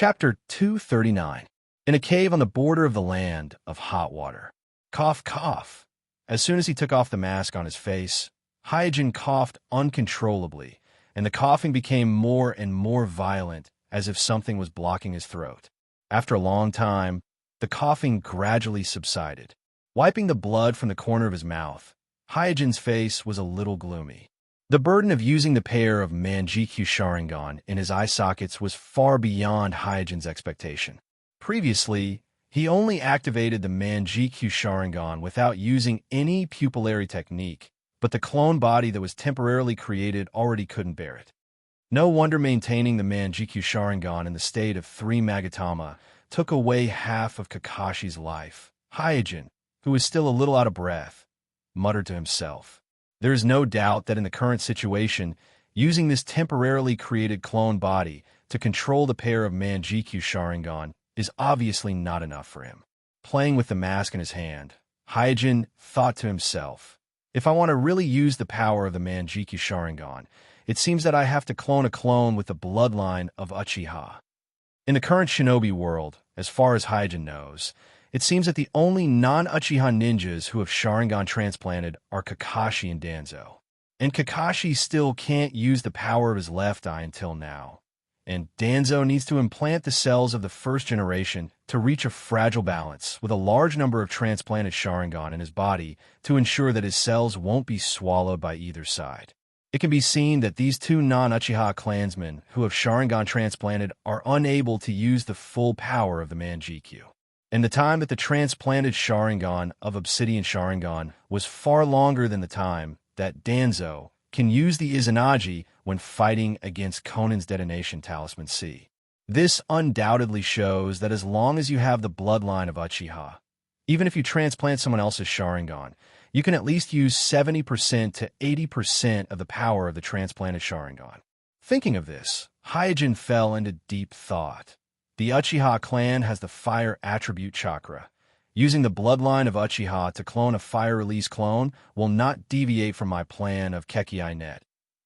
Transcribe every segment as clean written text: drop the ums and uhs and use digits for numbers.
Chapter 239. In a cave on the border of the land of hot water. Cough, cough. As soon as he took off the mask on his face, Hyojin coughed uncontrollably, and the coughing became more and more violent, as if something was blocking his throat. After a long time, the coughing gradually subsided. Wiping the blood from the corner of his mouth, Hyojin's face was a little gloomy. The burden of using the pair of Manjikyu Sharingan in his eye sockets was far beyond Hyojin's expectation. Previously, he only activated the Manjikyu Sharingan without using any pupillary technique, but the clone body that was temporarily created already couldn't bear it. No wonder maintaining the Manjikyu Sharingan in the state of 3 Magatama took away half of Kakashi's life. Hyojin, who was still a little out of breath, muttered to himself. There is no doubt that in the current situation, using this temporarily created clone body to control the pair of Manjikyu Sharingan is obviously not enough for him. Playing with the mask in his hand, Hyojin thought to himself, if I want to really use the power of the Manjikyu Sharingan, it seems that I have to clone a clone with the bloodline of Uchiha. In the current shinobi world, as far as Hyojin knows, it seems that the only non-Uchiha ninjas who have Sharingan transplanted are Kakashi and Danzo. And Kakashi still can't use the power of his left eye until now. And Danzo needs to implant the cells of the first generation to reach a fragile balance with a large number of transplanted Sharingan in his body to ensure that his cells won't be swallowed by either side. It can be seen that these two non-Uchiha clansmen who have Sharingan transplanted are unable to use the full power of the Manjikyu. And the time that the transplanted Sharingan of Obsidian Sharingan was far longer than the time that Danzo can use the Izanagi when fighting against Conan's detonation talisman C. This undoubtedly shows that as long as you have the bloodline of Uchiha, even if you transplant someone else's Sharingan, you can at least use 70% to 80% of the power of the transplanted Sharingan. Thinking of this, Hyojin fell into deep thought. The Uchiha clan has the fire attribute chakra. Using the bloodline of Uchiha to clone a fire release clone will not deviate from my plan of Kekkei Net.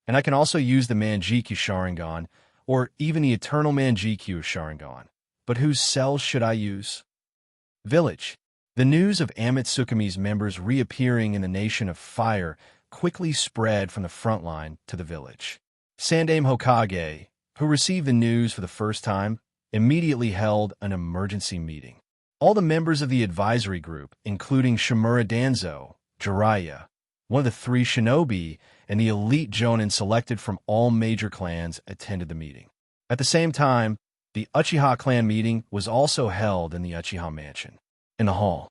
And I can also use the Manjikyu Sharingan, or even the Eternal Manjikyu Sharingan. But whose cells should I use? Village. The news of Amatsukumi's members reappearing in the Nation of Fire quickly spread from the front line to the village. Sandaime Hokage, who received the news for the first time, immediately held an emergency meeting. All the members of the advisory group, including Shimura Danzo, Jiraiya, one of the 3 shinobi, and the elite jonin selected from all major clans, attended the meeting. At the same time, the Uchiha clan meeting was also held in the Uchiha mansion. In the hall,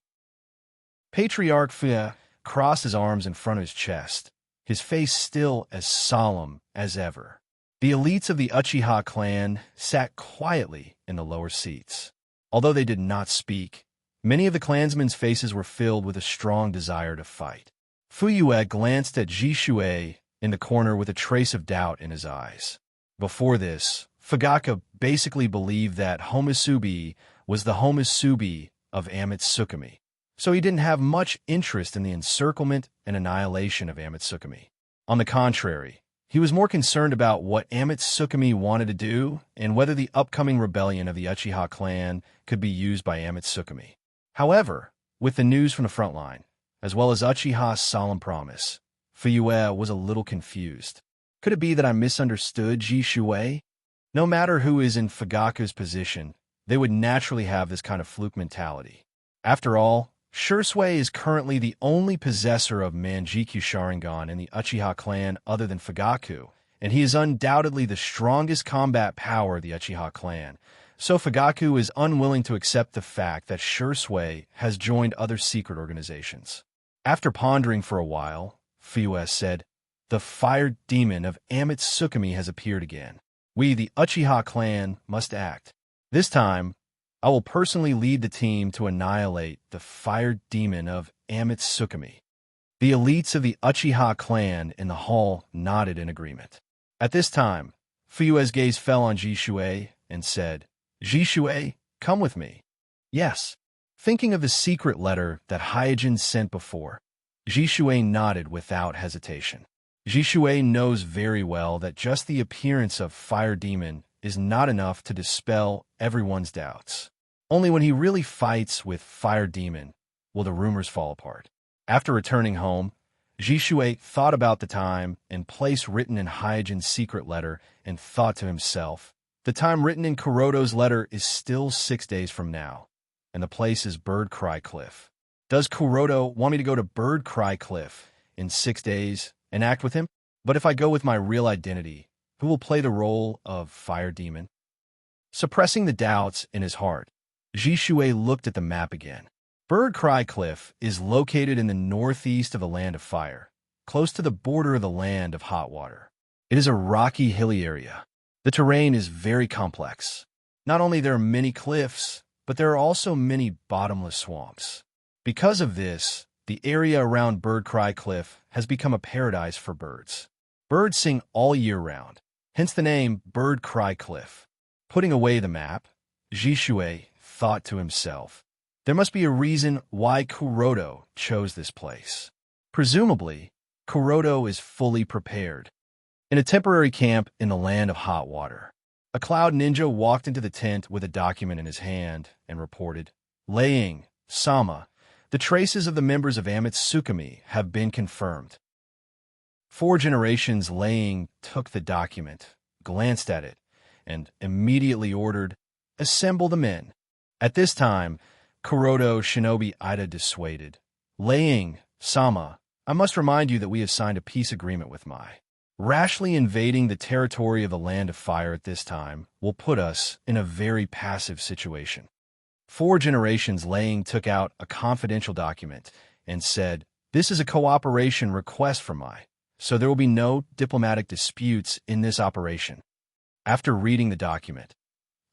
Patriarch Fuya crossed his arms in front of his chest, his face still as solemn as ever. The elites of the Uchiha clan sat quietly in the lower seats. Although they did not speak, many of the clansmen's faces were filled with a strong desire to fight. Fuyue glanced at Jishui in the corner with a trace of doubt in his eyes. Before this, Fugaka basically believed that Homusubi was the Homusubi of Amatsukumi, so he didn't have much interest in the encirclement and annihilation of Amatsukumi. On the contrary, he was more concerned about what Amatsukumi wanted to do and whether the upcoming rebellion of the Uchiha clan could be used by Amatsukumi. However, with the news from the front line, as well as Uchiha's solemn promise, Fuyue was a little confused. Could it be that I misunderstood Jishui? No matter who is in Fugaku's position, they would naturally have this kind of fluke mentality. After all, Shursui is currently the only possessor of Manjikyu Sharingan in the Uchiha clan other than Fugaku, and he is undoubtedly the strongest combat power of the Uchiha clan, so Fugaku is unwilling to accept the fact that Shursui has joined other secret organizations. After pondering for a while, Fuyue said, "The fire demon of Amatsukumi has appeared again. We, the Uchiha clan, must act. This time, I will personally lead the team to annihilate the fire demon of Amatsukumi." The elites of the Uchiha clan in the hall nodded in agreement. At this time, Fuyue's gaze fell on Jishui and said, "Jishui, come with me." "Yes." Thinking of the secret letter that Hyojin sent before, Jishui nodded without hesitation. Jishui knows very well that just the appearance of Fire Demon is not enough to dispel everyone's doubts. Only when he really fights with Fire Demon will the rumors fall apart. After returning home, Jishui thought about the time and place written in Hyojin's secret letter and thought to himself, the time written in Kuroto's letter is still 6 days from now, and the place is Bird Cry Cliff. Does Kuroto want me to go to Bird Cry Cliff in 6 days and act with him? But if I go with my real identity, who will play the role of Fire Demon? Suppressing the doubts in his heart, Jishui looked at the map again. Bird Cry Cliff is located in the northeast of the Land of Fire, close to the border of the Land of Hot Water. It is a rocky, hilly area. The terrain is very complex. Not only there are many cliffs, but there are also many bottomless swamps. Because of this, the area around Bird Cry Cliff has become a paradise for birds. Birds sing all year round, hence the name Bird Cry Cliff. Putting away the map, Jishui thought to himself, there must be a reason why Kuroto chose this place. Presumably, Kuroto is fully prepared. In a temporary camp in the Land of Hot Water, a cloud ninja walked into the tent with a document in his hand and reported, Laying, Sama, the traces of the members of Amitsukami have been confirmed. 4 generations Laying took the document, glanced at it, and immediately ordered, Assemble the men. At this time, Kuroto Shinobi Ida dissuaded. Laying, Sama, I must remind you that we have signed a peace agreement with Mai. Rashly invading the territory of the Land of Fire at this time will put us in a very passive situation. 4 generations Laying took out a confidential document and said, This is a cooperation request from Mai, so there will be no diplomatic disputes in this operation. After reading the document,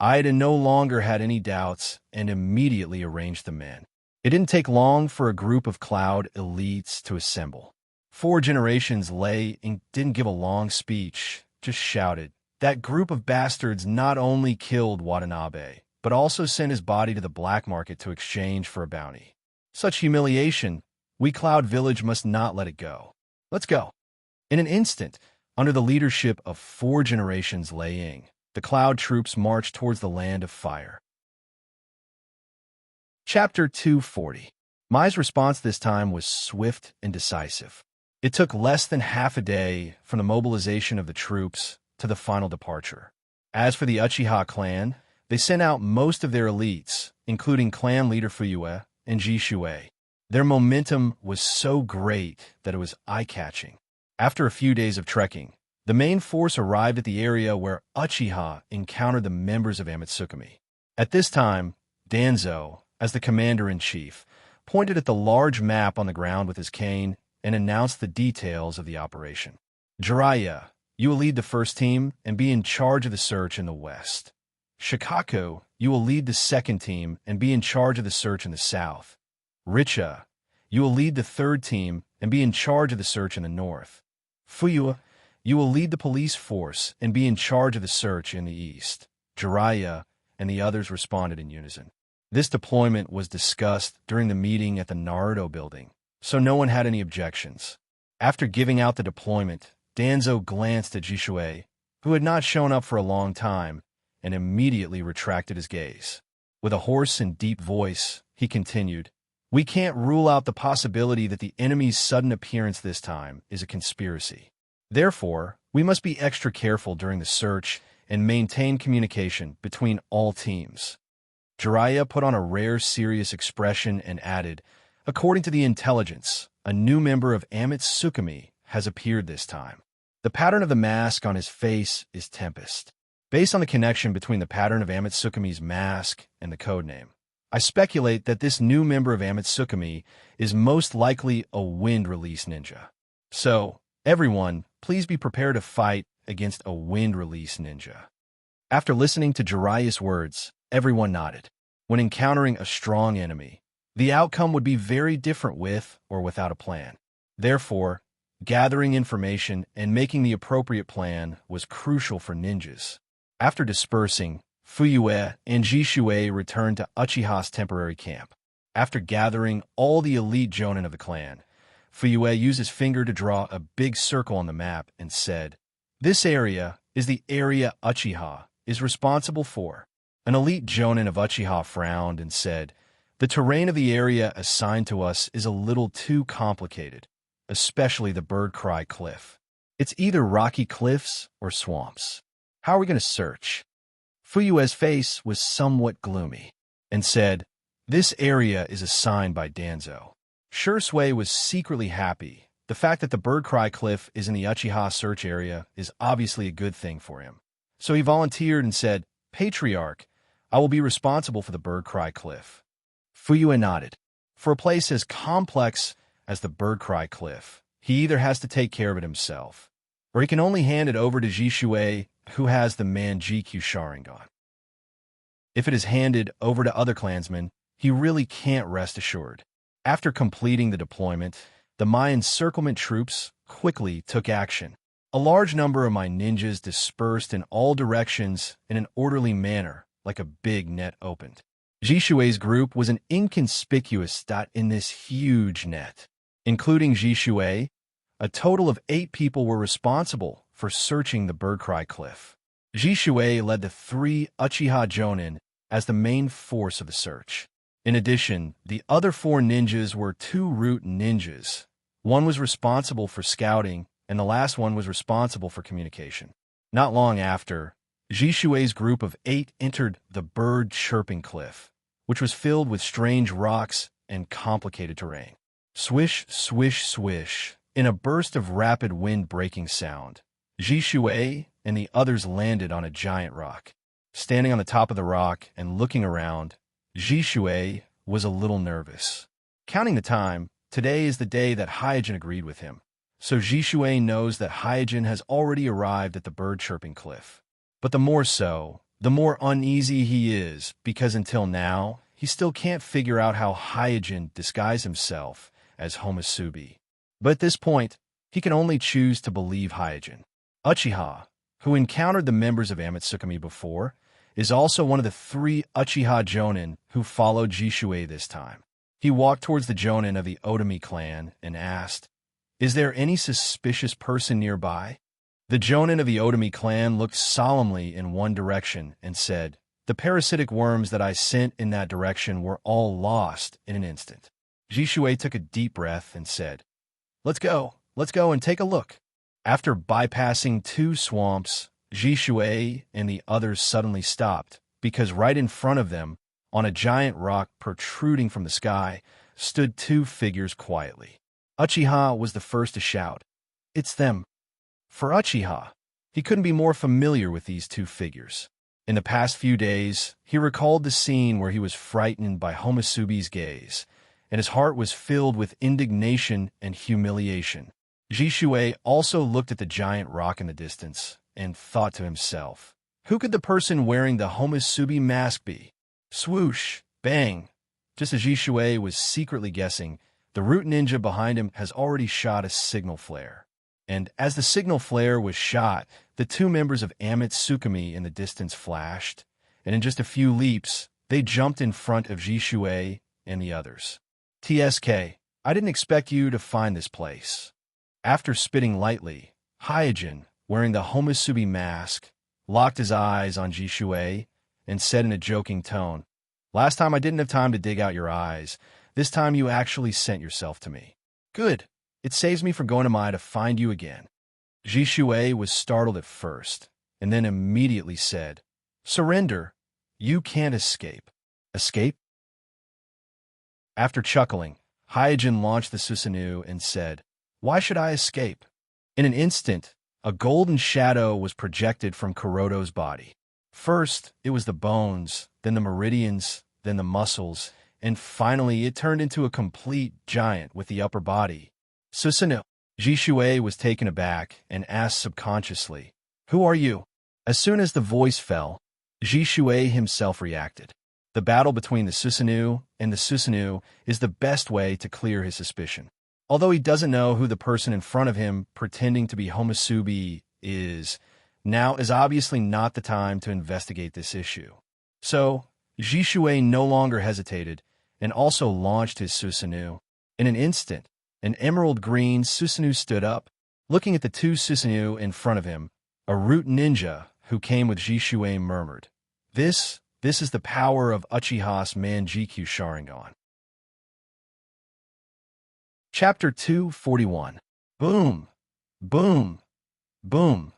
Ida no longer had any doubts and immediately arranged the men. It didn't take long for a group of Cloud elites to assemble. 4 generations Laying didn't give a long speech, just shouted. That group of bastards not only killed Watanabe, but also sent his body to the black market to exchange for a bounty. Such humiliation, we Cloud Village must not let it go. Let's go. In an instant, under the leadership of 4 generations Laying, the Cloud troops marched towards the Land of Fire. Chapter 240. Mai's response this time was swift and decisive. It took less than half a day from the mobilization of the troops to the final departure. As for the Uchiha clan, they sent out most of their elites, including clan leader Fuyue and Jishui. Their momentum was so great that it was eye-catching. After a few days of trekking, the main force arrived at the area where Uchiha encountered the members of Amitsukami. At this time, Danzo, as the commander-in-chief, pointed at the large map on the ground with his cane and announced the details of the operation. Jiraiya, you will lead the first team and be in charge of the search in the west. Shikaku, you will lead the second team and be in charge of the search in the south. Richa, you will lead the third team and be in charge of the search in the north. Fuyue, you will lead the police force and be in charge of the search in the east. Jiraiya and the others responded in unison. This deployment was discussed during the meeting at the Naruto building, so no one had any objections. After giving out the deployment, Danzo glanced at Jishui, who had not shown up for a long time, and immediately retracted his gaze. With a hoarse and deep voice, he continued, We can't rule out the possibility that the enemy's sudden appearance this time is a conspiracy. Therefore, we must be extra careful during the search and maintain communication between all teams. Jiraiya put on a rare serious expression and added, According to the intelligence, a new member of Amitsukami has appeared this time. The pattern of the mask on his face is Tempest. Based on the connection between the pattern of Amitsukami's mask and the codename, I speculate that this new member of Amitsukami is most likely a wind release ninja. So, everyone, please be prepared to fight against a wind release ninja. After listening to Jiraiya's words, everyone nodded. When encountering a strong enemy, the outcome would be very different with or without a plan. Therefore, gathering information and making the appropriate plan was crucial for ninjas. After dispersing, Fuyue and Jishui returned to Uchiha's temporary camp. After gathering all the elite jonin of the clan, Fuyue used his finger to draw a big circle on the map and said, This area is the area Uchiha is responsible for. An elite Jonin of Uchiha frowned and said, "The terrain of the area assigned to us is a little too complicated, especially the Bird Cry Cliff. It's either rocky cliffs or swamps. How are we going to search?" Fuyue's face was somewhat gloomy and said, "This area is assigned by Danzo." Shursui was secretly happy. The fact that the Bird Cry Cliff is in the Uchiha search area is obviously a good thing for him. So he volunteered and said, "Patriarch, I will be responsible for the Bird Cry Cliff." Fuyue nodded. For a place as complex as the Bird Cry Cliff, he either has to take care of it himself, or he can only hand it over to Jishui, who has the Manjikyu Sharingan. If it is handed over to other clansmen, he really can't rest assured. After completing the deployment, the my encirclement troops quickly took action. A large number of my ninjas dispersed in all directions in an orderly manner, like a big net opened. Jishui's group was an inconspicuous dot in this huge net. Including Jishui, a total of 8 people were responsible for searching the Bird Cry Cliff. Jishui led the 3 Uchiha Jonin as the main force of the search. In addition, the other 4 ninjas were 2 root ninjas. One was responsible for scouting, and the last one was responsible for communication. Not long after, Jishui's group of 8 entered the Bird Chirping Cliff, which was filled with strange rocks and complicated terrain. Swish, swish, swish. In a burst of rapid wind-breaking sound, Jishui and the others landed on a giant rock. Standing on the top of the rock and looking around, Jishui was a little nervous. Counting the time, today is the day that Hyojin agreed with him, so Jishui knows that Hyojin has already arrived at the Bird Chirping Cliff. But the more so, the more uneasy he is, because until now, he still can't figure out how Hyojin disguised himself as Homasubi. But at this point, he can only choose to believe Hyojin. Uchiha, who encountered the members of Amatsukami before, is also one of the 3 Uchiha Jonin who followed Jishui this time. He walked towards the Jonin of the Otami clan and asked, "Is there any suspicious person nearby?" The Jonin of the Otami clan looked solemnly in one direction and said, "The parasitic worms that I sent in that direction were all lost in an instant." Jishui took a deep breath and said, Let's go and take a look." After bypassing 2 swamps, Jishui and the others suddenly stopped, because right in front of them, on a giant rock protruding from the sky, stood 2 figures quietly. Uchiha was the first to shout, "It's them." For Uchiha, he couldn't be more familiar with these 2 figures. In the past few days, he recalled the scene where he was frightened by Homasubi's gaze, and his heart was filled with indignation and humiliation. Jishui also looked at the giant rock in the distance and thought to himself, who could the person wearing the Homasubi mask be? Swoosh, bang. Just as Jishui was secretly guessing, the root ninja behind him has already shot a signal flare. And as the signal flare was shot, the 2 members of Amatsukami in the distance flashed, and in just a few leaps, they jumped in front of Jishui and the others. "TSK, I didn't expect you to find this place." After spitting lightly, Hyojin, wearing the Homasubi mask, locked his eyes on Jishui and said in a joking tone, "Last time I didn't have time to dig out your eyes. This time you actually sent yourself to me. Good. It saves me from going to Mai to find you again." Jishui was startled at first, and then immediately said, "Surrender. You can't escape." "Escape?" After chuckling, Hyojin launched the Susanoo and said, "Why should I escape?" In an instant, a golden shadow was projected from Kuroto's body. First, it was the bones, then the meridians, then the muscles, and finally it turned into a complete giant with the upper body. "Susanoo." Jishui was taken aback and asked subconsciously, "Who are you?" As soon as the voice fell, Jishui himself reacted. The battle between the Susanoo and the Susanoo is the best way to clear his suspicion. Although he doesn't know who the person in front of him pretending to be Homasubi is, now is obviously not the time to investigate this issue. So, Jishui no longer hesitated and also launched his Susanoo. In an instant, an emerald green Susanoo stood up, looking at the 2 Susanoo in front of him. A root ninja, who came with Jishui, murmured, This is the power of Uchiha's Manjikyu Sharingan. Chapter 241. Boom! Boom! Boom!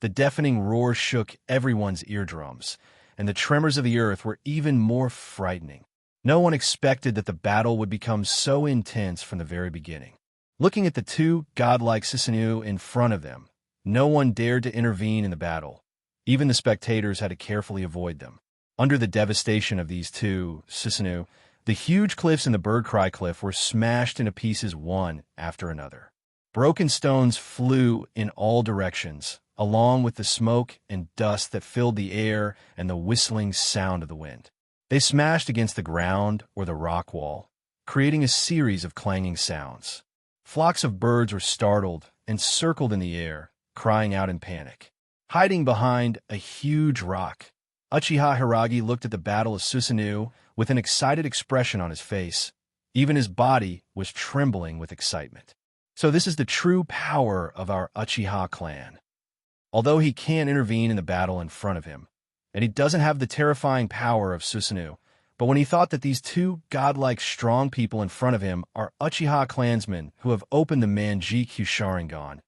The deafening roar shook everyone's eardrums, and the tremors of the earth were even more frightening. No one expected that the battle would become so intense from the very beginning. Looking at the two godlike Susanoo in front of them, no one dared to intervene in the battle. Even the spectators had to carefully avoid them. Under the devastation of these two Susanoo, the huge cliffs in the Bird Cry Cliff were smashed into pieces one after another. Broken stones flew in all directions, along with the smoke and dust that filled the air and the whistling sound of the wind. They smashed against the ground or the rock wall, creating a series of clanging sounds. Flocks of birds were startled and circled in the air, crying out in panic. Hiding behind a huge rock, Uchiha Hiragi looked at the battle of Susanoo with an excited expression on his face. Even his body was trembling with excitement. So this is the true power of our Uchiha clan. Although he can't intervene in the battle in front of him, and he doesn't have the terrifying power of Susanoo, but when he thought that these two godlike strong people in front of him are Uchiha clansmen who have opened the Manjikyu Sharingan,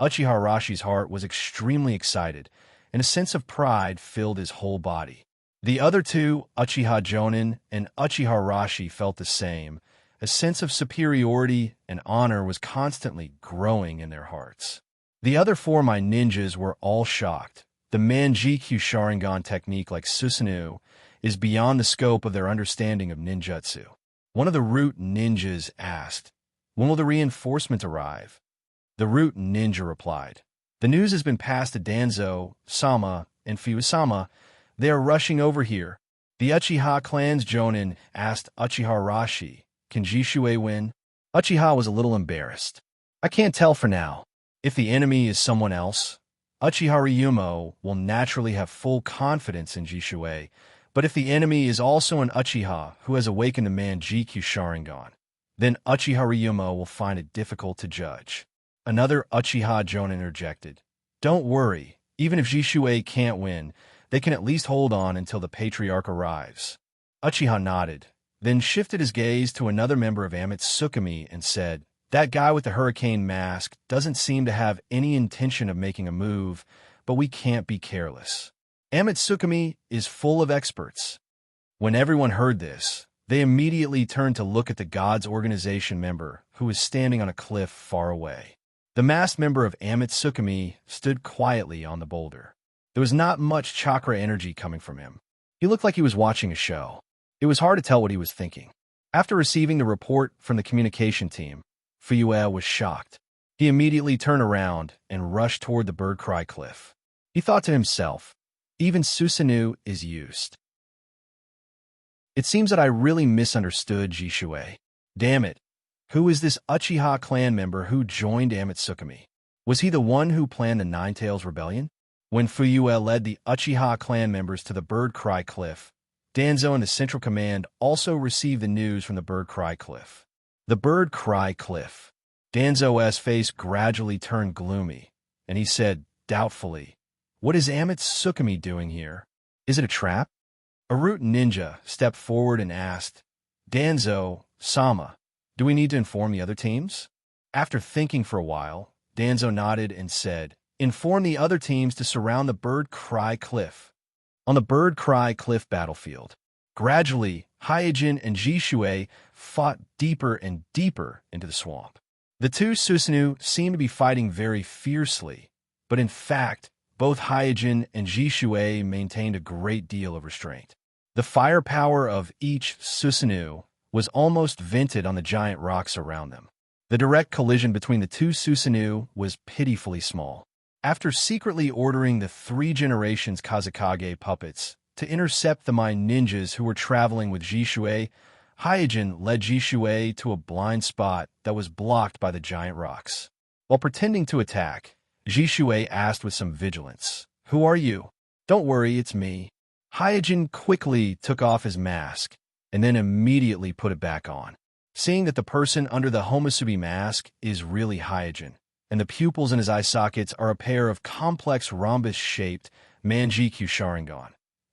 Uchiha Arashi's heart was extremely excited, and a sense of pride filled his whole body. The other two, Uchiha Jonin and Uchiha Arashi, felt the same. A sense of superiority and honor was constantly growing in their hearts. The other four my ninjas were all shocked. The Manjikyu Sharingan technique, like Susanoo, is beyond the scope of their understanding of ninjutsu. One of the root ninjas asked, When will the reinforcement arrive? The root ninja replied, The news has been passed to Danzo, Sama, and Fuyusama. They are rushing over here. The Uchiha clan's Jonin asked Uchiha Arashi, Can Jishui win? Uchiha was a little embarrassed. I can't tell for now. If the enemy is someone else, Uchiha Ryumo will naturally have full confidence in Jishui, but if the enemy is also an Uchiha who has awakened the Manjikyu Sharingan, then Uchiha Ryumo will find it difficult to judge. Another Uchiha Jonin interjected, Don't worry, even if Jishui can't win, they can at least hold on until the Patriarch arrives. Uchiha nodded, then shifted his gaze to another member of Amatsukami and said, That guy with the hurricane mask doesn't seem to have any intention of making a move, but we can't be careless. Amatsukami is full of experts. When everyone heard this, they immediately turned to look at the Gods Organization member who was standing on a cliff far away. The masked member of Amatsukami stood quietly on the boulder. There was not much chakra energy coming from him. He looked like he was watching a show. It was hard to tell what he was thinking. After receiving the report from the communication team, Fuyue was shocked. He immediately turned around and rushed toward the Bird Cry Cliff. He thought to himself, Even Susanoo is used. It seems that I really misunderstood Jishui. Damn it. Who is this Uchiha clan member who joined Amatsukami? Was he the one who planned the Ninetales Rebellion? When Fuyue led the Uchiha clan members to the Bird Cry Cliff, Danzo and the Central Command also received the news from the Bird Cry Cliff. The Bird Cry Cliff. Danzo's face gradually turned gloomy, and he said, doubtfully, What is Amatsukami doing here? Is it a trap? A root ninja stepped forward and asked, Danzo, Sama, do we need to inform the other teams? After thinking for a while, Danzo nodded and said, Inform the other teams to surround the Bird Cry Cliff. On the Bird Cry Cliff battlefield, gradually, Hyojin and Jishui fought deeper and deeper into the swamp. The two Susanoo seemed to be fighting very fiercely, but in fact, both Hyojin and Jishui maintained a great deal of restraint. The firepower of each Susanoo was almost vented on the giant rocks around them. The direct collision between the two Susanoo was pitifully small. After secretly ordering the 3 generations Kazekage puppets to intercept the my ninjas who were traveling with Jishui, Hyojin led Jishui to a blind spot that was blocked by the giant rocks. While pretending to attack, Jishui asked with some vigilance, Who are you? Don't worry, it's me. Hyojin quickly took off his mask and then immediately put it back on. Seeing that the person under the Homusubi mask is really Hyojin, and the pupils in his eye sockets are a pair of complex rhombus-shaped, Manjikyu Sharingan.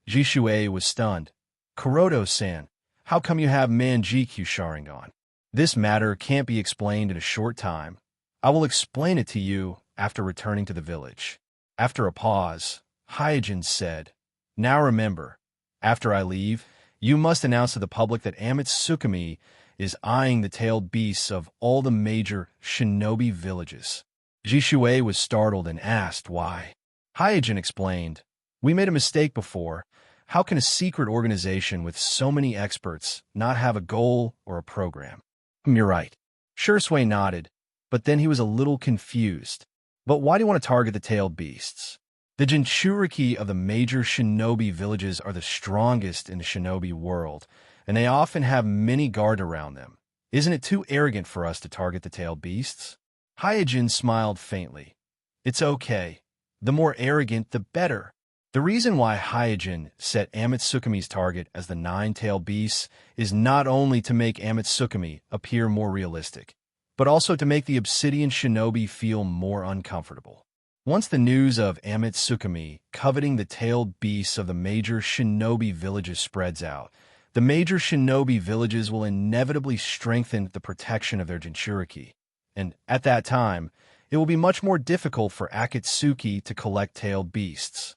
Jishuei was stunned. Kuroto-san, how come you have Manjikyu Sharingan? This matter can't be explained in a short time. I will explain it to you after returning to the village. After a pause, Hyojin said, Now remember, after I leave, you must announce to the public that Amatsukume is eyeing the tailed beasts of all the major shinobi villages. Jishuei was startled and asked why. Hyojin explained, We made a mistake before. How can a secret organization with so many experts not have a goal or a program? You're right. Shursui nodded, but then he was a little confused. But why do you want to target the tailed beasts? The Jinchuriki of the major shinobi villages are the strongest in the shinobi world, and they often have many guards around them. Isn't it too arrogant for us to target the tailed beasts? Hyojin smiled faintly. It's okay. The more arrogant, the better. The reason why Hyojin set Amatsukume's target as the 9-tailed beasts is not only to make Amatsukume appear more realistic, but also to make the obsidian shinobi feel more uncomfortable. Once the news of Amatsukume coveting the tailed beasts of the major shinobi villages spreads out, the major shinobi villages will inevitably strengthen the protection of their Jinchuriki, and at that time, it will be much more difficult for Akatsuki to collect tailed beasts.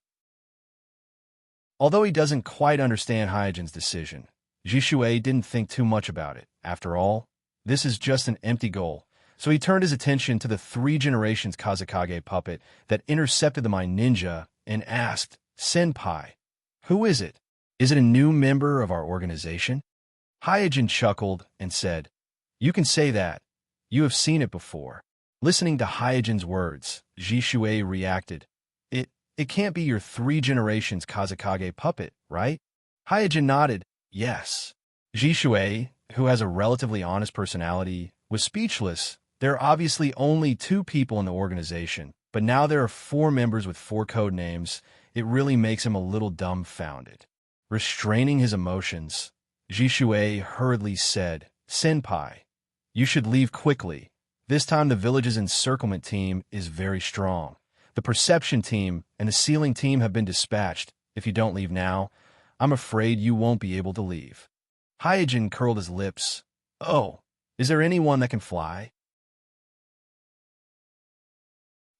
Although he doesn't quite understand Hyojin's decision, Jishuei didn't think too much about it. After all, this is just an empty goal. So he turned his attention to the 3 generations Kazekage puppet that intercepted the My Ninja and asked, Senpai, who is it? Is it a new member of our organization? Hyojin chuckled and said, You can say that. You have seen it before. Listening to Hyojin's words, Jishuei reacted, It can't be your 3 generations Kazekage puppet, right? Hyojin nodded, yes. Jishuei, who has a relatively honest personality, was speechless. There are obviously only 2 people in the organization, but now there are 4 members with 4 code names. It really makes him a little dumbfounded. Restraining his emotions, Jishuei hurriedly said, Senpai, you should leave quickly. This time the village's encirclement team is very strong. The perception team and the sealing team have been dispatched. If you don't leave now, I'm afraid you won't be able to leave. Hyojin curled his lips. Oh, is there anyone that can fly?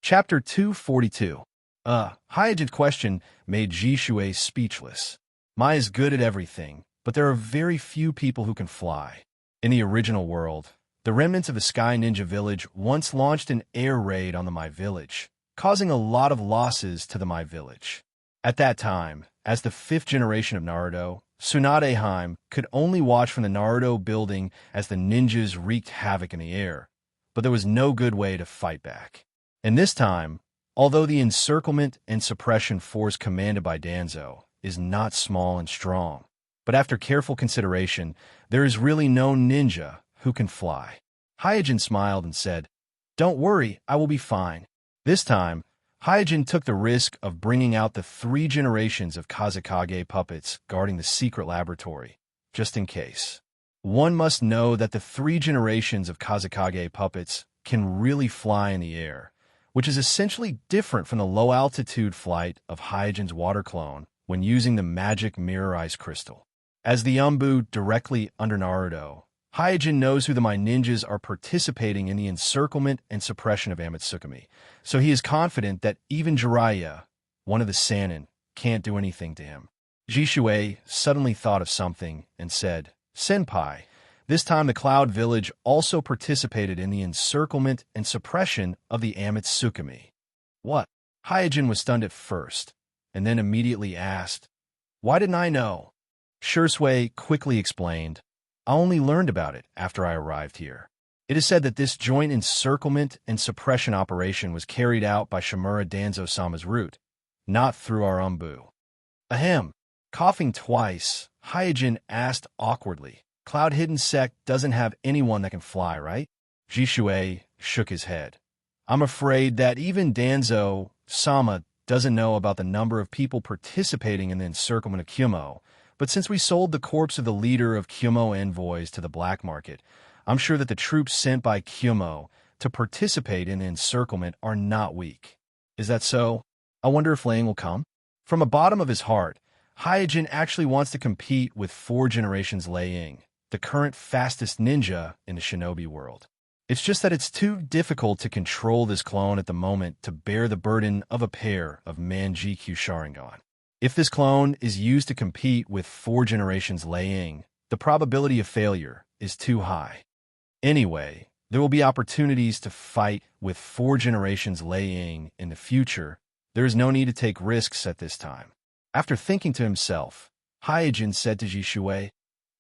Chapter 242. Hyojin's question made Jishuei speechless. Mai is good at everything, but there are very few people who can fly. In the original world, the remnants of the Sky Ninja Village once launched an air raid on the Mai Village, causing a lot of losses to the Mai Village. At that time, as the 5th generation of Naruto, Tsunadeheim could only watch from the Naruto building as the ninjas wreaked havoc in the air, but there was no good way to fight back. And this time, although the encirclement and suppression force commanded by Danzo is not small and strong, but after careful consideration, there is really no ninja who can fly. Hyojin smiled and said, Don't worry, I will be fine. This time, Hyojin took the risk of bringing out the 3 generations of Kazekage puppets guarding the secret laboratory, just in case. One must know that the 3 generations of Kazekage puppets can really fly in the air, which is essentially different from the low-altitude flight of Hyojin's water clone when using the magic mirror ice crystal. As the Umbu directly under Naruto, Hyojin knows who the Mai Ninjas are participating in the encirclement and suppression of Amatsukume, so he is confident that even Jiraiya, one of the Sannin, can't do anything to him. Jishuei suddenly thought of something and said, Senpai, this time the Cloud Village also participated in the encirclement and suppression of the Amatsukume. What? Hyojin was stunned at first, and then immediately asked, Why didn't I know? Shursui quickly explained, I only learned about it after I arrived here. It is said that this joint encirclement and suppression operation was carried out by Shimura Danzo-sama's route, not through our Umbu. Ahem. Coughing twice, Hyojin asked awkwardly, Cloud Hidden Sect doesn't have anyone that can fly, right? Jishuei shook his head. I'm afraid that even Danzo-sama doesn't know about the number of people participating in the encirclement of Kyumo, but since we sold the corpse of the leader of Kyumo envoys to the black market, I'm sure that the troops sent by Kyumo to participate in the encirclement are not weak. Is that so? I wonder if Lang will come? From the bottom of his heart, Hyojin actually wants to compete with 4 generations Lei Ying, the current fastest ninja in the shinobi world. It's just that it's too difficult to control this clone at the moment to bear the burden of a pair of Manjikyu Sharingan. If this clone is used to compete with 4 generations Lei Ying, the probability of failure is too high. Anyway, there will be opportunities to fight with 4 generations Lei Ying in the future. There is no need to take risks at this time. After thinking to himself, Hyojin said to Jishui,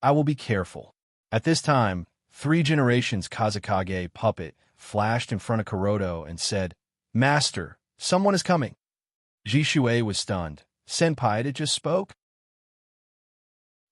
"I will be careful." At this time, 3 generations Kazekage puppet flashed in front of Kuroto and said, "Master, someone is coming." Jishui was stunned. Senpai, it just spoke?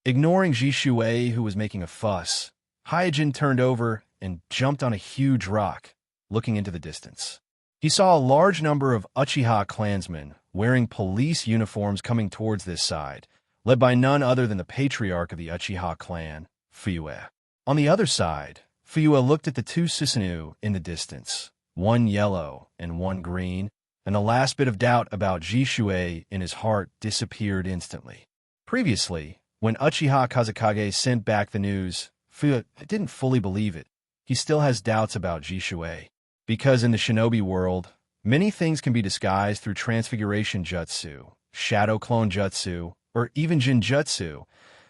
Ignoring Jishui, who was making a fuss, Hyojin turned over and jumped on a huge rock, looking into the distance. He saw a large number of Uchiha clansmen wearing police uniforms coming towards this side, led by none other than the patriarch of the Uchiha clan, Fuyue. On the other side, Fuyue looked at the 2 Susanoo in the distance, one yellow and one green, and the last bit of doubt about Jishui in his heart disappeared instantly. Previously, when Uchiha Kazekage sent back the news, Fuyue didn't fully believe it. He still has doubts about Jishui, because in the shinobi world, many things can be disguised through transfiguration jutsu, shadow clone jutsu, or even jinjutsu,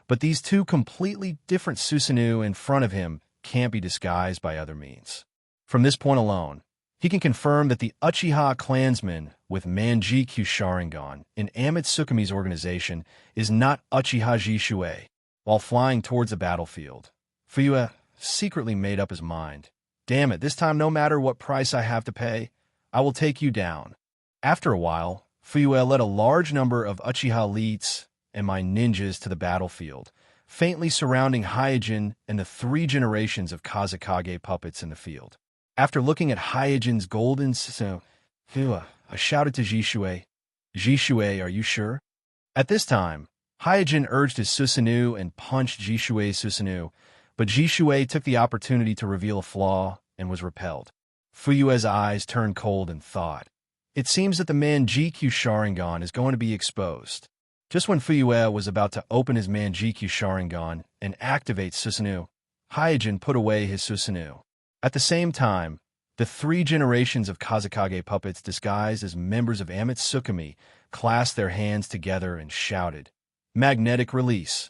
but these 2 completely different Susanoo in front of him can't be disguised by other means. From this point alone, he can confirm that the Uchiha clansman with Manjikyu Sharingan in Amatsukumi's organization is not Uchiha Jishui. While flying towards the battlefield, Fuyue secretly made up his mind. "Damn it, this time no matter what price I have to pay, I will take you down." After a while, Fuyue led a large number of Uchiha elites and my ninjas to the battlefield, faintly surrounding Hyojin and the 3 generations of Kazekage puppets in the field. After looking at Hyojin's golden Fuyue, I shouted to Jishui, "Jishui, are you sure?" At this time, Hyojin urged his Susanoo and punched Jishui's Susanoo, but Jishui took the opportunity to reveal a flaw and was repelled. Fuyue's eyes turned cold in thought. It seems that the Manjikyu Sharingan is going to be exposed. Just when Fuyue was about to open his Manjikyu Sharingan and activate Susanoo, Hyojin put away his Susanoo. At the same time, the 3 generations of Kazekage puppets disguised as members of Amatsukumi clasped their hands together and shouted, "Magnetic release!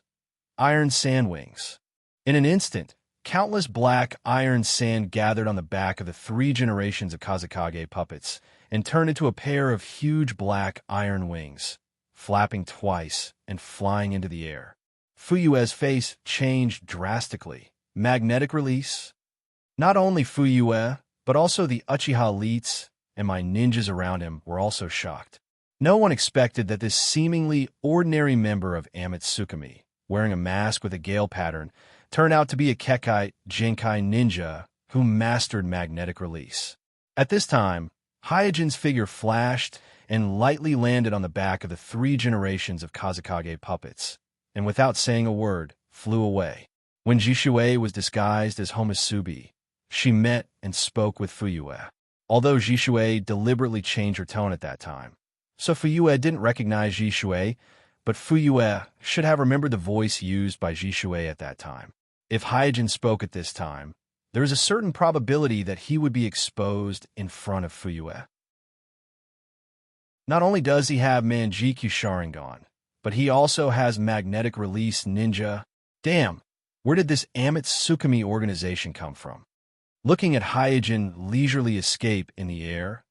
Iron sandwings!" In an instant, countless black iron sand gathered on the back of the 3 generations of Kazekage puppets and turned into a pair of huge black iron wings, flapping twice and flying into the air. Fuyue's face changed drastically. Magnetic release? Not only Fuyue, but also the Uchiha elites and my ninjas around him were also shocked. No one expected that this seemingly ordinary member of Amatsukumi, wearing a mask with a gale pattern, turned out to be a Kekai Jinkai ninja who mastered magnetic release. At this time, Hyojin's figure flashed and lightly landed on the back of the 3 generations of Kazekage puppets, and without saying a word, flew away. When Jishui was disguised as Homusubi, she met and spoke with Fuyue, although Jishui deliberately changed her tone at that time. So Fuyue didn't recognize Jishui, but Fuyue should have remembered the voice used by Jishui at that time. If Hyojin spoke at this time, there is a certain probability that he would be exposed in front of Fuyue. Not only does he have Manjikyu Sharingan, but he also has magnetic release ninja. Damn, where did this Amatsukumi organization come from? Looking at Hyojin leisurely escape in the air,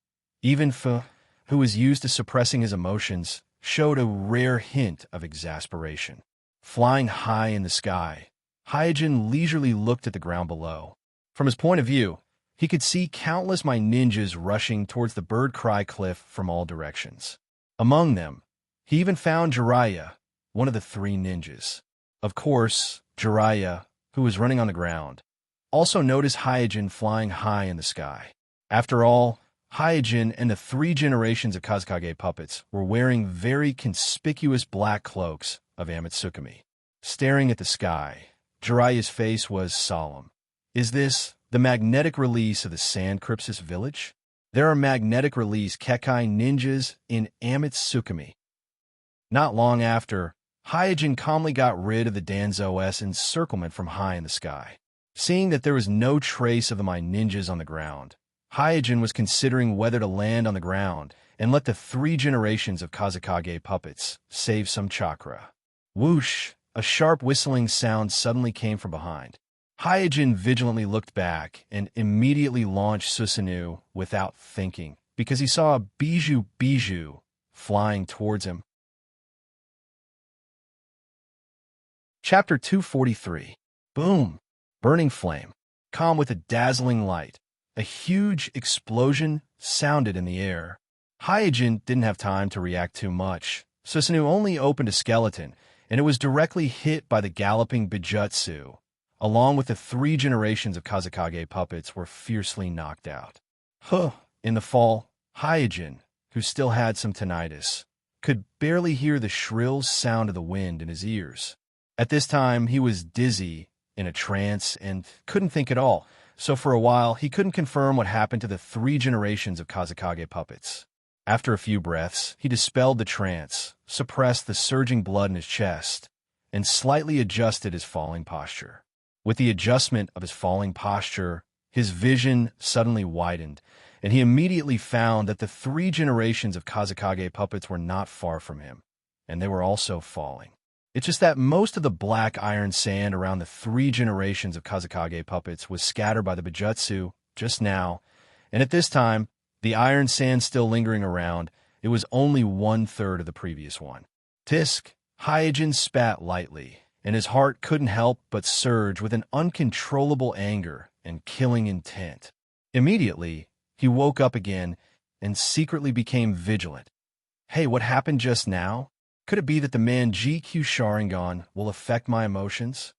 even Fu, who was used to suppressing his emotions, showed a rare hint of exasperation. Flying high in the sky, Hyojin leisurely looked at the ground below. From his point of view, he could see countless my ninjas rushing towards the Bird Cry Cliff from all directions. Among them, he even found Jiraiya, one of the 3 ninjas. Of course, Jiraiya, who was running on the ground, also noticed Hyojin flying high in the sky. After all, Hyojin and the 3 generations of Kazekage puppets were wearing very conspicuous black cloaks of Amatsukumi. Staring at the sky, Jiraiya's face was solemn. Is this the magnetic release of the Sand Crypsis village? There are magnetic release Kekai ninjas in Amatsukumi. Not long after, Hyojin calmly got rid of the Danzo's encirclement from high in the sky. Seeing that there was no trace of the my ninjas on the ground, Hyojin was considering whether to land on the ground and let the 3 generations of Kazekage puppets save some chakra. Whoosh! A sharp whistling sound suddenly came from behind. Hyojin vigilantly looked back and immediately launched Susanoo without thinking, because he saw a bijou flying towards him. Chapter 243. Boom! Burning flame. Calm with a dazzling light. A huge explosion sounded in the air. Hyojin didn't have time to react too much. Susanoo only opened a skeleton, and it was directly hit by the galloping bijutsu. Along with the 3 generations of Kazekage puppets were fiercely knocked out. In the fall, Hyojin, who still had some tinnitus, could barely hear the shrill sound of the wind in his ears. At this time, he was dizzy, in a trance, and couldn't think at all, so for a while he couldn't confirm what happened to the 3 generations of Kazekage puppets. After a few breaths, he dispelled the trance, suppressed the surging blood in his chest, and slightly adjusted his falling posture. With the adjustment of his falling posture, his vision suddenly widened, and he immediately found that the 3 generations of Kazekage puppets were not far from him, and they were also falling. It's just that most of the black iron sand around the 3 generations of Kazekage puppets was scattered by the bijutsu just now, and at this time, the iron sand still lingering around, it was only 1/3 of the previous one. Tisk! Hyojin spat lightly, and his heart couldn't help but surge with an uncontrollable anger and killing intent. Immediately, he woke up again and secretly became vigilant. Hey, what happened just now? Could it be that the man GQ Sharingan will affect my emotions?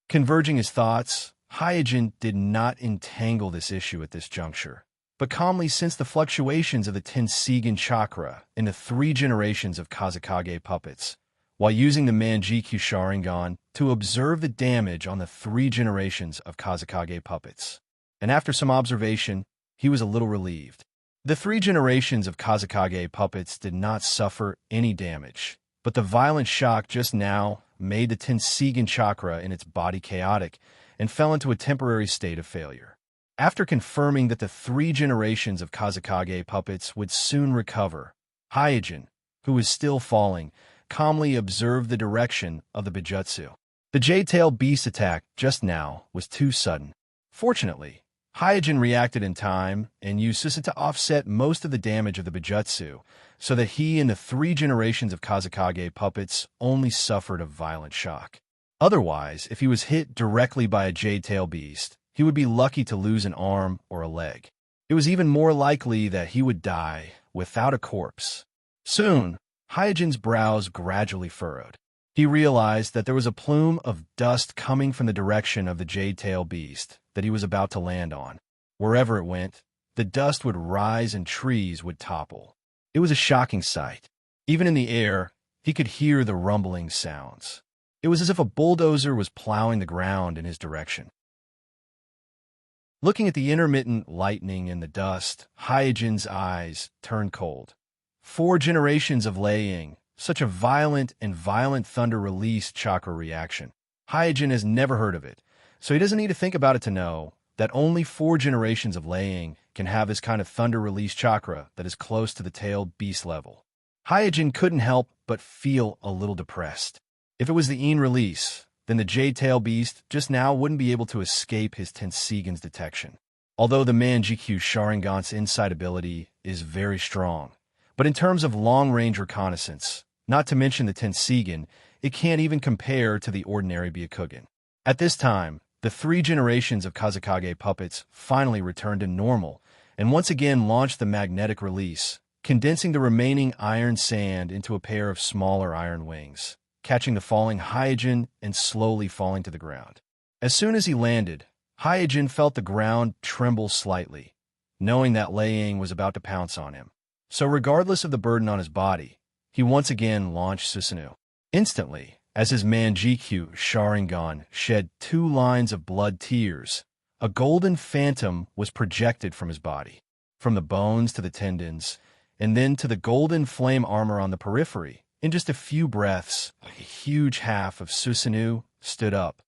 Converging his thoughts, Hyojin did not entangle this issue at this juncture, but calmly sensed the fluctuations of the Tenseigan chakra in the 3 generations of Kazekage puppets, while using the man GQ Sharingan to observe the damage on the 3 generations of Kazekage puppets. And after some observation, he was a little relieved. The 3 generations of Kazekage puppets did not suffer any damage, but the violent shock just now made the Tenseigan chakra in its body chaotic and fell into a temporary state of failure. After confirming that the 3 generations of Kazekage puppets would soon recover, Hyojin, who was still falling, calmly observed the direction of the bijutsu. The J-tail beast attack just now was too sudden. Fortunately, Hyojin reacted in time and used Susa to offset most of the damage of the bijutsu, so that he and the 3 generations of Kazekage puppets only suffered a violent shock. Otherwise, if he was hit directly by a J-tail beast, he would be lucky to lose an arm or a leg. It was even more likely that he would die without a corpse. Soon, Hyojin's brows gradually furrowed. He realized that there was a plume of dust coming from the direction of the J-tail beast that he was about to land on. Wherever it went, the dust would rise and trees would topple. It was a shocking sight. Even in the air, he could hear the rumbling sounds. It was as if a bulldozer was plowing the ground in his direction. Looking at the intermittent lightning and the dust, Hyojin's eyes turned cold. 4 generations of laying, such a violent thunder release chakra reaction. Hyojin has never heard of it, so he doesn't need to think about it to know that only 4 generations of laying can have this kind of thunder release chakra that is close to the tailed beast level. Hyojin couldn't help but feel a little depressed. If it was the Een release, then the J-tail beast just now wouldn't be able to escape his Tenseigan's detection. Although the man GQ Sharingan's insight ability is very strong, but in terms of long-range reconnaissance, not to mention the Tenseigan, it can't even compare to the ordinary Byakugan. At this time, the 3 generations of Kazekage puppets finally returned to normal and once again launched the magnetic release, condensing the remaining iron sand into a pair of smaller iron wings, catching the falling Hyojin and slowly falling to the ground. As soon as he landed, Hyojin felt the ground tremble slightly, knowing that Liang was about to pounce on him. So regardless of the burden on his body, he once again launched Susanoo. Instantly, as his man GQ Sharingan shed 2 lines of blood tears, a golden phantom was projected from his body, from the bones to the tendons, and then to the golden flame armor on the periphery. In just a few breaths, a huge half of Susanoo stood up.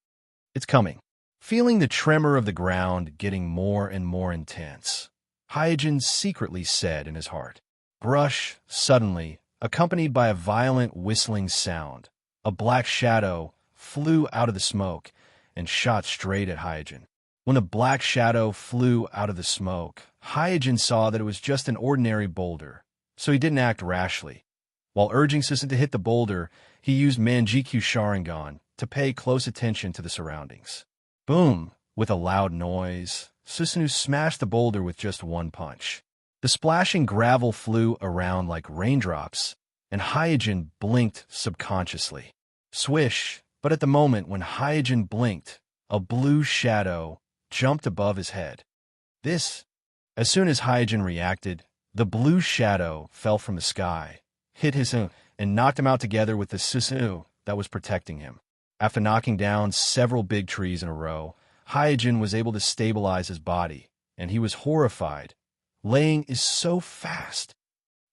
It's coming. Feeling the tremor of the ground getting more and more intense, Hyojin secretly said in his heart. Brush, suddenly, accompanied by a violent whistling sound. A black shadow flew out of the smoke and shot straight at Hyojin. When the black shadow flew out of the smoke, Hyojin saw that it was just an ordinary boulder, so he didn't act rashly. While urging Susanoo to hit the boulder, he used Manjikyu Sharingan to pay close attention to the surroundings. Boom! With a loud noise, Susanoo smashed the boulder with just one punch. The splashing gravel flew around like raindrops, and Hyojin blinked subconsciously. Swish! But at the moment when Hyojin blinked, a blue shadow jumped above his head. As soon as Hyojin reacted, the blue shadow fell from the sky, hit his and knocked him out together with the Susanoo that was protecting him. After knocking down several big trees in a row, Hyojin was able to stabilize his body, and he was horrified. Lei Ying is so fast.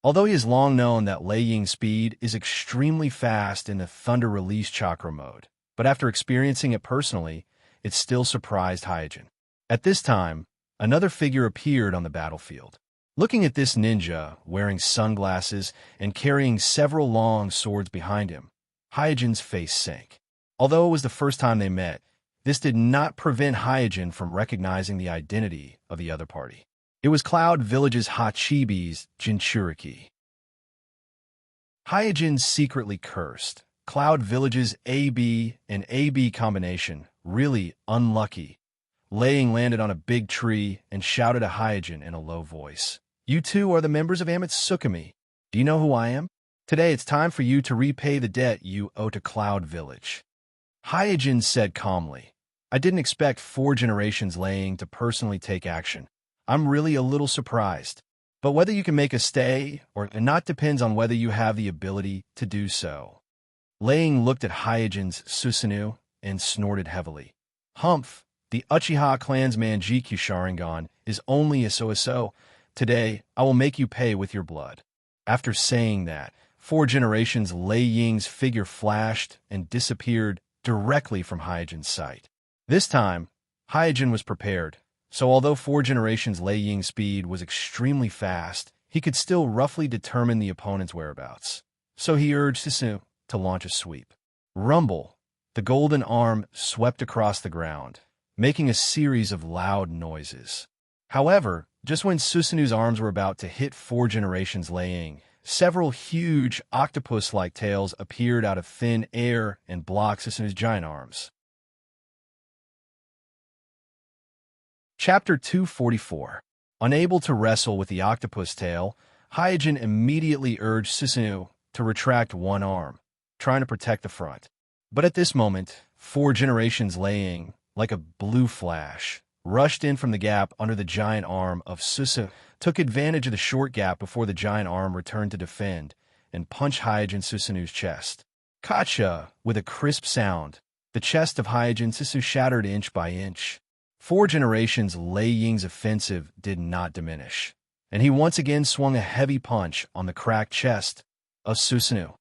Although he has long known that Lei Ying's speed is extremely fast in the Thunder Release Chakra mode, but after experiencing it personally, it still surprised Hyojin. At this time, another figure appeared on the battlefield. Looking at this ninja, wearing sunglasses and carrying several long swords behind him, Hyojin's face sank. Although it was the first time they met, this did not prevent Hyojin from recognizing the identity of the other party. It was Cloud Village's Hachibi's Jinchuriki. Hyojin secretly cursed. Cloud Village's AB and AB combination, really unlucky. Lei Ying landed on a big tree and shouted at Hyojin in a low voice. You two are the members of Amatsukami. Do you know who I am? Today it's time for you to repay the debt you owe to Cloud Village. Hyojin said calmly. I didn't expect 4 generations Lei Ying to personally take action. I'm really a little surprised. But whether you can make a stay or not depends on whether you have the ability to do so. Lei Ying looked at Hyojin's Susanoo and snorted heavily. Humph, the Uchiha clan's Manjikyu Sharingan is only a so-so. Today, I will make you pay with your blood. After saying that, 4 generations Lei Ying's figure flashed and disappeared directly from Hyojin's sight. This time, Hyojin was prepared. So although 4 generations Lei Ying's speed was extremely fast, he could still roughly determine the opponent's whereabouts. So he urged Susanoo to launch a sweep. Rumble! The golden arm swept across the ground, making a series of loud noises. However, just when Susanoo's arms were about to hit 4 generations Lei Ying, several huge octopus-like tails appeared out of thin air and blocked Susanoo's giant arms. Chapter 244. Unable to wrestle with the octopus tail, Hyojin immediately urged Susanoo to retract one arm, trying to protect the front. But at this moment, 4 generations Lei Ying, like a blue flash, rushed in from the gap under the giant arm of Susanoo, took advantage of the short gap before the giant arm returned to defend, and punched Hyojin Susanoo's chest. Kacha! With a crisp sound, the chest of Hyojin Susanoo shattered inch by inch. 4 generations Lei Ying's offensive did not diminish, and he once again swung a heavy punch on the cracked chest of Susanoo.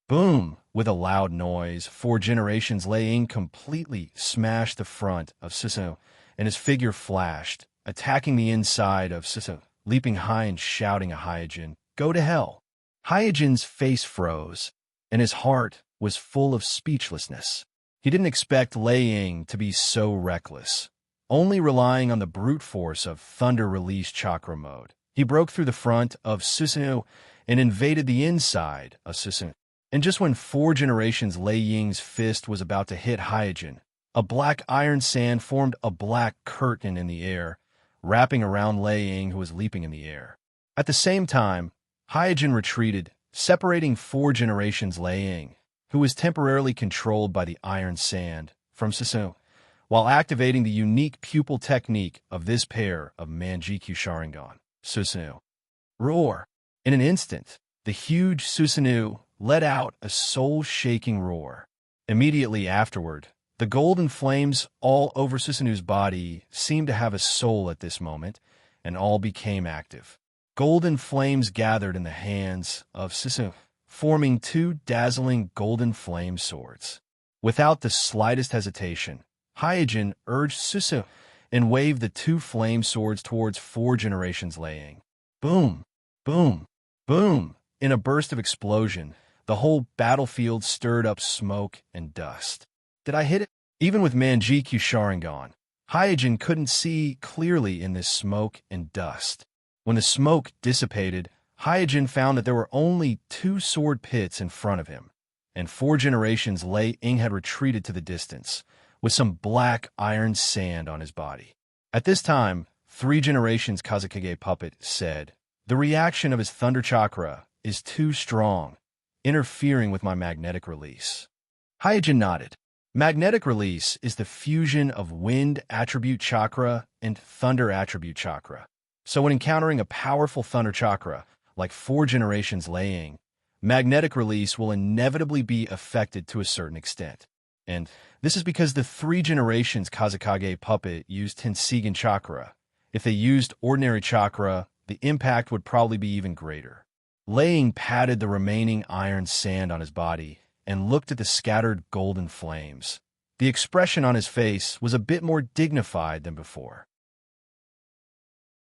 Boom! With a loud noise, 4 generations Lei Ying completely smashed the front of Susanoo, and his figure flashed, attacking the inside of Susanoo, leaping high and shouting at Hyojin, "Go to hell!" Hyojin's face froze, and his heart was full of speechlessness. He didn't expect Lei Ying to be so reckless. Only relying on the brute force of Thunder Release Chakra mode, he broke through the front of Susanoo and invaded the inside of Susanoo. And just when 4 generations Lei Ying's fist was about to hit Hyojin, a black iron sand formed a black curtain in the air, wrapping around Lei Ying, who was leaping in the air. At the same time, Hyojin retreated, separating 4 generations Lei Ying, who was temporarily controlled by the iron sand, from Susanoo, while activating the unique pupil technique of this pair of Manjikyu Sharingan, Susanoo. Roar! In an instant, the huge Susanoo let out a soul-shaking roar. Immediately afterward, the golden flames all over Susanoo's body seemed to have a soul at this moment, and all became active. Golden flames gathered in the hands of Susanoo, forming two dazzling golden flame swords. Without the slightest hesitation, Hyojin urged Susu and waved the two flame swords towards four generations laying. Boom! Boom! Boom! In a burst of explosion, the whole battlefield stirred up smoke and dust. Did I hit it? Even with Manjikyu Sharingan, Hyojin couldn't see clearly in this smoke and dust. When the smoke dissipated, Hyojin found that there were only two sword pits in front of him, and four generations Lei Ying had retreated to the distance, with some black iron sand on his body. At this time, three generations Kazekage Puppet said, "The reaction of his thunder chakra is too strong, interfering with my magnetic release." Hyojin nodded. Magnetic release is the fusion of wind attribute chakra and thunder attribute chakra. So when encountering a powerful thunder chakra, like four generations Lei Ying, magnetic release will inevitably be affected to a certain extent. And this is because the three generations Kazekage Puppet used Tenseigan chakra. If they used ordinary chakra, the impact would probably be even greater. Lei Ying patted the remaining iron sand on his body and looked at the scattered golden flames. The expression on his face was a bit more dignified than before.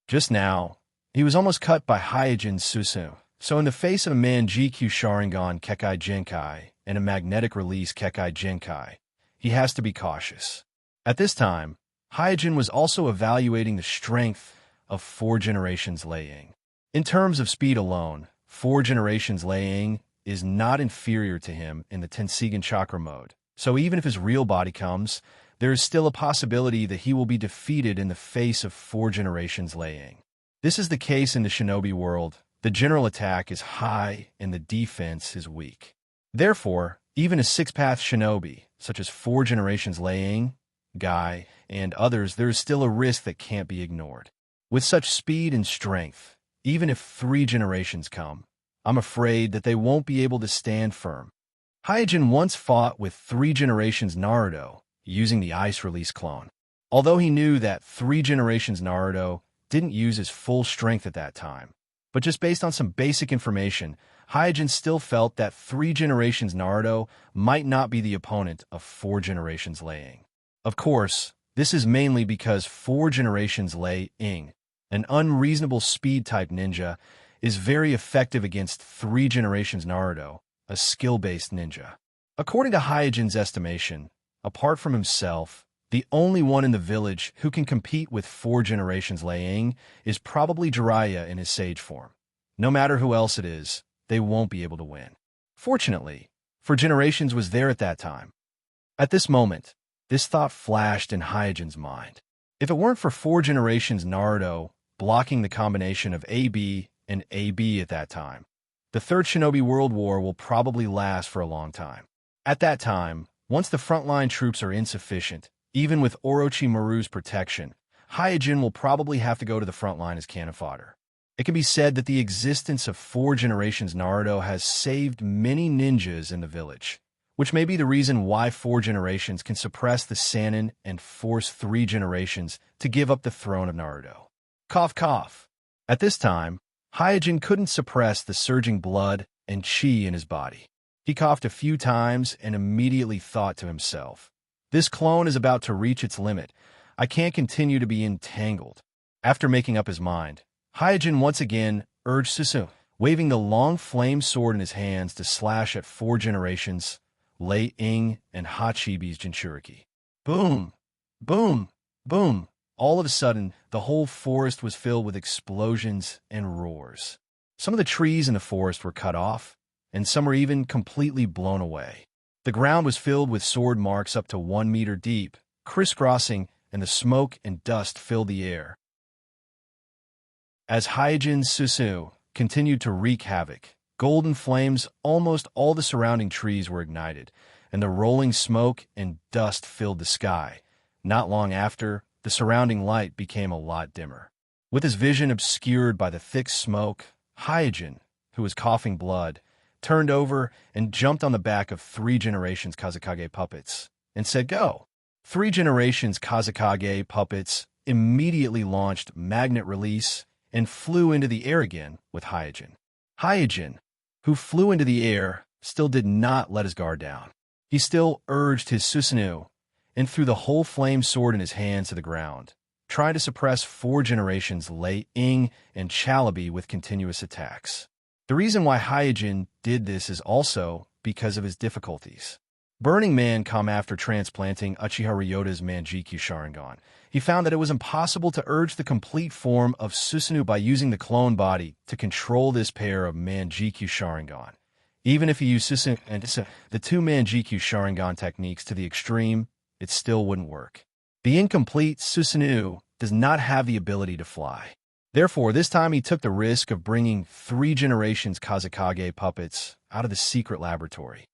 Just now, he was almost cut by Hyojin Susu, so in the face of a Manjikyu Sharingan Kekai Genkai and a magnetic release Kekai Genkai, he has to be cautious. At this time, Hyojin was also evaluating the strength of four generations Lei Ying. In terms of speed alone, four generations Lei Ying is not inferior to him in the Tenseigan chakra mode, so even if his real body comes, there is still a possibility that he will be defeated in the face of four generations Lei Ying. This is the case in the shinobi world. The general attack is high and the defense is weak. Therefore, even a six-path shinobi, such as four generations Lei Ying, Guy, and others, there is still a risk that can't be ignored. With such speed and strength, even if three generations come, I'm afraid that they won't be able to stand firm. Hyojin once fought with three generations Naruto using the ice release clone. Although he knew that three generations Naruto didn't use his full strength at that time, but just based on some basic information, Hyojin still felt that three generations Naruto might not be the opponent of four generations Lei Ying. Of course, this is mainly because four generations Lei Ying, an unreasonable speed-type ninja, is very effective against three generations Naruto, a skill-based ninja. According to Hyojin's estimation, apart from himself, the only one in the village who can compete with four generations Lei Ying is probably Jiraiya in his sage form. No matter who else it is, they won't be able to win. Fortunately, four generations was there at that time. At this moment, this thought flashed in Hyojin's mind. If it weren't for four generations Naruto blocking the combination of AB and AB at that time, the Third Shinobi World War will probably last for a long time. At that time, once the frontline troops are insufficient, even with Orochimaru's protection, Hyojin will probably have to go to the front line as cannon fodder. It can be said that the existence of four generations Naruto has saved many ninjas in the village, which may be the reason why four generations can suppress the Sannin and force three generations to give up the throne of Naruto. Cough, cough. At this time, Hyojin couldn't suppress the surging blood and chi in his body. He coughed a few times and immediately thought to himself, "This clone is about to reach its limit. I can't continue to be entangled." After making up his mind, Hyojin once again urged Susu, waving the long flame sword in his hands to slash at four generations, Lei Ying and Hachibi's Jinchuriki. Boom! Boom! Boom! All of a sudden, the whole forest was filled with explosions and roars. Some of the trees in the forest were cut off, and some were even completely blown away. The ground was filled with sword marks up to 1 meter deep, crisscrossing, and the smoke and dust filled the air. As Hyojin Susu continued to wreak havoc, golden flames, almost all the surrounding trees were ignited, and the rolling smoke and dust filled the sky. Not long after, the surrounding light became a lot dimmer. With his vision obscured by the thick smoke, Hyojin, who was coughing blood, turned over and jumped on the back of three generations Kazekage puppets and said, "Go!" Three generations Kazekage puppets immediately launched magnet release and flew into the air again with Hyojin. Hyojin, who flew into the air, still did not let his guard down. He still urged his Susanoo and threw the whole flame sword in his hands to the ground, trying to suppress 4 generations Lei Ying and Chalabi with continuous attacks. The reason why Hyojin did this is also because of his difficulties. Burning Man come after transplanting Uchiha Ryota's Manjikyu Sharingan. He found that it was impossible to urge the complete form of Susanoo by using the clone body to control this pair of Manjikyu Sharingan. Even if he used Susanoo and the 2 Manjikyu Sharingan techniques to the extreme, it still wouldn't work. The incomplete Susanoo does not have the ability to fly. Therefore, this time he took the risk of bringing 3 generations Kazekage puppets out of the secret laboratory.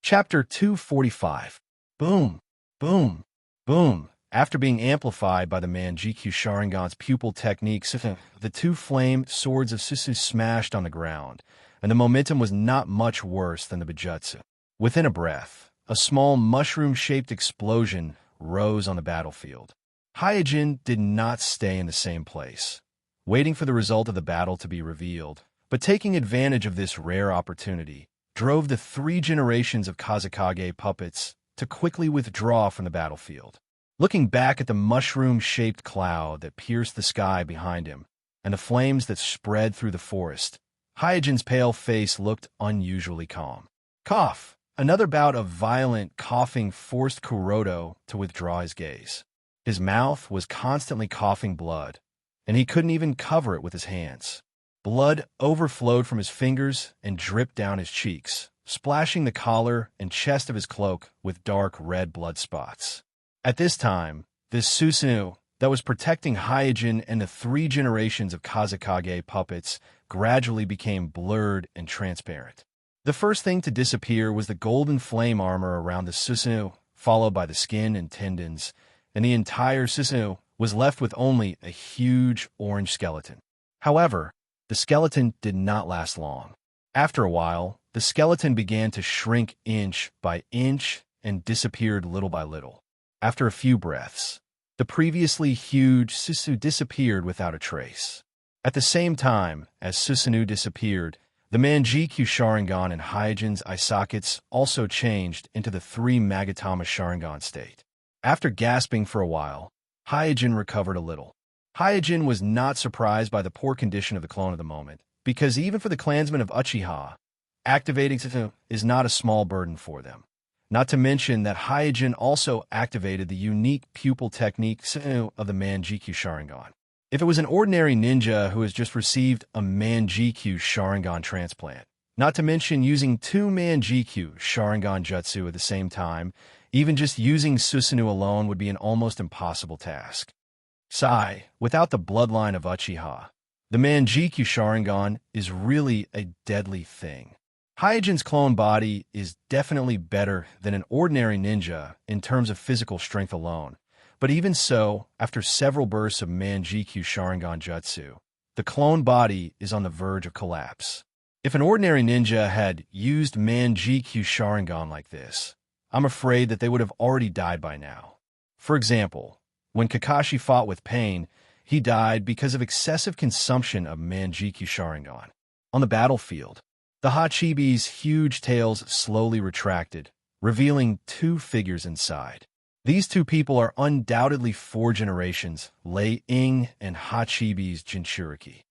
Chapter 245. Boom, boom, boom. After being amplified by the Manjikyu Sharingan's pupil techniques, the 2 flame swords of Susu smashed on the ground, and the momentum was not much worse than the Bijutsu. Within a breath, a small mushroom-shaped explosion rose on the battlefield. Hyojin did not stay in the same place, waiting for the result of the battle to be revealed, but taking advantage of this rare opportunity, drove the 3 generations of Kazekage puppets to quickly withdraw from the battlefield. Looking back at the mushroom-shaped cloud that pierced the sky behind him, and the flames that spread through the forest, Hyojin's pale face looked unusually calm. Cough! Another bout of violent coughing forced Kuroto to withdraw his gaze. His mouth was constantly coughing blood, and he couldn't even cover it with his hands. Blood overflowed from his fingers and dripped down his cheeks, splashing the collar and chest of his cloak with dark red blood spots. At this time, this Susanoo that was protecting Hyojin and the 3 generations of Kazekage puppets gradually became blurred and transparent. The first thing to disappear was the golden flame armor around the Susanoo, followed by the skin and tendons, and the entire Susanoo was left with only a huge orange skeleton. However, the skeleton did not last long. After a while, the skeleton began to shrink inch by inch and disappeared little by little. After a few breaths, the previously huge Susanoo disappeared without a trace. At the same time as Susanoo disappeared, the Manjikyu Sharingan and Hyojin's eye sockets also changed into the 3 Magatama Sharingan state. After gasping for a while, Hyojin recovered a little. Hyojin was not surprised by the poor condition of the clone at the moment, because even for the clansmen of Uchiha, activating Susanoo is not a small burden for them. Not to mention that Hyojin also activated the unique pupil technique Susanoo of the Manjikyu Sharingan. If it was an ordinary ninja who has just received a Manjikyu Sharingan transplant, not to mention using 2 Manjikyu Sharingan Jutsu at the same time, even just using Susanoo alone would be an almost impossible task. Sigh, without the bloodline of Uchiha, the Manjikyu Sharingan is really a deadly thing. Hyojin's clone body is definitely better than an ordinary ninja in terms of physical strength alone, but even so, after several bursts of Manjikyu Sharingan Jutsu, the clone body is on the verge of collapse. If an ordinary ninja had used Manjikyu Sharingan like this, I'm afraid that they would have already died by now. For example, when Kakashi fought with Pain, he died because of excessive consumption of Manjikyu Sharingan. On the battlefield, the Hachibi's huge tails slowly retracted, revealing 2 figures inside. These 2 people are undoubtedly 4 generations, Lei Ying and Hachibi's Jinchuriki.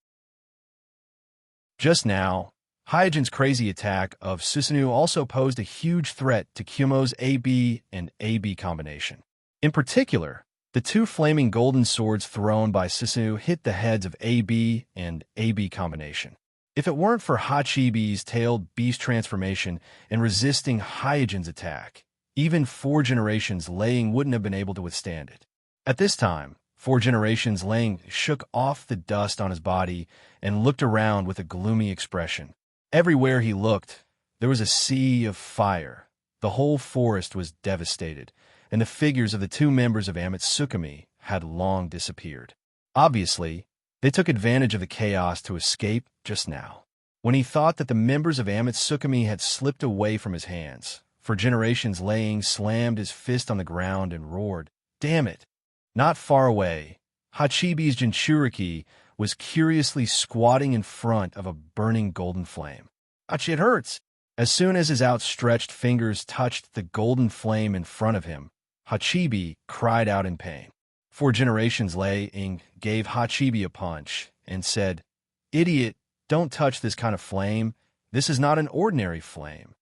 Just now, Hyojin's crazy attack of Susanoo also posed a huge threat to Kumo's AB and AB combination. In particular, the 2 flaming golden swords thrown by Susanoo hit the heads of AB and AB combination. If it weren't for Hachibi's tailed beast transformation and resisting Hyojin's attack, even 4 generations Laying wouldn't have been able to withstand it. At this time, 4 generations Laying shook off the dust on his body and looked around with a gloomy expression. Everywhere he looked, there was a sea of fire. The whole forest was devastated, and the figures of the 2 members of Amatsukami had long disappeared. Obviously, they took advantage of the chaos to escape just now. When he thought that the members of Amatsukami had slipped away from his hands, for generations Laying slammed his fist on the ground and roared, "Damn it!" Not far away, Hachibi's Jinchuriki was curiously squatting in front of a burning golden flame. Ouch, it hurts! As soon as his outstretched fingers touched the golden flame in front of him, Hachibi cried out in pain. 4 generations Lei gave Hachibi a punch and said, "Idiot, don't touch this kind of flame. This is not an ordinary flame."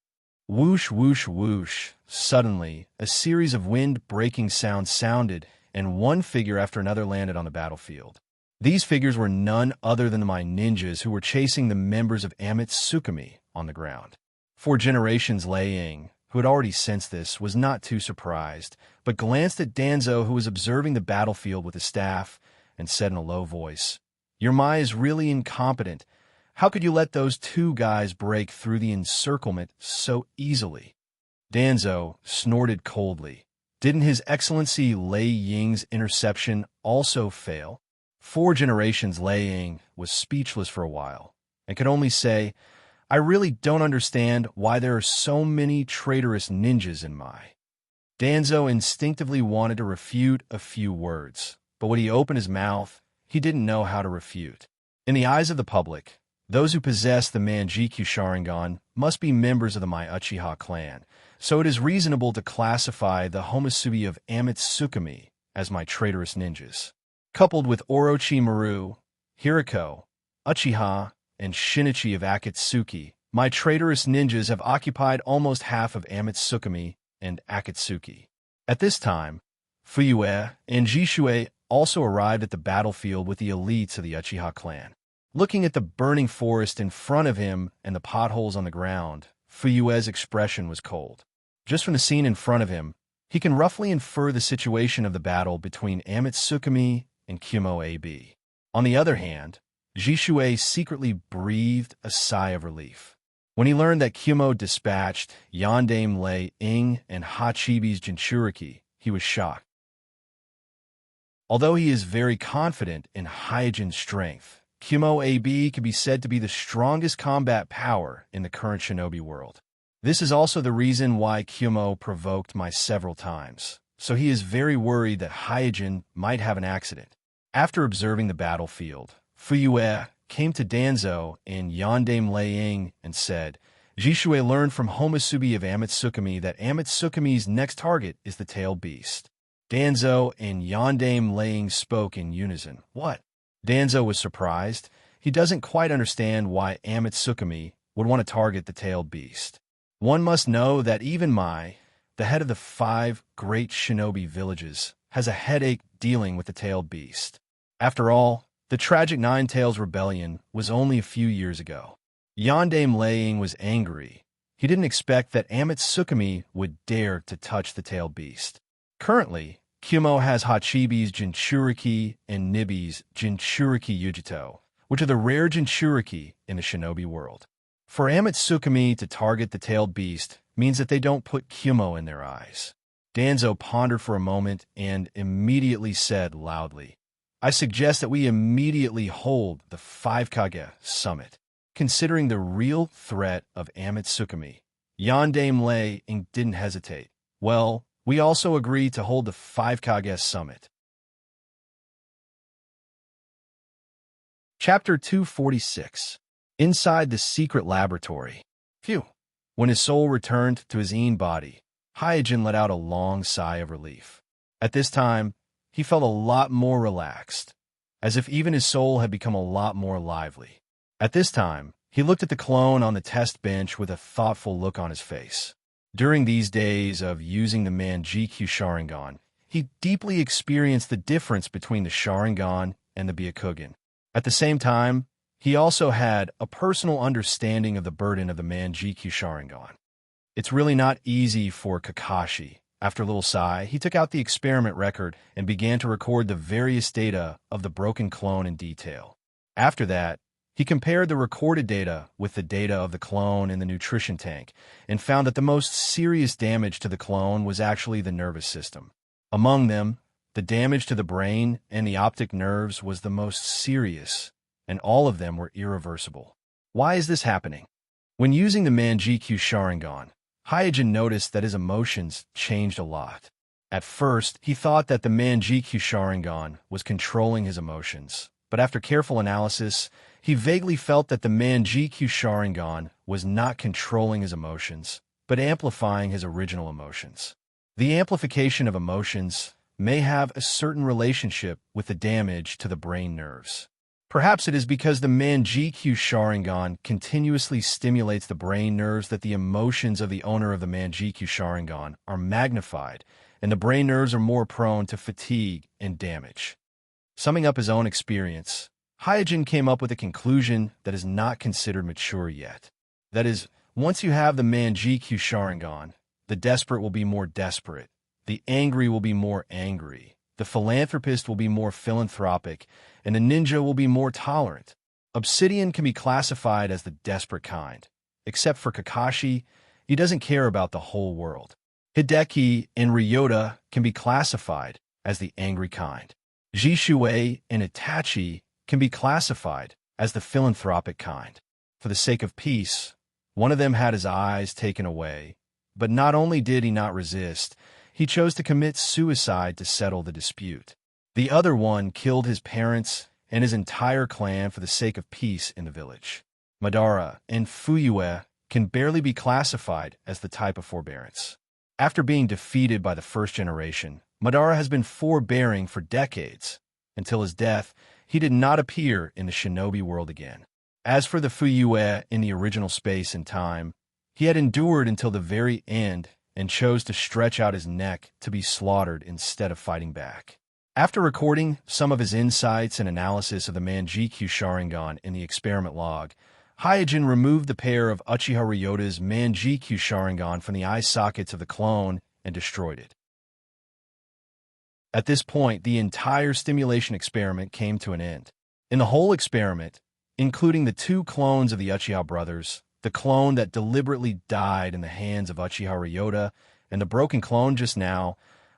Whoosh, whoosh, whoosh. Suddenly, a series of wind-breaking sounds sounded, and one figure after another landed on the battlefield. These figures were none other than my ninjas who were chasing the members of Amitsukami on the ground. 4 generations Lei, who had already sensed this, was not too surprised, but glanced at Danzo, who was observing the battlefield with his staff, and said in a low voice, "Your Mai is really incompetent. How could you let those 2 guys break through the encirclement so easily?" Danzo snorted coldly. Didn't His Excellency Lei Ying's interception also fail? 4 generations Lei Ying was speechless for a while, and could only say, "I really don't understand why there are so many traitorous ninjas in Mai." Danzo instinctively wanted to refute a few words, but when he opened his mouth, he didn't know how to refute. In the eyes of the public, those who possess the Manjikyu Sharingan must be members of the Mai Uchiha clan, so it is reasonable to classify the Homusubi of Amitsukami as my traitorous ninjas. Coupled with Orochimaru, Hiriko, Uchiha, and Shinichi of Akatsuki, my traitorous ninjas have occupied almost half of Amitsukami and Akatsuki. At this time, Fuyue and Jishue also arrived at the battlefield with the elites of the Uchiha clan. Looking at the burning forest in front of him and the potholes on the ground, Fuyue's expression was cold. Just from the scene in front of him, he can roughly infer the situation of the battle between Amitsukami and Kumo AB. On the other hand, Jishue secretly breathed a sigh of relief. When he learned that Kumo dispatched Yandame Lei Ying and Hachibi's Jinchuriki, he was shocked. Although he is very confident in Hyojin's strength, Kumo AB can be said to be the strongest combat power in the current shinobi world. This is also the reason why Kumo provoked Mai several times, so he is very worried that Hyojin might have an accident. After observing the battlefield, Fuyue came to Danzo and Yandame Lei Ying and said, "Jishue learned from Homusubi of Amitsukami that Amitsukami's next target is the tailed beast." Danzo and Yandame Lei Ying spoke in unison. What? Danzo was surprised. He doesn't quite understand why Amitsukami would want to target the tailed beast. One must know that even Mai, the head of the 5 great shinobi villages, has a headache dealing with the tailed beast. After all, the tragic Nine Tails Rebellion was only a few years ago. Yandame Lei Ying was angry. He didn't expect that Amitsukami would dare to touch the tailed beast. Currently, Kumo has Hachibi's Jinchuriki and Nibi's Jinchuriki Yujito, which are the rare Jinchuriki in the shinobi world. For Amitsukami to target the tailed beast means that they don't put Kumo in their eyes. Danzo pondered for a moment and immediately said loudly, "I suggest that we immediately hold the 5 Kage summit." Considering the real threat of Amitsukami, Yandame Lei Ying didn't hesitate. "Well, we also agree to hold the 5 Kage summit." Chapter 246. Inside the Secret Laboratory. Phew. When his soul returned to his body, Hyojin let out a long sigh of relief. At this time, he felt a lot more relaxed, as if even his soul had become a lot more lively. At this time, he looked at the clone on the test bench with a thoughtful look on his face. During these days of using the Manjikyu Sharingan, he deeply experienced the difference between the Sharingan and the Byakugan. At the same time, he also had a personal understanding of the burden of the Manjikyu Sharingan. It's really not easy for Kakashi. After a little sigh, he took out the experiment record and began to record the various data of the broken clone in detail. After that, he compared the recorded data with the data of the clone in the nutrition tank and found that the most serious damage to the clone was actually the nervous system. Among them, the damage to the brain and the optic nerves was the most serious, and all of them were irreversible. Why is this happening? When using the Manjikyu Sharingan, Hyojin noticed that his emotions changed a lot. At first, he thought that the Manjikyu Sharingan was controlling his emotions, But after careful analysis, he vaguely felt that the Manjikyu Sharingan was not controlling his emotions, but amplifying his original emotions. The amplification of emotions may have a certain relationship with the damage to the brain nerves. Perhaps it is because the Manjikyu Sharingan continuously stimulates the brain nerves that the emotions of the owner of the Manjikyu Sharingan are magnified, and the brain nerves are more prone to fatigue and damage. Summing up his own experience, Hyojin came up with a conclusion that is not considered mature yet. That is, once you have the Manjikyu Sharingan, the desperate will be more desperate, the angry will be more angry, the philanthropist will be more philanthropic, and the ninja will be more tolerant. Obsidian can be classified as the desperate kind. Except for Kakashi, he doesn't care about the whole world. Hideki and Ryota can be classified as the angry kind. Jishuei and Itachi can be classified as the philanthropic kind. For the sake of peace, one of them had his eyes taken away, but not only did he not resist, he chose to commit suicide to settle the dispute. The other one killed his parents and his entire clan for the sake of peace in the village. Madara and Fuyue can barely be classified as the type of forbearance. After being defeated by the first generation, Madara has been forbearing for decades. Until his death, he did not appear in the shinobi world again. As for the Fuyue in the original space and time, he had endured until the very end and chose to stretch out his neck to be slaughtered instead of fighting back. After recording some of his insights and analysis of the Manjikyu Sharingan in the experiment log, Hyojin removed the pair of Uchiha Ryota's Manjikyu Sharingan from the eye sockets of the clone and destroyed it. At this point, the entire stimulation experiment came to an end. In the whole experiment, including the two clones of the Uchiha brothers, the clone that deliberately died in the hands of Uchiha Ryota, and the broken clone just now,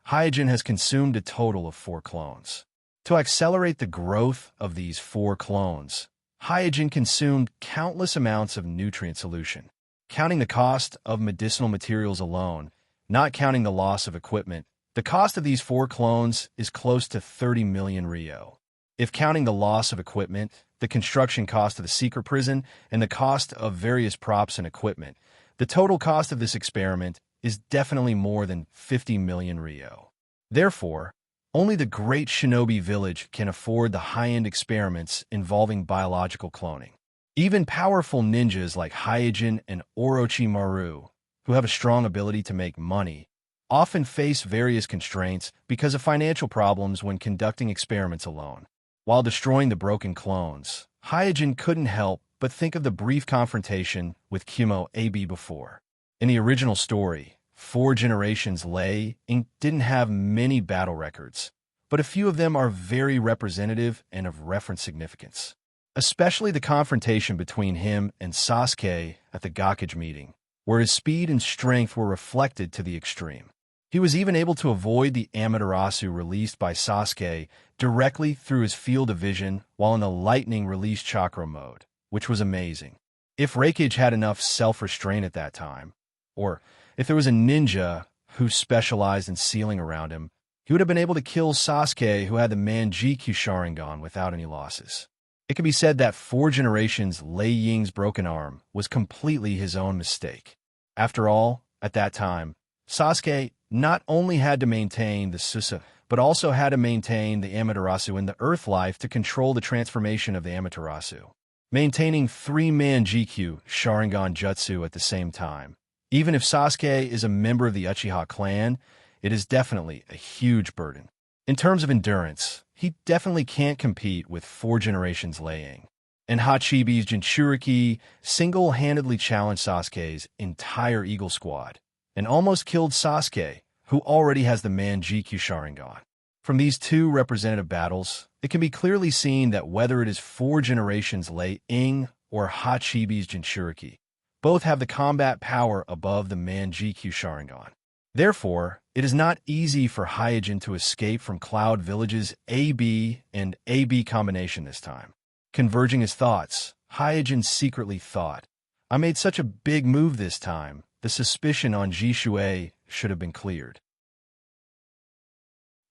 Hyojin has consumed a total of 4 clones. To accelerate the growth of these 4 clones, Hyojin consumed countless amounts of nutrient solution. Counting the cost of medicinal materials alone, not counting the loss of equipment, the cost of these 4 clones is close to 30 million Ryo. If counting the loss of equipment, the construction cost of the secret prison, and the cost of various props and equipment, the total cost of this experiment is definitely more than 50 million Ryo. Therefore, only the great shinobi village can afford the high-end experiments involving biological cloning. Even powerful ninjas like Hyojin and Orochimaru, who have a strong ability to make money, often face various constraints because of financial problems when conducting experiments alone. While destroying the broken clones, Hyojin couldn't help but think of the brief confrontation with Kumo AB before. In the original story, 4 generations Lei Inc. didn't have many battle records, but a few of them are very representative and of reference significance. Especially the confrontation between him and Sasuke at the Gakage meeting, where his speed and strength were reflected to the extreme. He was even able to avoid the Amaterasu released by Sasuke directly through his field of vision while in the lightning release chakra mode, which was amazing. If Reikage had enough self-restraint at that time, or if there was a ninja who specialized in sealing around him, he would have been able to kill Sasuke, who had the Manjikyu Sharingan, without any losses. It can be said that 4 generations Lei Ying's broken arm was completely his own mistake. After all, at that time, Sasuke not only had to maintain the Susa, but also had to maintain the Amaterasu in the Earth Life to control the transformation of the Amaterasu. Maintaining 3 Manjikyu Sharingan Jutsu at the same time. Even if Sasuke is a member of the Uchiha clan, it is definitely a huge burden. In terms of endurance, he definitely can't compete with 4 generations Lei Ying. And Hachibi's Jinchuriki single-handedly challenged Sasuke's entire Eagle Squad, and almost killed Sasuke, who already has the Manjikyu Sharingan. From these 2 representative battles, it can be clearly seen that whether it is 4 generations Lei Ying or Hachibi's Jinchuriki, both have the combat power above the Manjikyu Sharingan. Therefore, it is not easy for Hyojin to escape from Cloud Village's AB and AB combination this time. Converging his thoughts, Hyojin secretly thought, I made such a big move this time, the suspicion on Jishuei should have been cleared.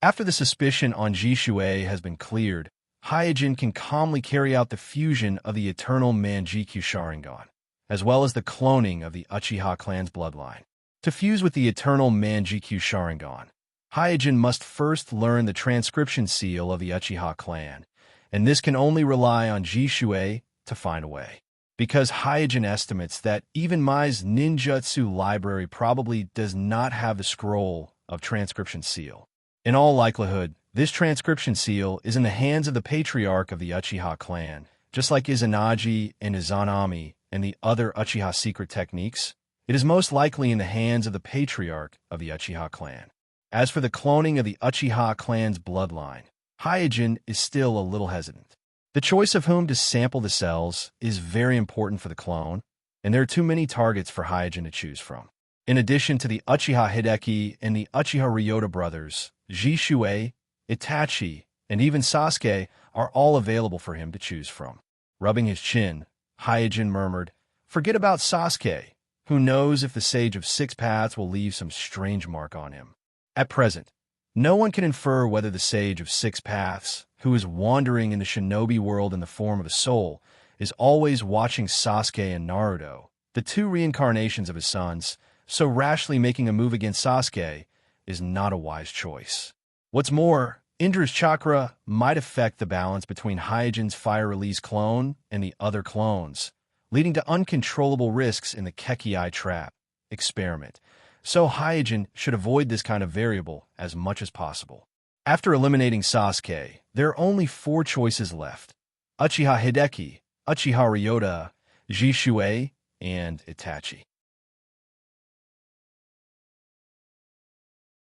After the suspicion on Jishuei has been cleared, Hyojin can calmly carry out the fusion of the eternal Manjikyu Sharingan, as well as the cloning of the Uchiha clan's bloodline. To fuse with the eternal Manjikyu Sharingan, Hyojin must first learn the transcription seal of the Uchiha clan, and this can only rely on Jishui to find a way. Because Hyojin estimates that even Mai's ninjutsu library probably does not have the scroll of transcription seal. In all likelihood, this transcription seal is in the hands of the patriarch of the Uchiha clan, just like Izanagi and Izanami and the other Uchiha secret techniques. It is most likely in the hands of the patriarch of the Uchiha clan. As for the cloning of the Uchiha clan's bloodline, Hyojin is still a little hesitant. The choice of whom to sample the cells is very important for the clone, and there are too many targets for Hyojin to choose from. In addition to the Uchiha Hideki and the Uchiha Ryota brothers, Jishui, Itachi, and even Sasuke are all available for him to choose from. Rubbing his chin, Hyojin murmured, "Forget about Sasuke. Who knows if the Sage of Six Paths will leave some strange mark on him." At present, no one can infer whether the Sage of Six Paths, who is wandering in the shinobi world in the form of a soul, is always watching Sasuke and Naruto, the two reincarnations of his sons, so rashly making a move against Sasuke is not a wise choice. What's more, Indra's chakra might affect the balance between Hyojin's fire release clone and the other clones, leading to uncontrollable risks in the Kekii trap experiment. So Hyojin should avoid this kind of variable as much as possible. After eliminating Sasuke, there are only 4 choices left: Uchiha Hideki, Uchiha Ryota, Jishui, and Itachi.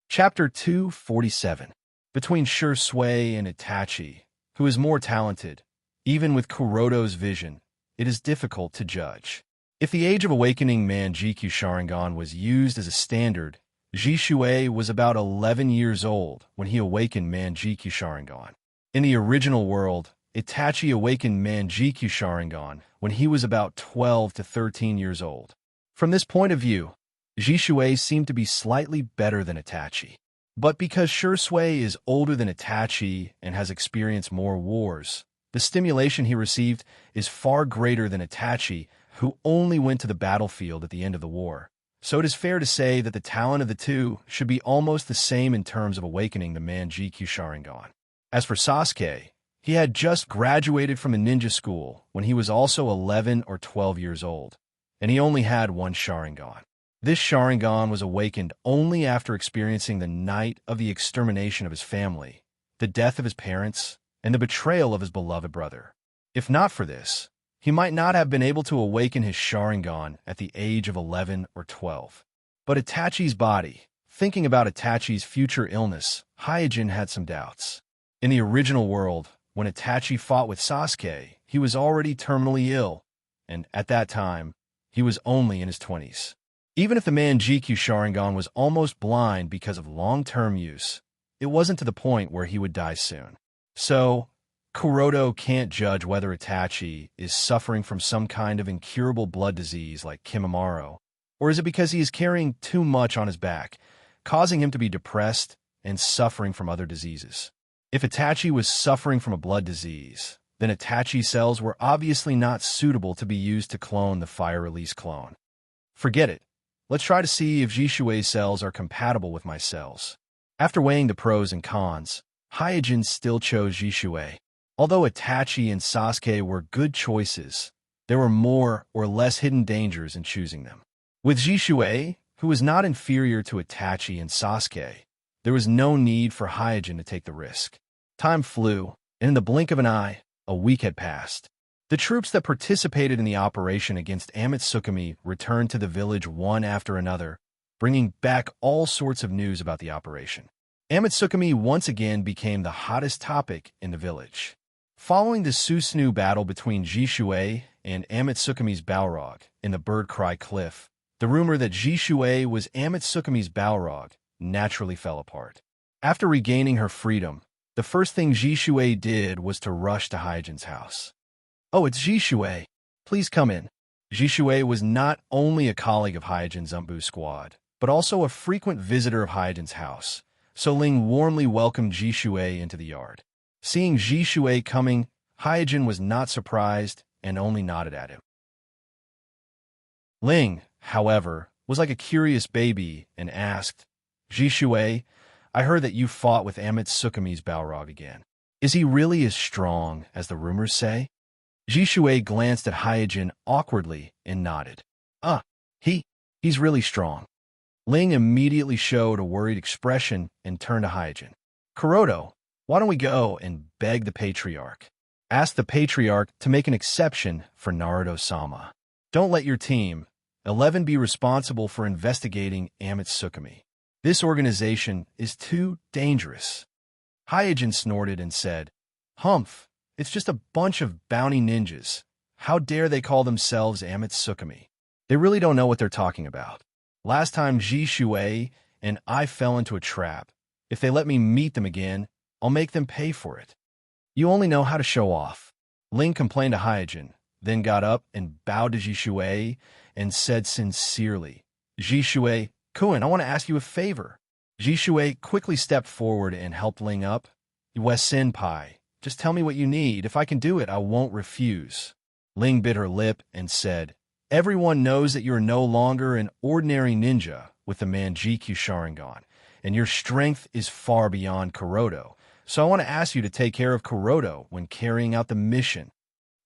Chapter 247. Between Shui and Itachi, who is more talented, even with Kuroto's vision, it is difficult to judge. If the Age of Awakening Manjikyu Sharingan was used as a standard, Jishui was about 11 years old when he awakened Manjikyu Sharingan. In the original world, Itachi awakened Manjikyu Sharingan when he was about 12 to 13 years old. From this point of view, Jishui seemed to be slightly better than Itachi. But because Shui is older than Itachi and has experienced more wars, the stimulation he received is far greater than Itachi, who only went to the battlefield at the end of the war. So it is fair to say that the talent of the two should be almost the same in terms of awakening the Manjikyu Sharingan. As for Sasuke, he had just graduated from a ninja school when he was also 11 or 12 years old, and he only had one Sharingan. This Sharingan was awakened only after experiencing the night of the extermination of his family, the death of his parents, and the betrayal of his beloved brother. If not for this, he might not have been able to awaken his Sharingan at the age of 11 or 12. But Itachi's body, thinking about Itachi's future illness, Hyojin had some doubts. In the original world, when Itachi fought with Sasuke, he was already terminally ill, and at that time, he was only in his 20s. Even if the Manjikyu Sharingan was almost blind because of long-term use, it wasn't to the point where he would die soon. So, Kuroto can't judge whether Itachi is suffering from some kind of incurable blood disease like Kimimaro, or is it because he is carrying too much on his back, causing him to be depressed and suffering from other diseases. If Itachi was suffering from a blood disease, then Itachi cells were obviously not suitable to be used to clone the fire release clone. Forget it. Let's try to see if Jishui's cells are compatible with my cells. After weighing the pros and cons, Hyojin still chose Jishui. Although Itachi and Sasuke were good choices, there were more or less hidden dangers in choosing them. With Jishui, who was not inferior to Itachi and Sasuke, there was no need for Hyojin to take the risk. Time flew, and in the blink of an eye, a week had passed. The troops that participated in the operation against Amitsukami returned to the village one after another, bringing back all sorts of news about the operation. Amitsukami once again became the hottest topic in the village. Following the Susnu battle between Jishui and Amitsukami's Balrog in the Bird Cry Cliff, the rumor that Jishui was Amitsukami's Balrog naturally fell apart. After regaining her freedom, the first thing Jishui did was to rush to Hyojin's house. "Oh, it's Jishui. Please come in." Jishui was not only a colleague of Hyojin's Umbu squad, but also a frequent visitor of Hyojin's house, so Ling warmly welcomed Jishui into the yard. Seeing Ji Shui coming, Hyojin was not surprised and only nodded at him. Ling, however, was like a curious baby and asked, Ji Shui, I heard that you fought with Amatsukumi's Balrog again. Is he really as strong as the rumors say? Ji Shui glanced at Hyojin awkwardly and nodded. He's really strong. Ling immediately showed a worried expression and turned to Hyojin. Kuroto, why don't we go and beg the Patriarch? Ask the Patriarch to make an exception for Naruto-sama. Don't let your team, 11, be responsible for investigating Amatsukumi. This organization is too dangerous. Hyojin snorted and said, Humph, it's just a bunch of bounty ninjas. How dare they call themselves Amatsukumi? They really don't know what they're talking about. Last time Ji Shui and I fell into a trap. If they let me meet them again, I'll make them pay for it. You only know how to show off. Ling complained to Hyojin, then got up and bowed to Ji Shui and said sincerely, Ji Shui, Kun, I want to ask you a favor. Ji Shui quickly stepped forward and helped Ling up. Senpai, just tell me what you need. If I can do it, I won't refuse. Ling bit her lip and said, Everyone knows that you're no longer an ordinary ninja with the Manjikyu Sharingan, and your strength is far beyond Kuroto, so I want to ask you to take care of Kuroto when carrying out the mission.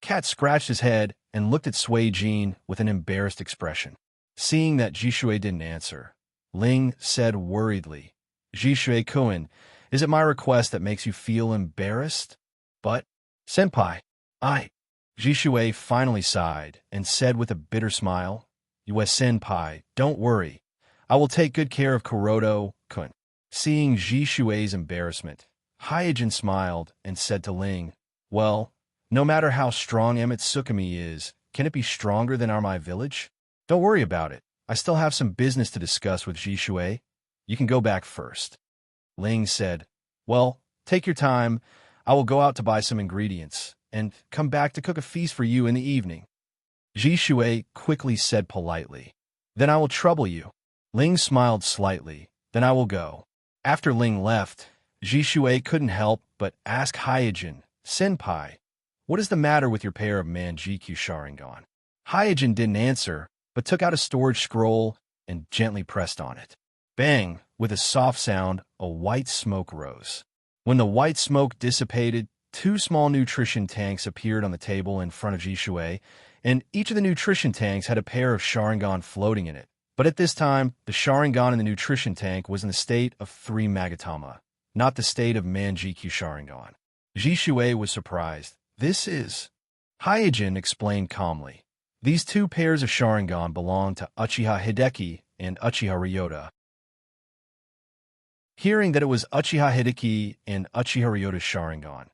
Cat scratched his head and looked at Sui Jin with an embarrassed expression. Seeing that Ji Shui didn't answer, Ling said worriedly, Ji Shui-kun, is it my request that makes you feel embarrassed? But, Senpai, Ji Shui finally sighed and said with a bitter smile, Senpai, don't worry. I will take good care of Kuroto-kun. Seeing Ji Shui's embarrassment, Hyojin smiled and said to Ling, Well, no matter how strong Amatsukumi is, can it be stronger than my village? Don't worry about it. I still have some business to discuss with Ji Shui. You can go back first. Ling said, Well, take your time. I will go out to buy some ingredients and come back to cook a feast for you in the evening. Ji Shui quickly said politely, Then I will trouble you. Ling smiled slightly, Then I will go. After Ling left, Ji Shui couldn't help but ask Hyojin, Senpai, what is the matter with your pair of Manjikyu Sharingan? Hyojin didn't answer, but took out a storage scroll and gently pressed on it. Bang! With a soft sound, a white smoke rose. When the white smoke dissipated, 2 small nutrition tanks appeared on the table in front of Ji Shui, and each of the nutrition tanks had a pair of Sharingan floating in it. But at this time, the Sharingan in the nutrition tank was in the state of 3 Magatama, not the state of Manjikyu Sharingan. Ji Shui was surprised. This is... Hyojin explained calmly. These 2 pairs of Sharingan belong to Uchiha Hideki and Uchiha Ryota. Hearing that it was Uchiha Hideki and Uchiha Ryota's Sharingan,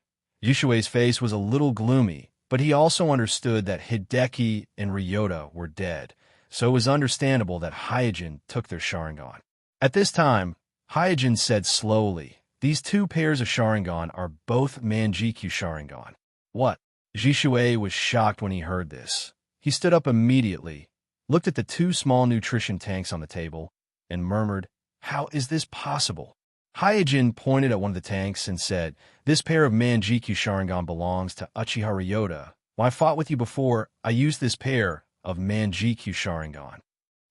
Ji Shui's face was a little gloomy, but he also understood that Hideki and Ryota were dead, so it was understandable that Hyojin took their Sharingan. At this time, Hyojin said slowly, These 2 pairs of Sharingan are both Manjikyu Sharingan. What? Ji Shui was shocked when he heard this. He stood up immediately, looked at the 2 small nutrition tanks on the table, and murmured, How is this possible? Hyojin pointed at one of the tanks and said, This pair of Manjikyu Sharingan belongs to Uchiha Ryota. When I fought with you before, I used this pair of Manjikyu Sharingan.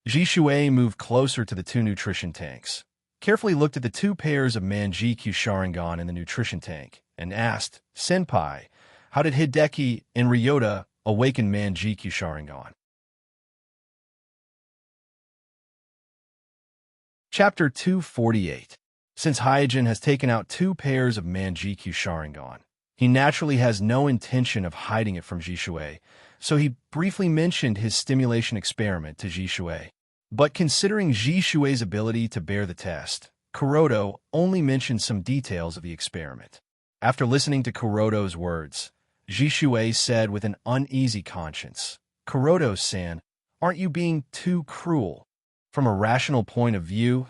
Ji Shui moved closer to the 2 nutrition tanks, carefully looked at the 2 pairs of Manjikyu Sharingan in the nutrition tank, and asked, Senpai, how did Hideki and Ryota awaken Manjikyu Sharingan? Chapter 248. Since Hyojin has taken out 2 pairs of Manjikyu Sharingan, he naturally has no intention of hiding it from Ji Shui, so he briefly mentioned his stimulation experiment to Ji Shui. But considering Ji Shui's ability to bear the test, Kuroto only mentioned some details of the experiment. After listening to Kuroto's words, Ji Shui said with an uneasy conscience, Kuroto-san, aren't you being too cruel? From a rational point of view,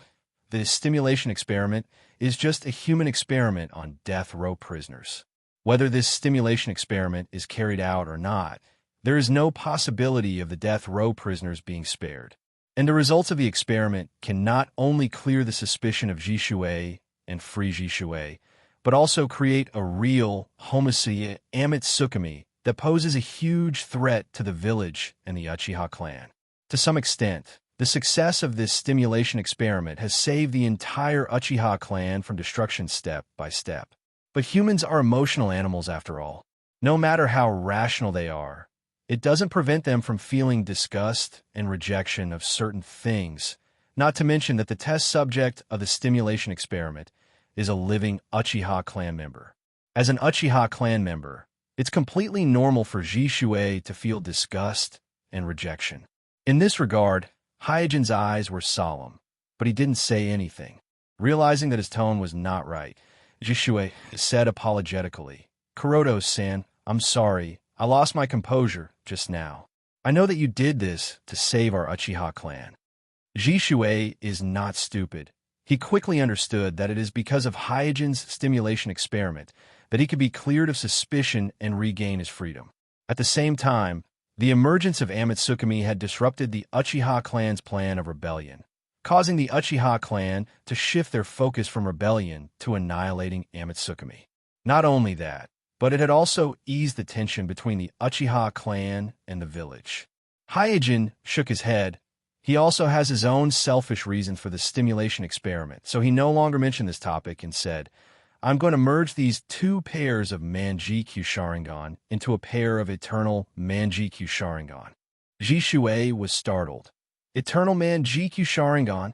the stimulation experiment is just a human experiment on death row prisoners. Whether this stimulation experiment is carried out or not, there is no possibility of the death row prisoners being spared. And the results of the experiment can not only clear the suspicion of Ji Shui and free Ji Shui, but also create a real Homasi Amatsukami that poses a huge threat to the village and the Uchiha clan. To some extent, the success of this stimulation experiment has saved the entire Uchiha clan from destruction step by step. But humans are emotional animals after all. No matter how rational they are, it doesn't prevent them from feeling disgust and rejection of certain things, not to mention that the test subject of the stimulation experiment is a living Uchiha clan member. As an Uchiha clan member, it's completely normal for Jishui to feel disgust and rejection. In this regard, Hyojin's eyes were solemn, but he didn't say anything. Realizing that his tone was not right, Jishui said apologetically, "Kuroto-san, I'm sorry. I lost my composure just now. I know that you did this to save our Uchiha clan." Jishui is not stupid. He quickly understood that it is because of Hyojin's stimulation experiment that he could be cleared of suspicion and regain his freedom. At the same time, the emergence of Amatsukami had disrupted the Uchiha clan's plan of rebellion, causing the Uchiha clan to shift their focus from rebellion to annihilating Amatsukami. Not only that, but it had also eased the tension between the Uchiha clan and the village. Hyojin shook his head. He also has his own selfish reasons for the stimulation experiment, so he no longer mentioned this topic and said, "I'm going to merge these two pairs of Manjikyu Sharingan into a pair of eternal Manjikyu Sharingan." Jishui was startled. Eternal Manjikyu Sharingan?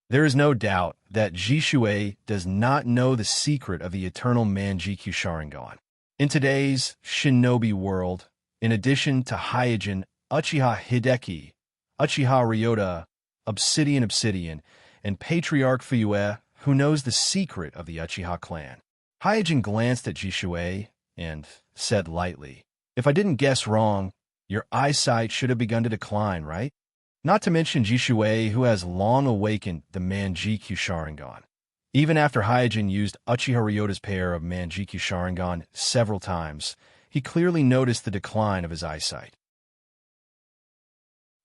There is no doubt that Jishui does not know the secret of the eternal Manjikyu Sharingan. In today's shinobi world, in addition to Hyojin, Uchiha Hideki, Uchiha Ryota, Obsidian, and Patriarch Fuyue, who knows the secret of the Uchiha clan. Hyojin glanced at Jishui and said lightly, "If I didn't guess wrong, your eyesight should have begun to decline, right?" Not to mention Jishui, who has long awakened the Manjikyu Sharingan. Even after Hyojin used Uchiha Ryota's pair of Manjikyu Sharingan several times, he clearly noticed the decline of his eyesight.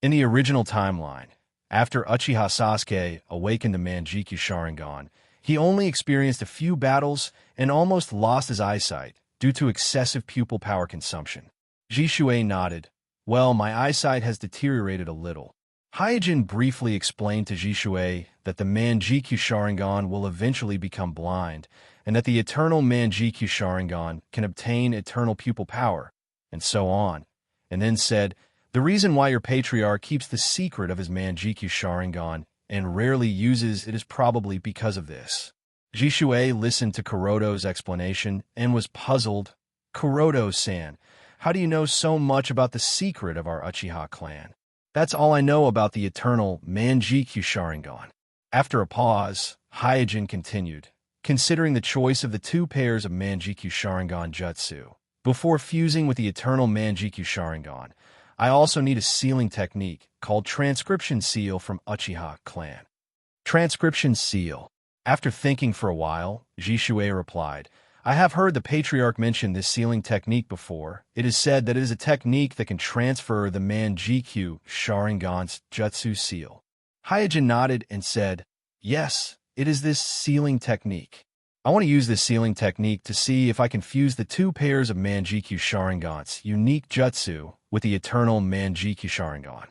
In the original timeline, after Uchiha Sasuke awakened the Manjikyu Sharingan, he only experienced a few battles and almost lost his eyesight due to excessive pupil power consumption. Jishui nodded. "Well, my eyesight has deteriorated a little." Hyojin briefly explained to Jishui that the Manjikyu Sharingan will eventually become blind, and that the eternal Manjikyu Sharingan can obtain eternal pupil power, and so on, and then said, "The reason why your patriarch keeps the secret of his Manjikyu Sharingan and rarely uses it is probably because of this." Jishui listened to Kuroto's explanation and was puzzled. "Kuroto-san, how do you know so much about the secret of our Uchiha clan?" "That's all I know about the eternal Manjikyu Sharingan." After a pause, Hyojin continued, "Considering the choice of the two pairs of Manjikyu Sharingan jutsu, before fusing with the eternal Manjikyu Sharingan, I also need a sealing technique called transcription seal from Uchiha clan." Transcription seal. After thinking for a while, Jishui replied, "I have heard the patriarch mention this sealing technique before. It is said that it is a technique that can transfer the Manjikyu Sharingan's jutsu seal." Hyojin nodded and said, "Yes, it is this sealing technique. I want to use this sealing technique to see if I can fuse the two pairs of Manjikyu Sharingan's unique jutsu with the eternal Manjikyu Sharingan."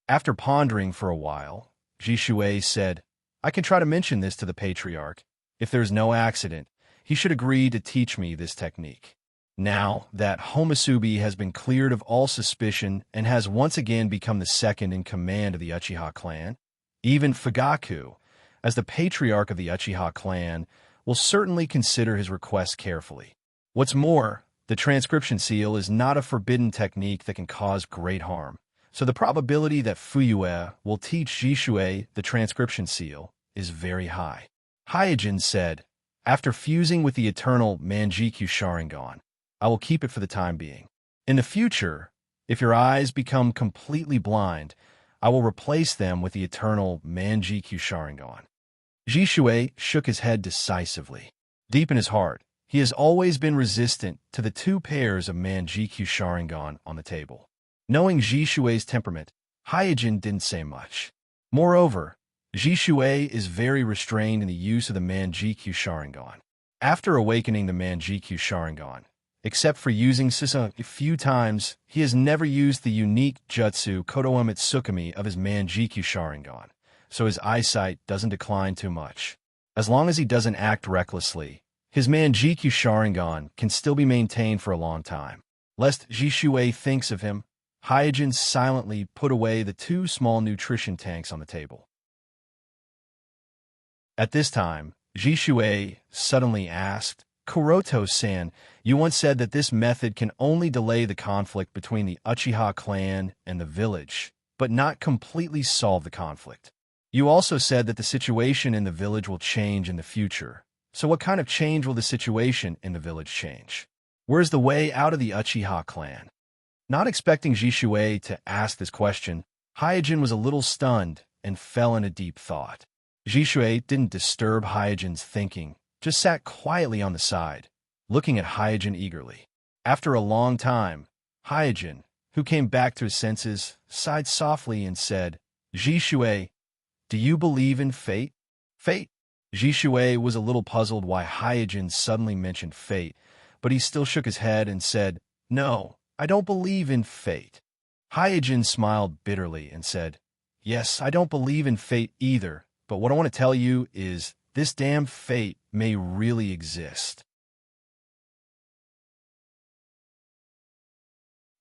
After pondering for a while, Jishui said, "I can try to mention this to the patriarch. If there is no accident, he should agree to teach me this technique." Now that Homasubi has been cleared of all suspicion and has once again become the second in command of the Uchiha clan, even Fugaku, as the patriarch of the Uchiha clan, will certainly consider his request carefully. What's more, the transcription seal is not a forbidden technique that can cause great harm, so the probability that Fuyue will teach Jishui the transcription seal is very high. Hyojin said, "After fusing with the eternal Manjikyu Sharingan, I will keep it for the time being. In the future, if your eyes become completely blind, I will replace them with the eternal Manjikyu Sharingan." Jishui shook his head decisively. Deep in his heart, he has always been resistant to the two pairs of Manjikyu Sharingan on the table. Knowing Jishui's temperament, Hyojin didn't say much. Moreover, Jishui is very restrained in the use of the Manjikyu Sharingan. After awakening the Manjikyu Sharingan, except for using Sisa a few times, he has never used the unique jutsu Kodoeme Tsukumi of his Manjikyu Sharingan, so his eyesight doesn't decline too much. As long as he doesn't act recklessly, his Manjikyu Sharingan can still be maintained for a long time. Lest Jishuei thinks of him, Hyojin silently put away the 2 small nutrition tanks on the table. At this time, Jishuei suddenly asked, "Kuroto-san, you once said that this method can only delay the conflict between the Uchiha clan and the village, but not completely solve the conflict. You also said that the situation in the village will change in the future. So what kind of change will the situation in the village change? Where's the way out of the Uchiha clan?" Not expecting Jishuei to ask this question, Hyojin was a little stunned and fell in a deep thought. Jishuei didn't disturb Hyojin's thinking, just sat quietly on the side, looking at Hyojin eagerly. After a long time, Hyojin, who came back to his senses, sighed softly and said, "Jishuei, do you believe in fate?" Fate? Jishuei was a little puzzled why Hyojin suddenly mentioned fate, but he still shook his head and said, "No, I don't believe in fate." Hyojin smiled bitterly and said, "Yes, I don't believe in fate either, but what I want to tell you is this damn fate may really exist."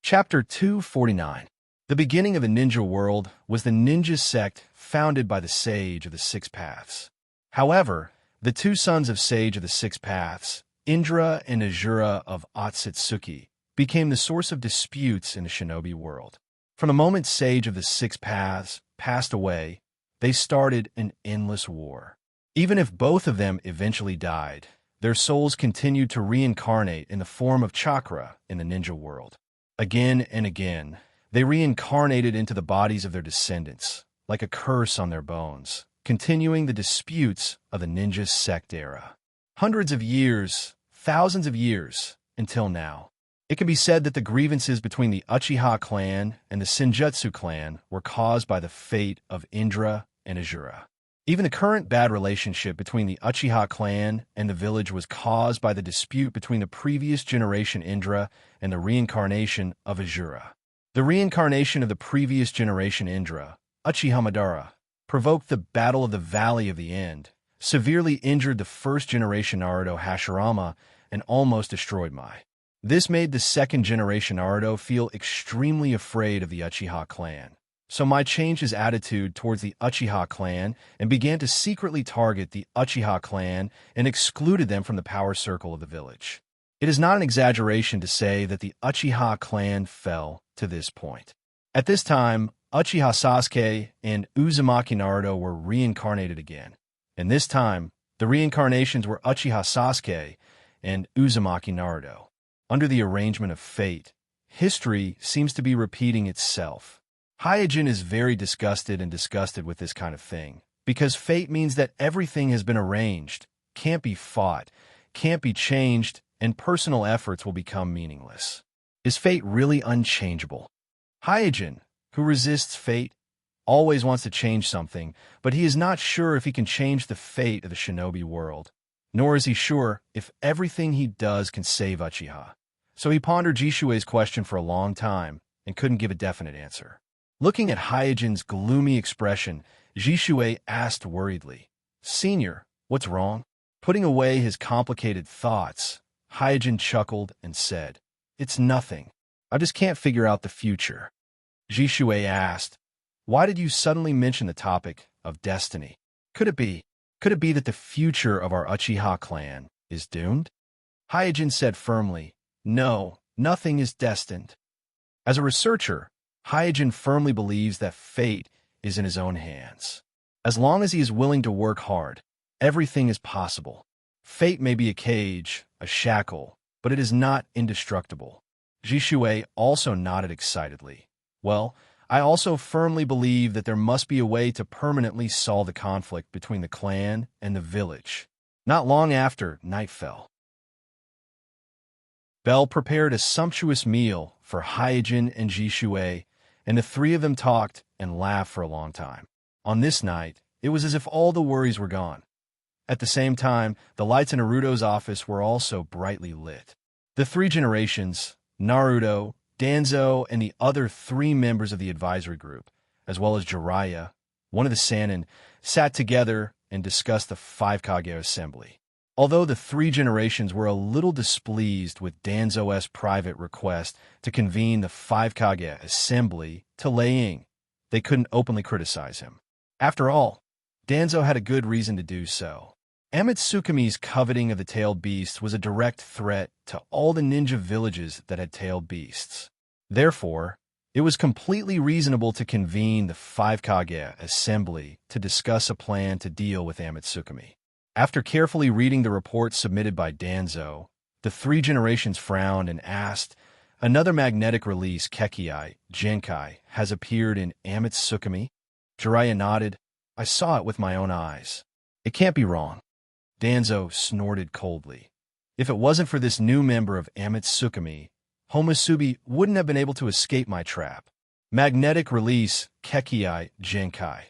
Chapter 249. The beginning of the ninja world was the ninja sect founded by the Sage of the Six Paths. However, the 2 sons of Sage of the Six Paths, Indra and Azura of Otsutsuki, became the source of disputes in the shinobi world. From the moment Sage of the Six Paths passed away, they started an endless war. Even if both of them eventually died, their souls continued to reincarnate in the form of chakra in the ninja world. Again and again, they reincarnated into the bodies of their descendants, like a curse on their bones, continuing the disputes of the ninja sect era. Hundreds of years, thousands of years, until now. It can be said that the grievances between the Uchiha clan and the Senjutsu clan were caused by the fate of Indra and Azura. Even the current bad relationship between the Uchiha clan and the village was caused by the dispute between the previous generation Indra and the reincarnation of Azura. The reincarnation of the previous generation Indra, Uchiha Madara, provoked the Battle of the Valley of the End, severely injured the first generation Naruto Hashirama, and almost destroyed Mai. This made the second generation Naruto feel extremely afraid of the Uchiha clan. So Mai changed his attitude towards the Uchiha clan and began to secretly target the Uchiha clan and excluded them from the power circle of the village. It is not an exaggeration to say that the Uchiha clan fell to this point. At this time, Uchiha Sasuke and Uzumaki Naruto were reincarnated again. And this time, the reincarnations were Uchiha Sasuke and Uzumaki Naruto. Under the arrangement of fate, history seems to be repeating itself. Hyojin is very disgusted with this kind of thing, because fate means that everything has been arranged, can't be fought, can't be changed, and personal efforts will become meaningless. Is fate really unchangeable? Hyojin, who resists fate, always wants to change something, but he is not sure if he can change the fate of the shinobi world. Nor is he sure if everything he does can save Uchiha. So he pondered Jishuei's question for a long time and couldn't give a definite answer. Looking at Hyojin's gloomy expression, Jishuei asked worriedly, "Senior, what's wrong?" Putting away his complicated thoughts, Hyojin chuckled and said, "It's nothing. I just can't figure out the future." Jishuei asked, "Why did you suddenly mention the topic of destiny? Could it be that the future of our Uchiha clan is doomed?" Hyojin said firmly, "No, nothing is destined." As a researcher, Hyojin firmly believes that fate is in his own hands. As long as he is willing to work hard, everything is possible. Fate may be a cage, a shackle, but it is not indestructible. Jishuei also nodded excitedly. "Well, I also firmly believe that there must be a way to permanently solve the conflict between the clan and the village." Not long after, night fell. Bell prepared a sumptuous meal for Hyojin and Jishuei, and the 3 of them talked and laughed for a long time. On this night, it was as if all the worries were gone. At the same time, the lights in Naruto's office were also brightly lit. The three generations, Naruto, Danzo, and the other three members of the advisory group, as well as Jiraiya, one of the Sannin, sat together and discussed the five Kage assembly. Although the three generations were a little displeased with Danzo's private request to convene the five Kage assembly to Lei Ying, they couldn't openly criticize him. After all, Danzo had a good reason to do so. Amatsukumi's coveting of the tailed beast was a direct threat to all the ninja villages that had tailed beasts. Therefore, it was completely reasonable to convene the five Kage assembly to discuss a plan to deal with Amatsukumi. After carefully reading the report submitted by Danzo, the three generations frowned and asked, "Another magnetic release, Kekkei, Genkai, has appeared in Amatsukumi?" Jiraiya nodded. "I saw it with my own eyes. It can't be wrong." Danzo snorted coldly. If it wasn't for this new member of Amatsukumi, Homusubi wouldn't have been able to escape my trap. Magnetic release, Kekkei, Genkai.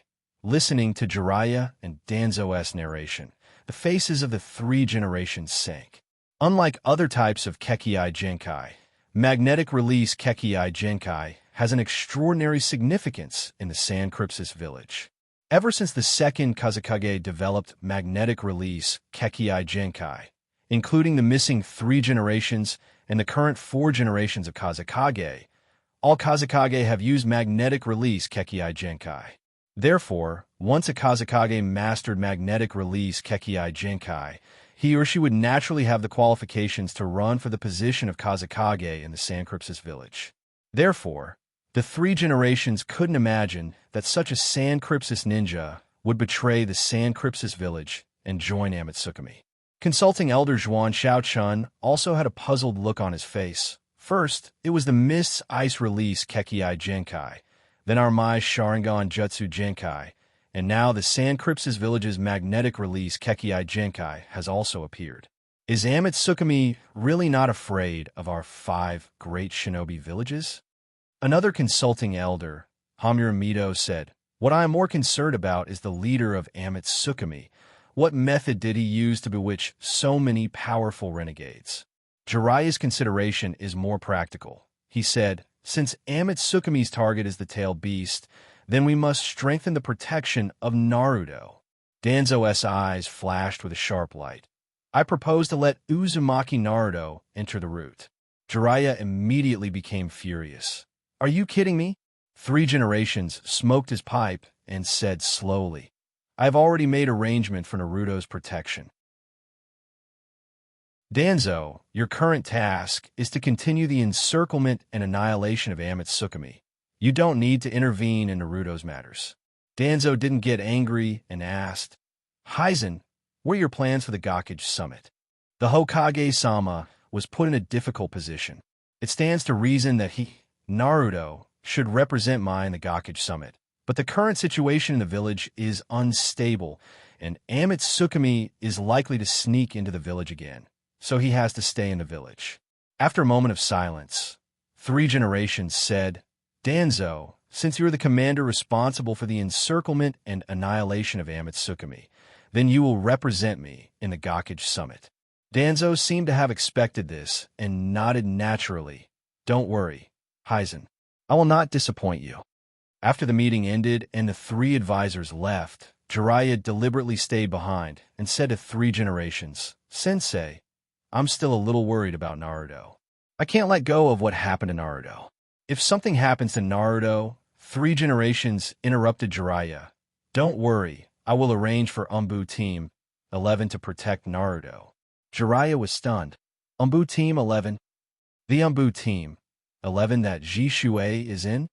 Listening to Jiraiya and Danzo's narration, the faces of the three generations sank. Unlike other types of Kekkei Genkai, magnetic release Kekkei Genkai has an extraordinary significance in the San Crypsis village. Ever since the second Kazekage developed magnetic release Kekkei Genkai, including the missing three generations and the current four generations of Kazekage, all Kazekage have used magnetic release Kekkei Genkai. Therefore, once a Kazekage mastered magnetic release Kekkei Genkai, he or she would naturally have the qualifications to run for the position of Kazekage in the San Crypsis village. Therefore, the three generations couldn't imagine that such a San Crypsis ninja would betray the San Crypsis village and join Amatsukumi. Consulting Elder Zhuan Shaochun also had a puzzled look on his face. First, it was the Mist's Ice Release Kekkei Genkai, then Armai's Sharingan Jutsu Genkai, and now the San Crypsis village's Magnetic Release Kekkei Genkai has also appeared. Is Amatsukumi really not afraid of our five great shinobi villages? Another consulting elder, Hamura Mito, said, "What I am more concerned about is the leader of Amatsukumi. What method did he use to bewitch so many powerful renegades?" Jiraiya's consideration is more practical. He said, "Since Amatsukumi's target is the tailed beast, then we must strengthen the protection of Naruto." Danzo's eyes flashed with a sharp light. "I propose to let Uzumaki Naruto enter the route." Jiraiya immediately became furious. "Are you kidding me?" Three generations smoked his pipe and said slowly, "I have already made arrangement for Naruto's protection." Danzo, your current task is to continue the encirclement and annihilation of Amatsukumi. You don't need to intervene in Naruto's matters. Danzo didn't get angry and asked, "Hizen, what are your plans for the Gakage summit?" The Hokage-sama was put in a difficult position. It stands to reason that he, Naruto, should represent Mai in the Gakage summit. But the current situation in the village is unstable, and Amatsukumi is likely to sneak into the village again, so he has to stay in the village. After a moment of silence, three generations said, "Danzo, since you're the commander responsible for the encirclement and annihilation of Amatsukumi, then you will represent me in the Gakage summit." Danzo seemed to have expected this and nodded naturally. "Don't worry, Hizen. I will not disappoint you." After the meeting ended and the three advisors left, Jiraiya deliberately stayed behind and said to three generations, "Sensei, I'm still a little worried about Naruto. I can't let go of what happened to Naruto. If something happens to Naruto," three generations interrupted Jiraiya. "Don't worry, I will arrange for Umbu Team 11 to protect Naruto." Jiraiya was stunned. Umbu Team 11? The Umbu Team 11 that Ji Shuei is in?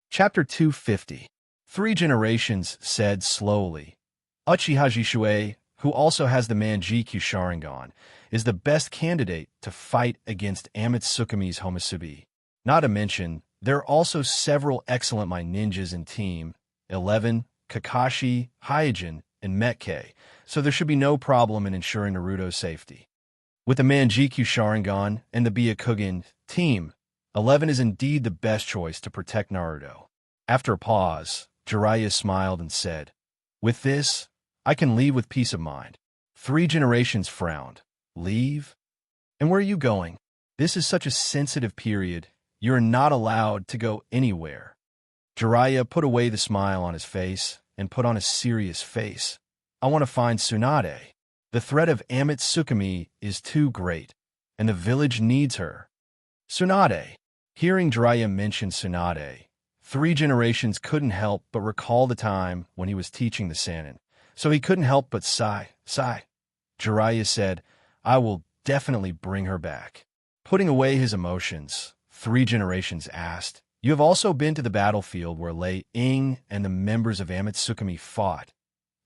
Chapter 250. Three generations said slowly, "Uchiha Jishui, who also has the Manjikyu Sharingan, is the best candidate to fight against Amatsukumi's Homusubi. Not to mention, there are also several excellent my ninjas in Team 11, Kakashi, Hyojin, and Metke, so there should be no problem in ensuring Naruto's safety. With the Manjikyu Sharingan and the Byakugan, Team 11 is indeed the best choice to protect Naruto." After a pause, Jiraiya smiled and said, "With this, I can leave with peace of mind." 3 generations frowned. "Leave? And where are you going? This is such a sensitive period. You're not allowed to go anywhere." Jiraiya put away the smile on his face and put on a serious face. "I want to find Tsunade. The threat of Amitsukami is too great, and the village needs her." Tsunade. Hearing Jiraiya mention Tsunade, 3 generations couldn't help but recall the time when he was teaching the Sannin, so he couldn't help but sigh. Jiraiya said, "I will definitely bring her back." Putting away his emotions, 3 generations asked, "You have also been to the battlefield where Lei Ying and the members of Amitsukami fought.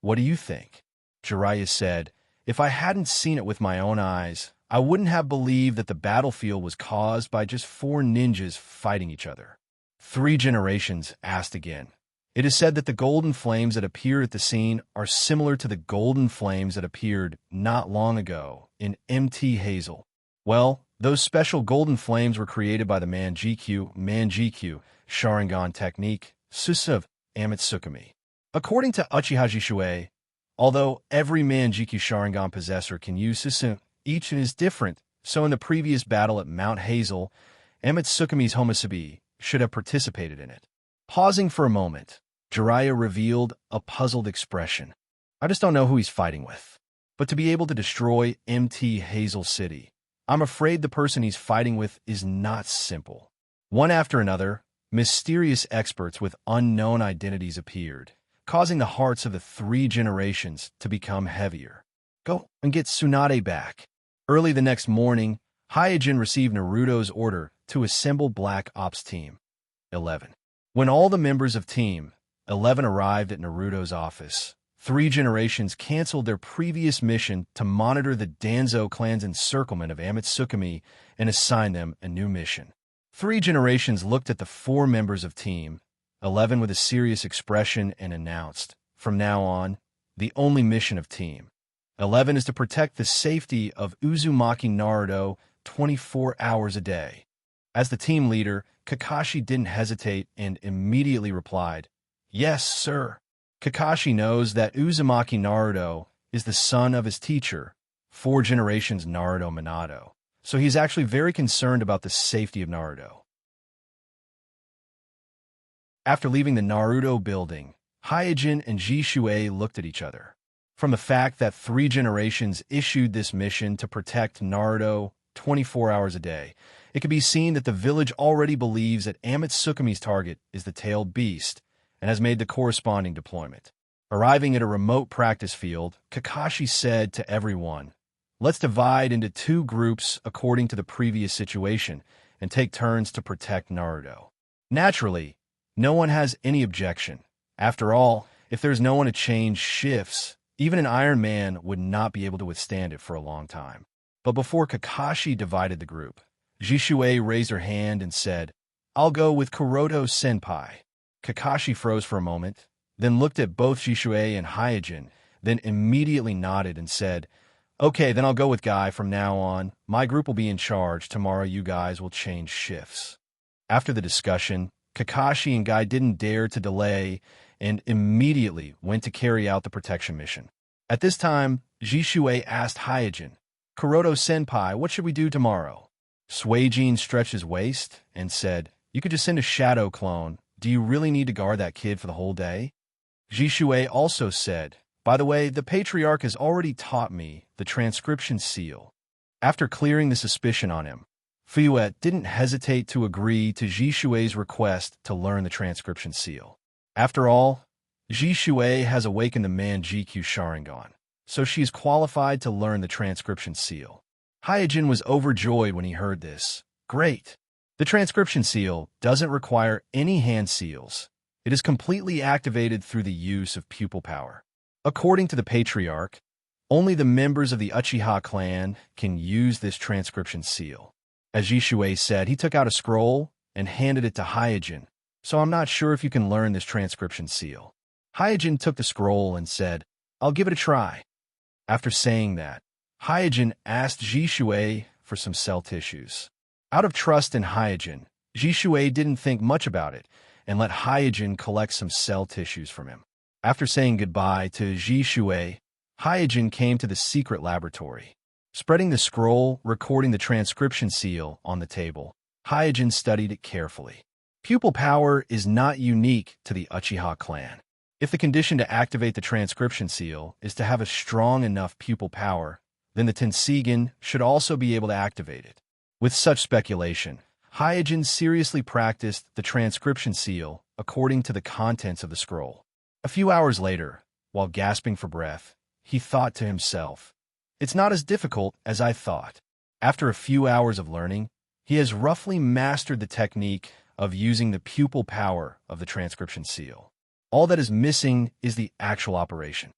What do you think?" Jiraiya said, "If I hadn't seen it with my own eyes, I wouldn't have believed that the battlefield was caused by just 4 ninjas fighting each other." 3 generations asked again. "It is said that the golden flames that appeared at the scene are similar to the golden flames that appeared not long ago in MT Hazel. Well, those special golden flames were created by the Manjikyu Sharingan technique, Susa of Amitsukami. According to Uchiha Jishuei, although every Manjikyu Sharingan possessor can use Susa, each is different, so in the previous battle at Mount Hazel, Amitsukami's Homasabi should have participated in it." Pausing for a moment, Jiraiya revealed a puzzled expression. "I just don't know who he's fighting with. But to be able to destroy MT Hazel City, I'm afraid the person he's fighting with is not simple." One after another, mysterious experts with unknown identities appeared, causing the hearts of the 3 generations to become heavier. "Go and get Tsunade back." Early the next morning, Hyojin received Naruto's order to assemble Black Ops Team 11. When all the members of Team 11 arrived at Naruto's office, 3 generations canceled their previous mission to monitor the Danzo clan's encirclement of Amitsukami and assign them a new mission. 3 generations looked at the 4 members of Team 11 with a serious expression and announced, "From now on, the only mission of Team 11 is to protect the safety of Uzumaki Naruto 24 hours a day." As the team leader, Kakashi didn't hesitate and immediately replied, "Yes, sir." Kakashi knows that Uzumaki Naruto is the son of his teacher, 4 generations Naruto Minato, so he's actually very concerned about the safety of Naruto. After leaving the Naruto building, Hyojin and Jishuei looked at each other. From the fact that 3 generations issued this mission to protect Naruto 24 hours a day, it can be seen that the village already believes that Amitsukami's target is the tailed beast and has made the corresponding deployment. Arriving at a remote practice field, Kakashi said to everyone, "Let's divide into 2 groups according to the previous situation and take turns to protect Naruto." Naturally, no one has any objection. After all, if there's no one to change shifts, even an Iron Man would not be able to withstand it for a long time. But before Kakashi divided the group, Jishuei raised her hand and said, "I'll go with Kuroto-senpai." Kakashi froze for a moment, then looked at both Jishuei and Hyojin, then immediately nodded and said, "Okay, then I'll go with Guy from now on. My group will be in charge. Tomorrow you guys will change shifts." After the discussion, Kakashi and Guy didn't dare to delay and immediately went to carry out the protection mission. At this time, Jishuei asked Hyojin, "Kuroto-senpai, what should we do tomorrow?" Suijin stretched his waist and said, "You could just send a shadow clone. Do you really need to guard that kid for the whole day?" Jishuei also said, "By the way, the Patriarch has already taught me the transcription seal." After clearing the suspicion on him, Fuyuet didn't hesitate to agree to Jishuei's request to learn the transcription seal. After all, Jishuei has awakened the Manjikyu Sharingan, so she is qualified to learn the transcription seal. Hyojin was overjoyed when he heard this. Great! The transcription seal doesn't require any hand seals. It is completely activated through the use of pupil power. According to the Patriarch, only the members of the Uchiha clan can use this transcription seal. As Jishuei said, he took out a scroll and handed it to Hyojin, so I'm not sure if you can learn this transcription seal. Hyojin took the scroll and said, "I'll give it a try." After saying that, Hyojin asked Jishuei for some cell tissues. Out of trust in Hyojin, Jishuei didn't think much about it and let Hyojin collect some cell tissues from him. After saying goodbye to Ji Shui, Hyojin came to the secret laboratory. Spreading the scroll, recording the transcription seal on the table, Hyojin studied it carefully. Pupil power is not unique to the Uchiha clan. If the condition to activate the transcription seal is to have a strong enough pupil power, then the Tenseigan should also be able to activate it. With such speculation, Hyojin seriously practiced the transcription seal according to the contents of the scroll. A few hours later, while gasping for breath, he thought to himself, "It's not as difficult as I thought." After a few hours of learning, he has roughly mastered the technique of using the pupil power of the transcription seal. All that is missing is the actual operation.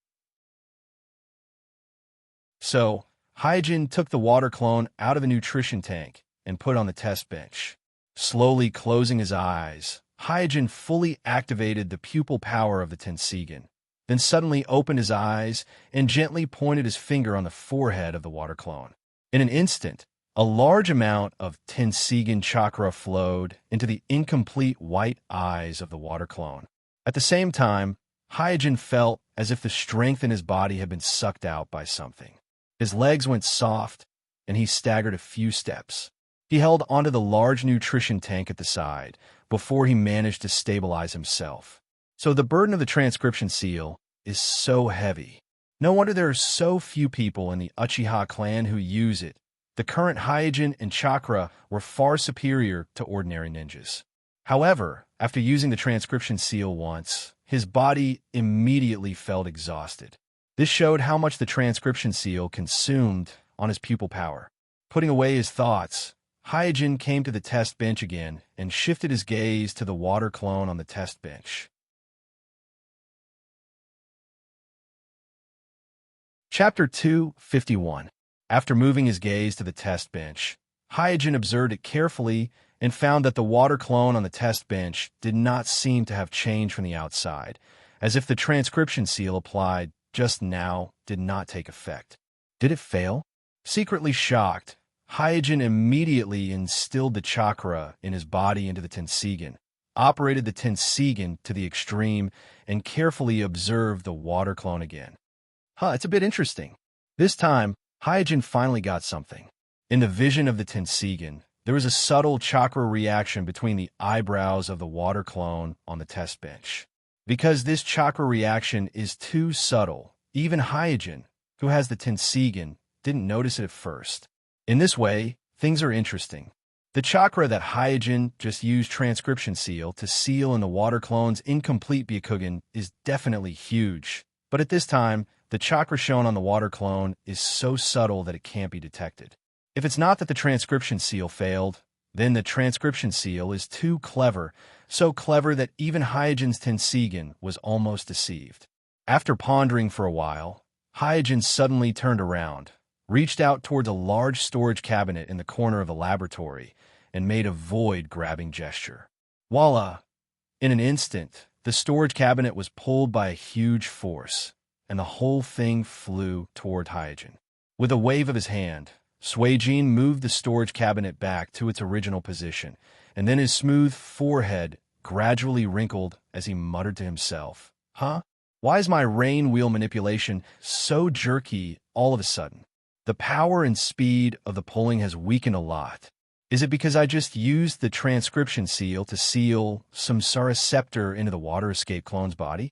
So, Hyojin took the water clone out of the nutrition tank and put it on the test bench. Slowly closing his eyes, Hyojin fully activated the pupil power of the Tenseigan, then suddenly opened his eyes and gently pointed his finger on the forehead of the water clone. In an instant, a large amount of Tenseigan chakra flowed into the incomplete white eyes of the water clone. At the same time, Hyojin felt as if the strength in his body had been sucked out by something. His legs went soft, and he staggered a few steps. He held onto the large nutrition tank at the side before he managed to stabilize himself. So the burden of the transcription seal is so heavy. No wonder there are so few people in the Uchiha clan who use it. The current Hyojin and chakra were far superior to ordinary ninjas. However, after using the transcription seal once, his body immediately felt exhausted. This showed how much the transcription seal consumed on his pupil power. Putting away his thoughts, Hyojin came to the test bench again and shifted his gaze to the water clone on the test bench. Chapter 251. After moving his gaze to the test bench, Hyojin observed it carefully and found that the water clone on the test bench did not seem to have changed from the outside, as if the transcription seal applied just now did not take effect. Did it fail? Secretly shocked, Hyojin immediately instilled the chakra in his body into the Tenseigan, operated the Tenseigan to the extreme, and carefully observed the water clone again. It's a bit interesting. This time, Hyojin finally got something. In the vision of the Tenseigan, there was a subtle chakra reaction between the eyebrows of the water clone on the test bench. Because this chakra reaction is too subtle, even Hyojin, who has the Tenseigan, didn't notice it at first. In this way, things are interesting. The chakra that Hyojin just used transcription seal to seal in the water clone's incomplete Byakugan is definitely huge, but at this time, the chakra shown on the water clone is so subtle that it can't be detected. If it's not that the transcription seal failed, then the transcription seal is too clever, so clever that even Hyojin's Tenseigan was almost deceived. After pondering for a while, Hyojin suddenly turned around, reached out towards a large storage cabinet in the corner of the laboratory, and made a void-grabbing gesture. Voila! In an instant, the storage cabinet was pulled by a huge force, and the whole thing flew toward Hyojin. With a wave of his hand, Suijin moved the storage cabinet back to its original position, and then his smooth forehead gradually wrinkled as he muttered to himself, Why is my rain wheel manipulation so jerky all of a sudden? The power and speed of the pulling has weakened a lot. Is it because I just used the transcription seal to seal Samsara scepter into the water escape clone's body?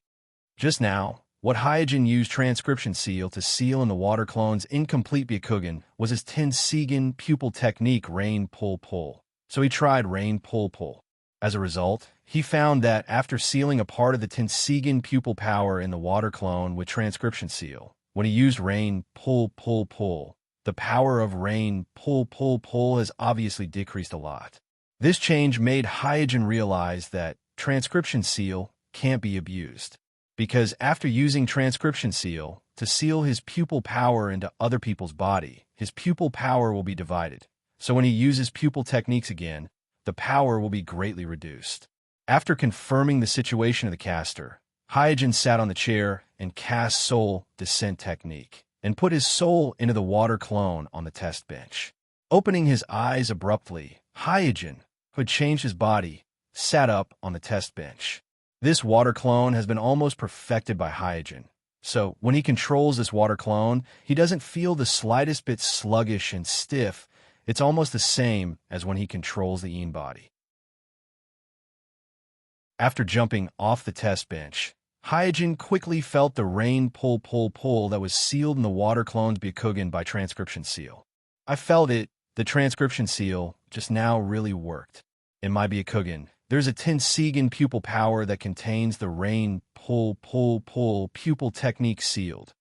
Just now, what Hyojin used transcription seal to seal in the water clone's incomplete Byakugan was his Tenseigan pupil technique rain pull pull. So he tried rain pull pull. As a result, he found that after sealing a part of the Tenseigan pupil power in the water clone with transcription seal, when he used rain pull pull pull, the power of rain pull pull pull has obviously decreased a lot. This change made Hyojin realize that transcription seal can't be abused, because after using transcription seal to seal his pupil power into other people's body, his pupil power will be divided. So when he uses pupil techniques again, the power will be greatly reduced. After confirming the situation of the caster, Hyojin sat on the chair and cast soul descent technique, and put his soul into the water clone on the test bench. Opening his eyes abruptly, Hyojin, who had changed his body, sat up on the test bench. This water clone has been almost perfected by Hyojin, so when he controls this water clone, he doesn't feel the slightest bit sluggish and stiff. It's almost the same as when he controls the Een body. After jumping off the test bench, Hyojin quickly felt the rain pull that was sealed in the water clone's Byakugan by transcription seal. I felt it. The transcription seal just now really worked. In my Byakugan, there's a Tenseigan pupil power that contains the rain pull pupil technique sealed.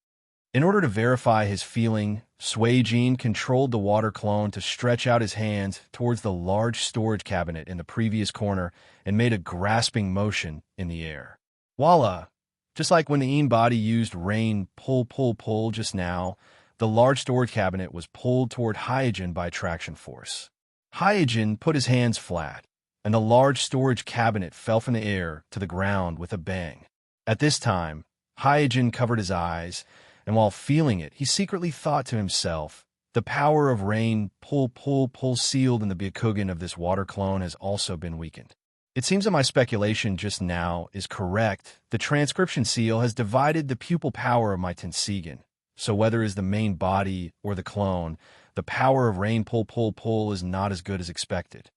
In order to verify his feeling, Tenseigan controlled the water clone to stretch out his hands towards the large storage cabinet in the previous corner and made a grasping motion in the air. Voila! Just like when the Een body used rain pull just now, the large storage cabinet was pulled toward Hyojin by attraction force. Hyojin put his hands flat, and the large storage cabinet fell from the air to the ground with a bang. At this time, Hyojin covered his eyes, and while feeling it, he secretly thought to himself, the power of rain pull sealed in the Byakugan of this water clone has also been weakened. It seems that my speculation just now is correct. The transcription seal has divided the pupil power of my Tenseigan. So whether it is the main body or the clone, the power of rain pull is not as good as expected.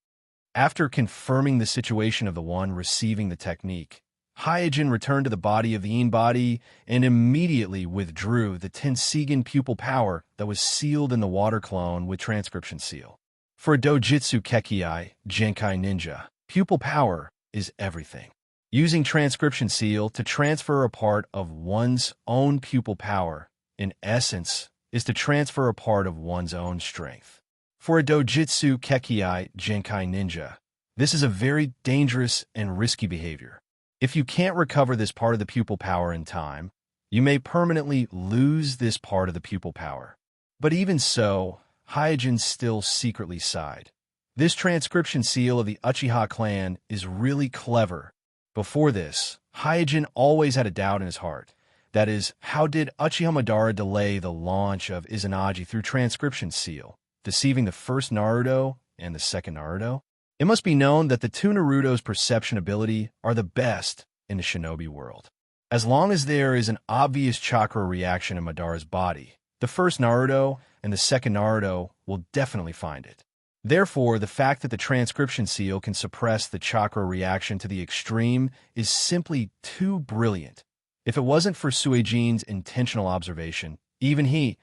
After confirming the situation of the one receiving the technique, Hyojin returned to the body of the Een body and immediately withdrew the Tenseigan pupil power that was sealed in the water clone with transcription seal. For a Dojutsu Kekkei Genkai ninja, pupil power is everything. Using transcription seal to transfer a part of one's own pupil power, in essence, is to transfer a part of one's own strength. For a Dojutsu Kekkei Genkai ninja, this is a very dangerous and risky behavior. If you can't recover this part of the pupil power in time, you may permanently lose this part of the pupil power. But even so, Hyojin still secretly sighed. This transcription seal of the Uchiha clan is really clever. Before this, Hyojin always had a doubt in his heart. That is, how did Uchiha Madara delay the launch of Izanagi through transcription seal, deceiving the first Naruto and the second Naruto? It must be known that the two Naruto's perception ability are the best in the shinobi world. As long as there is an obvious chakra reaction in Madara's body, the first Naruto and the second Naruto will definitely find it. Therefore, the fact that the transcription seal can suppress the chakra reaction to the extreme is simply too brilliant. If it wasn't for Suijin's intentional observation, even he,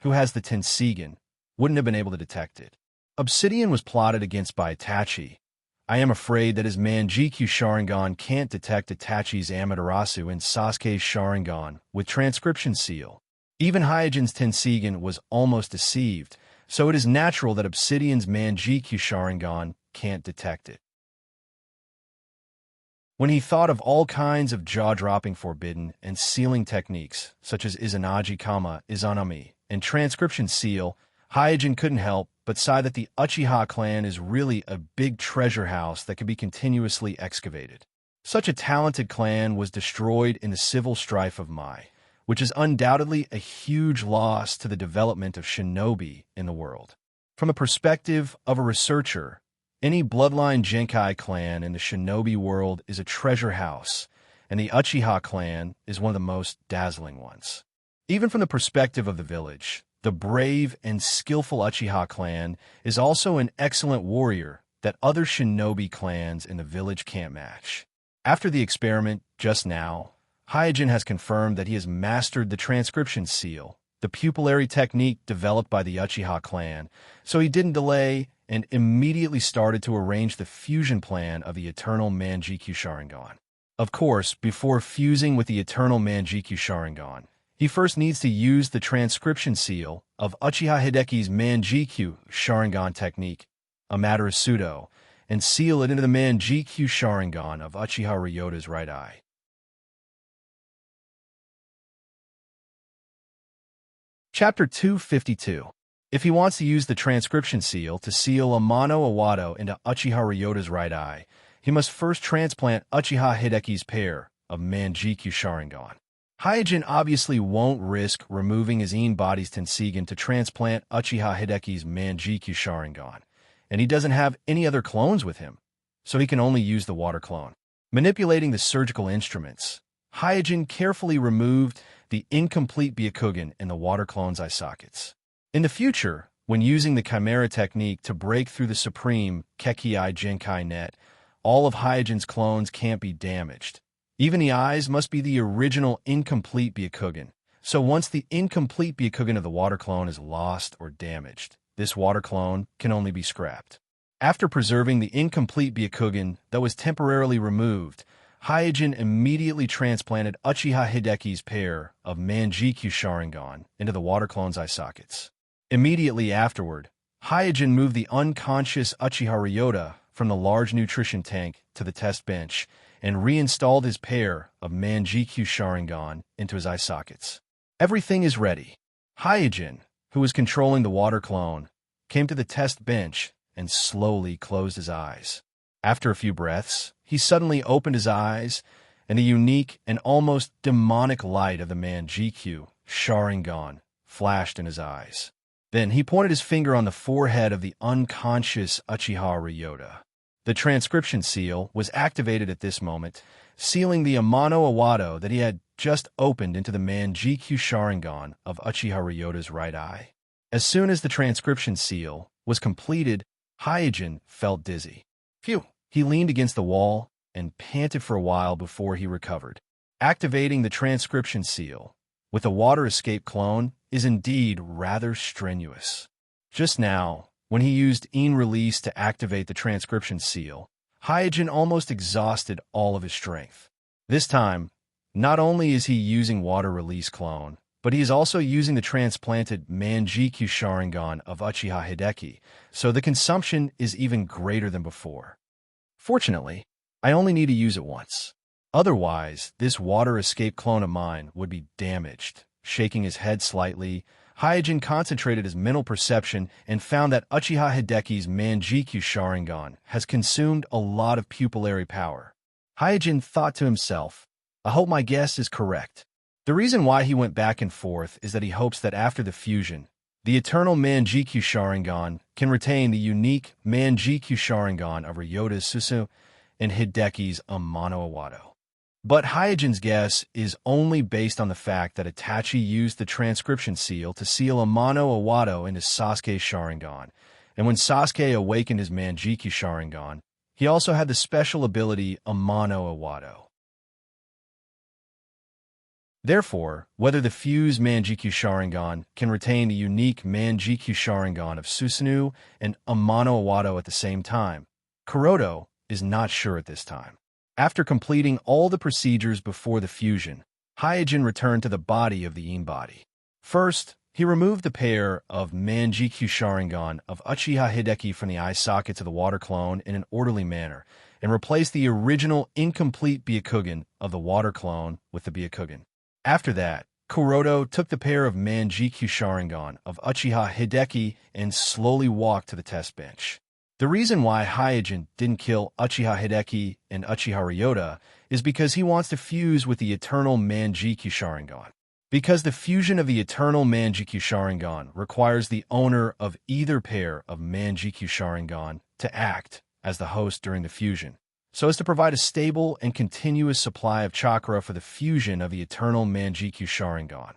who has the Tenseigan, wouldn't have been able to detect it. Obsidian was plotted against by Itachi. I am afraid that his Manjikyu Sharingan can't detect Itachi's Amaterasu and Sasuke's Sharingan with transcription seal. Even Hyojin's Tenseigan was almost deceived, so it is natural that Obsidian's Manjikyu Sharingan can't detect it. When he thought of all kinds of jaw-dropping forbidden and sealing techniques, such as Izanagi Kama, Izanami, and transcription seal, Hyojin couldn't help but sigh that the Uchiha clan is really a big treasure house that can be continuously excavated. Such a talented clan was destroyed in the civil strife of Mai, which is undoubtedly a huge loss to the development of shinobi in the world. From the perspective of a researcher, any bloodline Genkai clan in the shinobi world is a treasure house, and the Uchiha clan is one of the most dazzling ones. Even from the perspective of the village, the brave and skillful Uchiha clan is also an excellent warrior that other shinobi clans in the village can't match. After the experiment just now, Hyojin has confirmed that he has mastered the transcription seal, the pupillary technique developed by the Uchiha clan, so he didn't delay and immediately started to arrange the fusion plan of the Eternal Manjikyu Sharingan. Of course, before fusing with the Eternal Manjikyu Sharingan, he first needs to use the transcription seal of Uchiha Hideki's Manjikyu Sharingan technique, Amaterasu, and seal it into the Manjikyu Sharingan of Uchiha Ryota's right eye. Chapter 252. If he wants to use the transcription seal to seal Amano Iwado into Uchiha Ryota's right eye, he must first transplant Uchiha Hideki's pair of Manjikyu Sharingan. Hyojin obviously won't risk removing his Een body's Tenseigan to transplant Uchiha Hideki's Manjikyu Sharingan, and he doesn't have any other clones with him, so he can only use the water clone. Manipulating the surgical instruments, Hyojin carefully removed the incomplete Byakugan in the water clone's eye sockets. In the future, when using the Chimera technique to break through the supreme Kekkei Genkai net, all of Hyojin's clones can't be damaged. Even the eyes must be the original incomplete Byakugan. So once the incomplete Byakugan of the water clone is lost or damaged, this water clone can only be scrapped. After preserving the incomplete Byakugan that was temporarily removed, Hyojin immediately transplanted Uchiha Hideki's pair of Manjikyu Sharingan into the water clone's eye sockets. Immediately afterward, Hyojin moved the unconscious Uchiha Ryota from the large nutrition tank to the test bench and reinstalled his pair of Manjikyu Sharingan into his eye sockets. Everything is ready. Hyojin, who was controlling the water clone, came to the test bench and slowly closed his eyes. After a few breaths, he suddenly opened his eyes, and the unique and almost demonic light of the Manjikyu Sharingan flashed in his eyes. Then he pointed his finger on the forehead of the unconscious Uchiha Ryota. The transcription seal was activated at this moment, sealing the Amano Awado that he had just opened into the Manjikyu Sharingan of Uchiha Ryota's right eye. As soon as the transcription seal was completed, Hyojin felt dizzy. Phew! He leaned against the wall and panted for a while before he recovered. Activating the transcription seal with a water escape clone is indeed rather strenuous. Just now, when he used release to activate the transcription seal, Hyojin almost exhausted all of his strength. This time, not only is he using water release clone, but he is also using the transplanted Manjikyu Sharingan of Uchiha Hideki, so the consumption is even greater than before. Fortunately, I only need to use it once. Otherwise, this water escape clone of mine would be damaged. Shaking his head slightly, Hyojin concentrated his mental perception and found that Uchiha Hideki's Manjikyu Sharingan has consumed a lot of pupillary power. Hyojin thought to himself, I hope my guess is correct. The reason why he went back and forth is that he hopes that after the fusion, the eternal Manjikyu Sharingan can retain the unique Manjikyu Sharingan of Ryota's Susu and Hideki's Amano Awado. But Hyojin's guess is only based on the fact that Itachi used the transcription seal to seal Amano Awado into Sasuke's Sharingan, and when Sasuke awakened his Manjikyu Sharingan, he also had the special ability Amano Awado. Therefore, whether the fused Manjikyu Sharingan can retain the unique Manjikyu Sharingan of Susanoo and Amano Awado at the same time, Kuroto is not sure at this time. After completing all the procedures before the fusion, Hyojin returned to the body of the body. First, he removed the pair of Manjikyu Sharingan of Uchiha Hideki from the eye sockets of the water clone in an orderly manner, and replaced the original incomplete Byakugan of the water clone with the Byakugan. After that, Kuroto took the pair of Manjikyu Sharingan of Uchiha Hideki and slowly walked to the test bench. The reason why Hyojin didn't kill Uchiha Hideki and Uchiha Ryota is because he wants to fuse with the eternal Manjikyu Sharingan. Because the fusion of the eternal Manjikyu Sharingan requires the owner of either pair of Manjikyu Sharingan to act as the host during the fusion, so as to provide a stable and continuous supply of chakra for the fusion of the eternal Manjikyu Sharingan.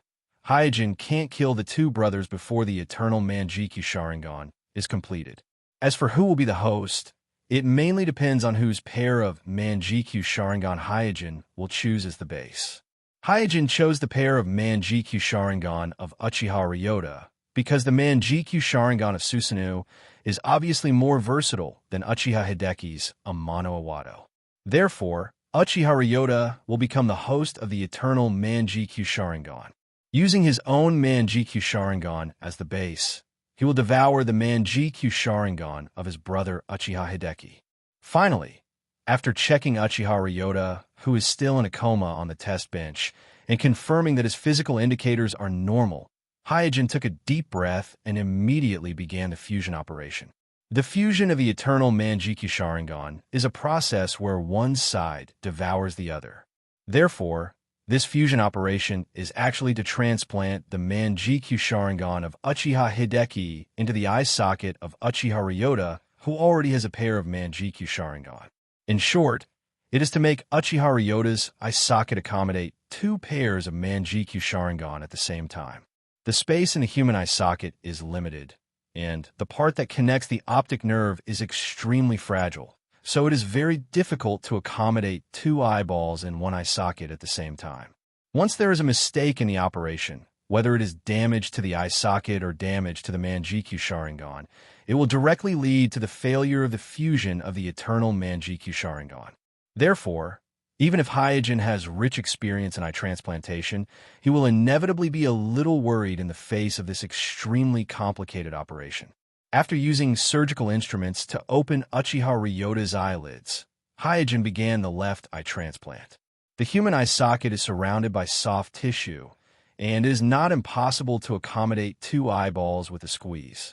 Hyojin can't kill the two brothers before the eternal Manjikyu Sharingan is completed. As for who will be the host, it mainly depends on whose pair of Manjikyu Sharingan Hyojin will choose as the base. Hyojin chose the pair of Manjikyu Sharingan of Uchiha Ryota because the Manjikyu Sharingan of Susanoo is obviously more versatile than Uchiha Hideki's Amano Awado. Therefore, Uchiha Ryota will become the host of the eternal Manjikyu Sharingan. Using his own Manjikyu Sharingan as the base, he will devour the Manjikyu Sharingan of his brother Uchiha Hideki. Finally, after checking Uchiha Ryota, who is still in a coma on the test bench, and confirming that his physical indicators are normal, Hyojin took a deep breath and immediately began the fusion operation. The fusion of the eternal Manjikyu Sharingan is a process where one side devours the other. Therefore, this fusion operation is actually to transplant the Manjikyu Sharingan of Uchiha Hideki into the eye socket of Uchiha Ryota, who already has a pair of Manjikyu Sharingan. In short, it is to make Uchiha Ryota's eye socket accommodate two pairs of Manjikyu Sharingan at the same time. The space in the human eye socket is limited, and the part that connects the optic nerve is extremely fragile, so it is very difficult to accommodate two eyeballs in one eye socket at the same time. Once there is a mistake in the operation, whether it is damage to the eye socket or damage to the Manjikyu Sharingan, it will directly lead to the failure of the fusion of the eternal Manjikyu Sharingan. Therefore, even if Hyojin has rich experience in eye transplantation, he will inevitably be a little worried in the face of this extremely complicated operation. After using surgical instruments to open Uchiha Ryota's eyelids, Hyojin began the left eye transplant. The human eye socket is surrounded by soft tissue, and it is not impossible to accommodate two eyeballs with a squeeze.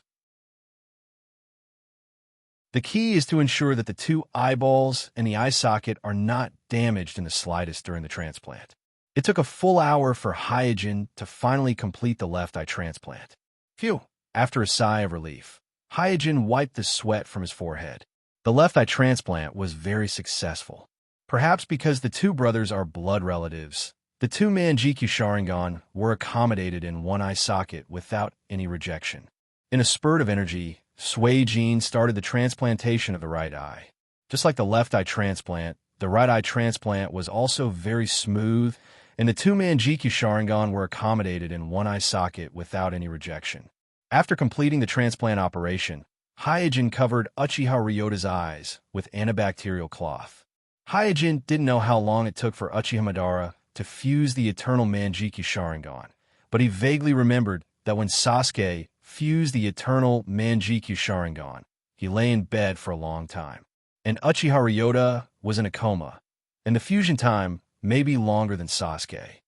The key is to ensure that the two eyeballs and the eye socket are not damaged in the slightest during the transplant. It took a full hour for Hyojin to finally complete the left eye transplant. Phew! After a sigh of relief, Hyojin wiped the sweat from his forehead. The left eye transplant was very successful. Perhaps because the two brothers are blood relatives, the two Manjikyu Sharingan were accommodated in one eye socket without any rejection. In a spurt of energy, Suijin started the transplantation of the right eye. Just like the left eye transplant, the right eye transplant was also very smooth, and the two Manjikyu Sharingan were accommodated in one eye socket without any rejection. After completing the transplant operation, Hyojin covered Uchiha Ryota's eyes with antibacterial cloth. Hyojin didn't know how long it took for Uchiha Madara to fuse the eternal Manjikyu Sharingan, but he vaguely remembered that when Sasuke fused the eternal Manjikyu Sharingan, he lay in bed for a long time. And Uchiha Ryota was in a coma, and the fusion time may be longer than Sasuke.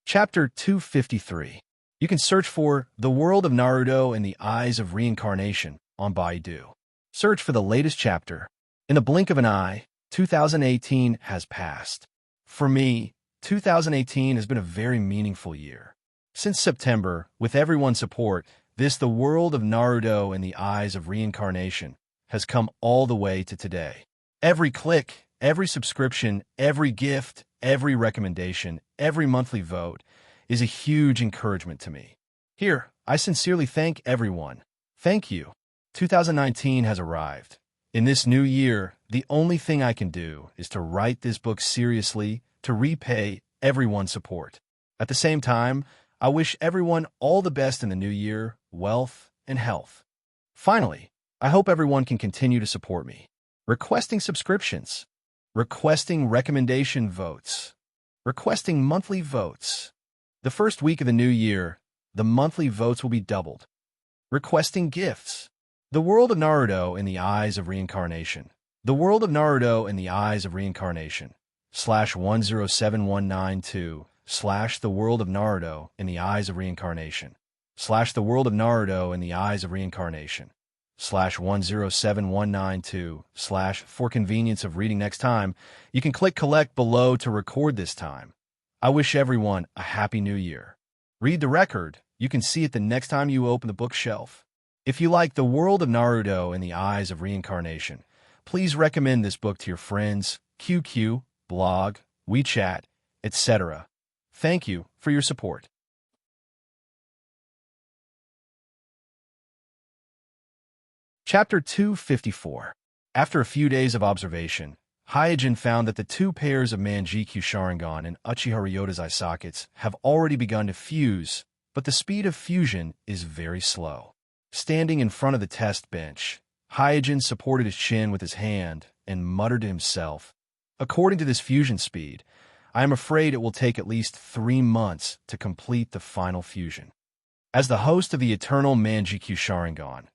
Chapter 253. You can search for The World of Naruto and the Eyes of Reincarnation on Baidu. Search for the latest chapter. In the blink of an eye, 2018 has passed. For me, 2018 has been a very meaningful year. Since September, with everyone's support, The World of Naruto and the Eyes of Reincarnation has come all the way to today. Every click, every subscription, every gift, every recommendation, every monthly vote is a huge encouragement to me. Here, I sincerely thank everyone. Thank you. 2019 has arrived. In this new year, the only thing I can do is to write this book seriously, to repay everyone's support. At the same time, I wish everyone all the best in the new year, wealth, and health. Finally, I hope everyone can continue to support me. Requesting subscriptions, requesting recommendation votes, requesting monthly votes. The first week of the new year, the monthly votes will be doubled. Requesting gifts. The World of Naruto in the Eyes of Reincarnation. The World of Naruto in the Eyes of Reincarnation. /107192 / The World of Naruto in the Eyes of Reincarnation. / The World of Naruto in the Eyes of Reincarnation. /107192 / For convenience of reading next time, you can click collect below to record this time. I wish everyone a happy new year. Read the record. You can see it the next time you open the bookshelf. If you like The World of Naruto in the Eyes of Reincarnation, please recommend this book to your friends, QQ, blog, WeChat, etc. Thank you for your support. Chapter 254. After a few days of observation, Hyojin found that the two pairs of Manjikyu Sharingan and Uchiha Ryota's eye sockets have already begun to fuse, but the speed of fusion is very slow. Standing in front of the test bench, Hyojin supported his chin with his hand and muttered to himself, "According to this fusion speed, I am afraid it will take at least 3 months to complete the final fusion." As the host of the eternal Manjikyu Sharingan,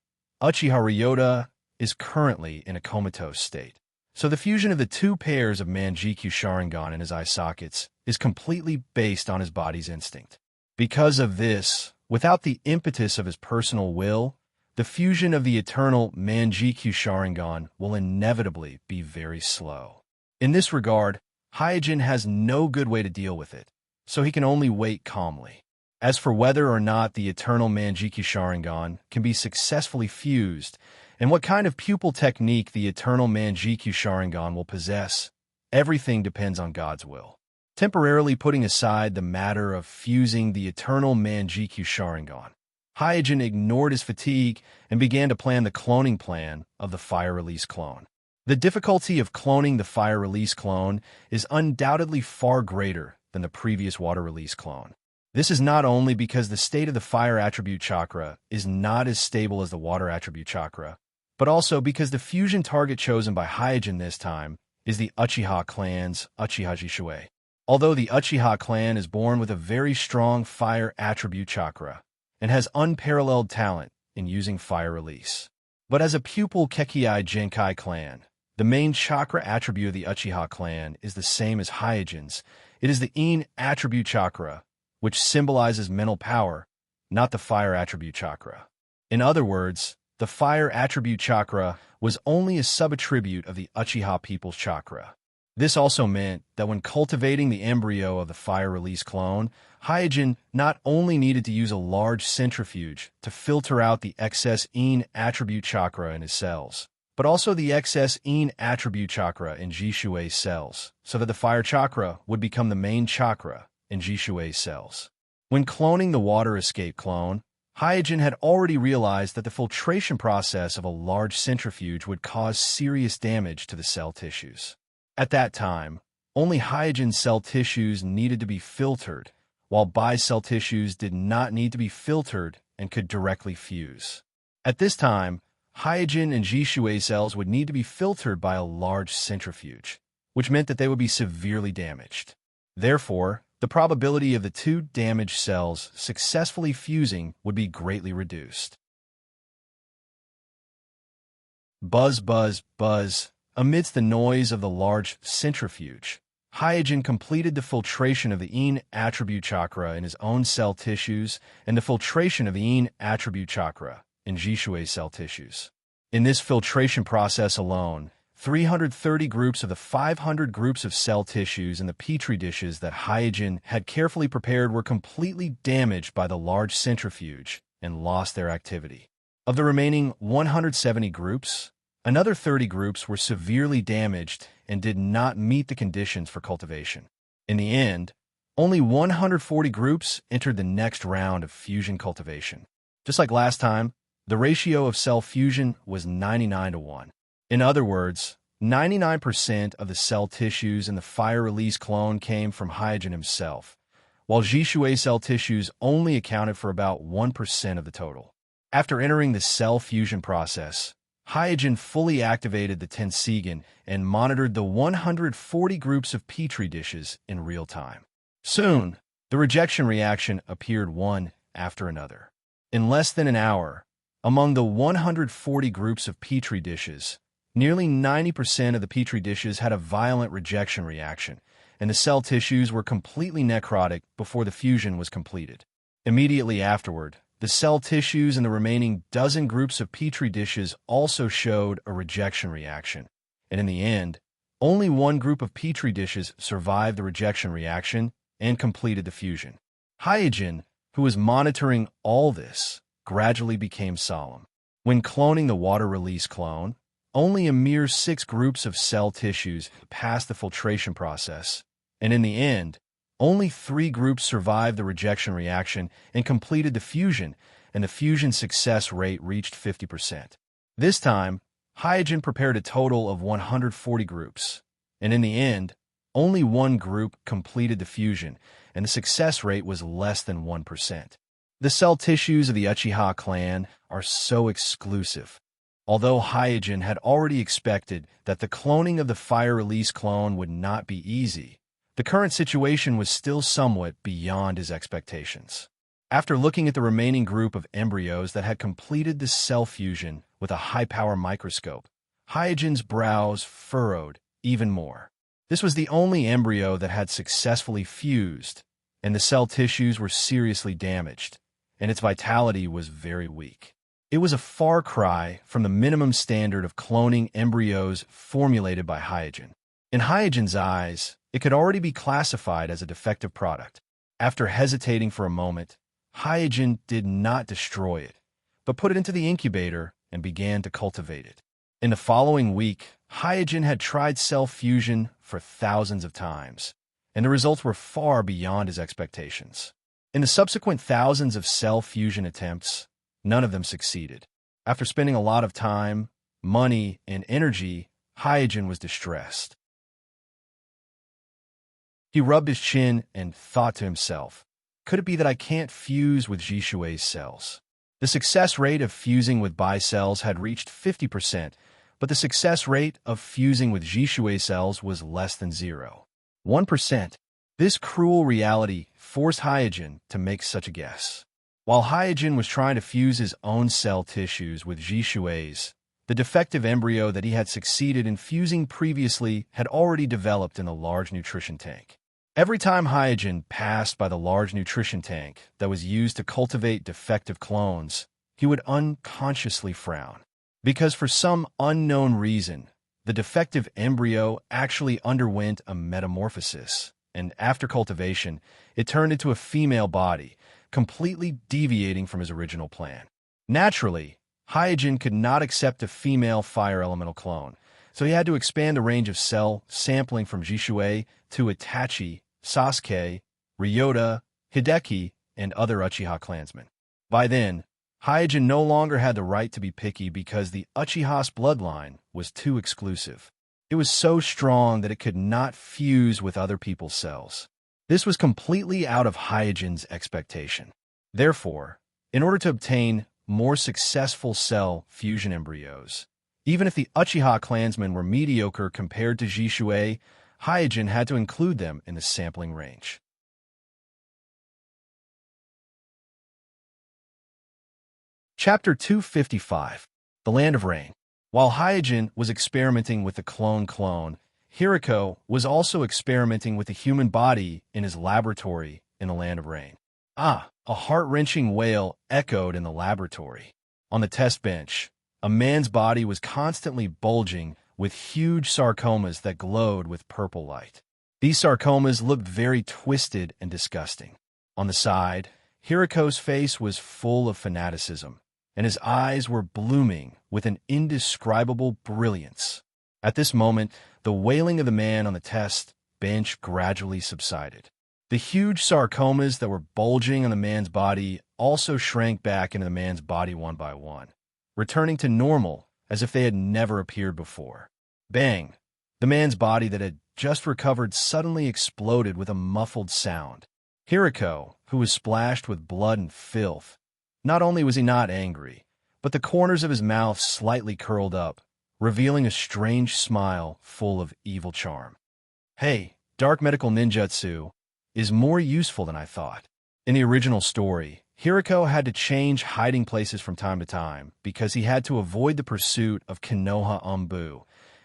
Uchiha Ryota is currently in a comatose state, so the fusion of the two pairs of Manjikyu Sharingan in his eye sockets is completely based on his body's instinct. Because of this, without the impetus of his personal will, the fusion of the eternal Manjikyu Sharingan will inevitably be very slow. In this regard, Hyojin has no good way to deal with it, so he can only wait calmly. As for whether or not the eternal Manjiki Sharingan can be successfully fused, and what kind of pupil technique the eternal Manjiki Sharingan will possess, everything depends on God's will. Temporarily putting aside the matter of fusing the eternal Manjiki Sharingan, Hyojin ignored his fatigue and began to plan the cloning plan of the fire release clone. The difficulty of cloning the fire release clone is undoubtedly far greater than the previous water release clone. This is not only because the state of the fire attribute chakra is not as stable as the water attribute chakra, but also because the fusion target chosen by Hyojin this time is the Uchiha clan's Uchiha Jishui. Although the Uchiha clan is born with a very strong fire attribute chakra and has unparalleled talent in using fire release. But as a pupil Kekkei Genkai clan, the main chakra attribute of the Uchiha clan is the same as Hyojin's. It is the In attribute chakra, which symbolizes mental power, not the fire attribute chakra. In other words, the fire attribute chakra was only a sub-attribute of the Uchiha people's chakra. This also meant that when cultivating the embryo of the fire release clone, Hyojin not only needed to use a large centrifuge to filter out the excess In attribute chakra in his cells, but also the excess In attribute chakra in Jishui's cells, so that the fire chakra would become the main chakra in Jishui's cells. When cloning the water escape clone, Hyojin had already realized that the filtration process of a large centrifuge would cause serious damage to the cell tissues. At that time, only Hyojin's cell tissues needed to be filtered, while Bai's cell tissues did not need to be filtered and could directly fuse. At this time, Hyojin and Jishui cells would need to be filtered by a large centrifuge, which meant that they would be severely damaged. Therefore, the probability of the two damaged cells successfully fusing would be greatly reduced. Buzz, buzz, buzz. Amidst the noise of the large centrifuge, Hyojin completed the filtration of the In attribute chakra in his own cell tissues and the filtration of the In attribute chakra in Jishui's cell tissues. In this filtration process alone, 330 groups of the 500 groups of cell tissues in the petri dishes that Hyojin had carefully prepared were completely damaged by the large centrifuge and lost their activity. Of the remaining 170 groups, another 30 groups were severely damaged and did not meet the conditions for cultivation. In the end, only 140 groups entered the next round of fusion cultivation. Just like last time, the ratio of cell fusion was 99-1. In other words, 99% of the cell tissues in the fire release clone came from Hyojin himself, while Jishui cell tissues only accounted for about 1% of the total. After entering the cell fusion process, Hyojin fully activated the Tenseigan and monitored the 140 groups of petri dishes in real time. Soon, the rejection reaction appeared one after another. In less than an hour, among the 140 groups of petri dishes, nearly 90% of the petri dishes had a violent rejection reaction, and the cell tissues were completely necrotic before the fusion was completed. Immediately afterward, the cell tissues in the remaining dozen groups of petri dishes also showed a rejection reaction, and in the end, only one group of petri dishes survived the rejection reaction and completed the fusion. Hyojin, who was monitoring all this, gradually became solemn. When cloning the water release clone, only a mere 6 groups of cell tissues passed the filtration process, and in the end, only 3 groups survived the rejection reaction and completed the fusion, and the fusion success rate reached 50%. This time, Hyojin prepared a total of 140 groups, and in the end, only 1 group completed the fusion, and the success rate was less than 1%. The cell tissues of the Uchiha clan are so exclusive. Although Hyojin had already expected that the cloning of the fire release clone would not be easy, the current situation was still somewhat beyond his expectations. After looking at the remaining group of embryos that had completed the cell fusion with a high-power microscope, Hyojin's brows furrowed even more. This was the only embryo that had successfully fused, and the cell tissues were seriously damaged, and its vitality was very weak. It was a far cry from the minimum standard of cloning embryos formulated by Hyojin. In Hyojin's eyes, it could already be classified as a defective product. After hesitating for a moment, Hyojin did not destroy it, but put it into the incubator and began to cultivate it. In the following week, Hyojin had tried cell fusion for thousands of times, and the results were far beyond his expectations. In the subsequent thousands of cell fusion attempts, none of them succeeded. After spending a lot of time, money, and energy, Hyojin was distressed. He rubbed his chin and thought to himself, could it be that I can't fuse with Jishui's cells? The success rate of fusing with Bai cells had reached 50%, but the success rate of fusing with Jishui cells was less than 1%. This cruel reality forced Hyojin to make such a guess. While Hyojin was trying to fuse his own cell tissues with Jishui's, the defective embryo that he had succeeded in fusing previously had already developed in the large nutrition tank. Every time Hyojin passed by the large nutrition tank that was used to cultivate defective clones, he would unconsciously frown. Because for some unknown reason, the defective embryo actually underwent a metamorphosis, and after cultivation, it turned into a female body, completely deviating from his original plan. Naturally, Hyojin could not accept a female fire elemental clone, so he had to expand the range of cell sampling from Jishui to Itachi, Sasuke, Ryota, Hideki, and other Uchiha clansmen. By then, Hyojin no longer had the right to be picky because the Uchiha's bloodline was too exclusive. It was so strong that it could not fuse with other people's cells. This was completely out of Hyojin's expectation. Therefore, in order to obtain more successful cell fusion embryos, even if the Uchiha clansmen were mediocre compared to Jishui, Hyojin had to include them in the sampling range. Chapter 255, The Land of Rain. While Hyojin was experimenting with the clone, Hiriko was also experimenting with the human body in his laboratory in the Land of Rain. Ah, a heart-wrenching wail echoed in the laboratory. On the test bench, a man's body was constantly bulging with huge sarcomas that glowed with purple light. These sarcomas looked very twisted and disgusting. On the side, Hiriko's face was full of fanaticism, and his eyes were blooming with an indescribable brilliance. At this moment, the wailing of the man on the test bench gradually subsided. The huge sarcomas that were bulging on the man's body also shrank back into the man's body one by one, returning to normal as if they had never appeared before. Bang! The man's body that had just recovered suddenly exploded with a muffled sound. Hiriko, who was splashed with blood and filth, not only was he not angry, but the corners of his mouth slightly curled up, revealing a strange smile full of evil charm. Hey, dark medical ninjutsu is more useful than I thought. In the original story, Hiriko had to change hiding places from time to time because he had to avoid the pursuit of Konoha Umbu,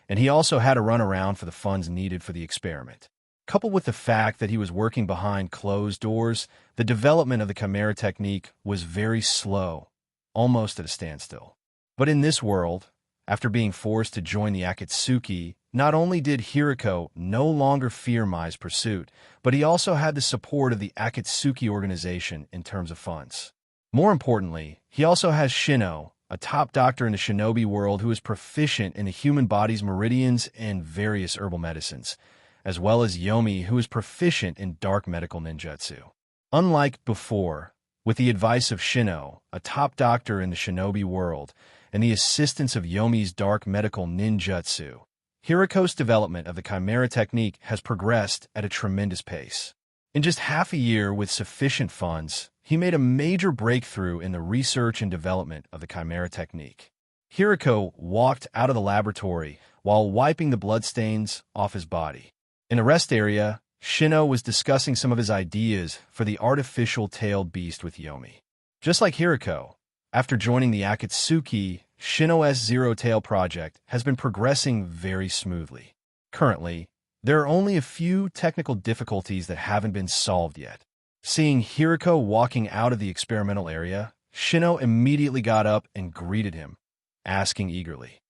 and he also had to run around for the funds needed for the experiment. Coupled with the fact that he was working behind closed doors, the development of the Chimera technique was very slow, almost at a standstill. But in this world, after being forced to join the Akatsuki, not only did Hiriko no longer fear Mai's pursuit, but he also had the support of the Akatsuki organization in terms of funds. More importantly, he also has Shino, a top doctor in the shinobi world who is proficient in the human body's meridians and various herbal medicines, as well as Yomi, who is proficient in dark medical ninjutsu. Unlike before, with the advice of Shino, a top doctor in the shinobi world, and the assistance of Yomi's dark medical ninjutsu, Hiriko's development of the Chimera technique has progressed at a tremendous pace. In just half a year with sufficient funds, he made a major breakthrough in the research and development of the Chimera technique. Hiriko walked out of the laboratory while wiping the bloodstains off his body. In a rest area, Shino was discussing some of his ideas for the artificial tailed beast with Yomi. Just like Hiriko, after joining the Akatsuki, Shino's Zero-Tail project has been progressing very smoothly. Currently, there are only a few technical difficulties that haven't been solved yet. Seeing Hiriko walking out of the experimental area, Shino immediately got up and greeted him, asking eagerly,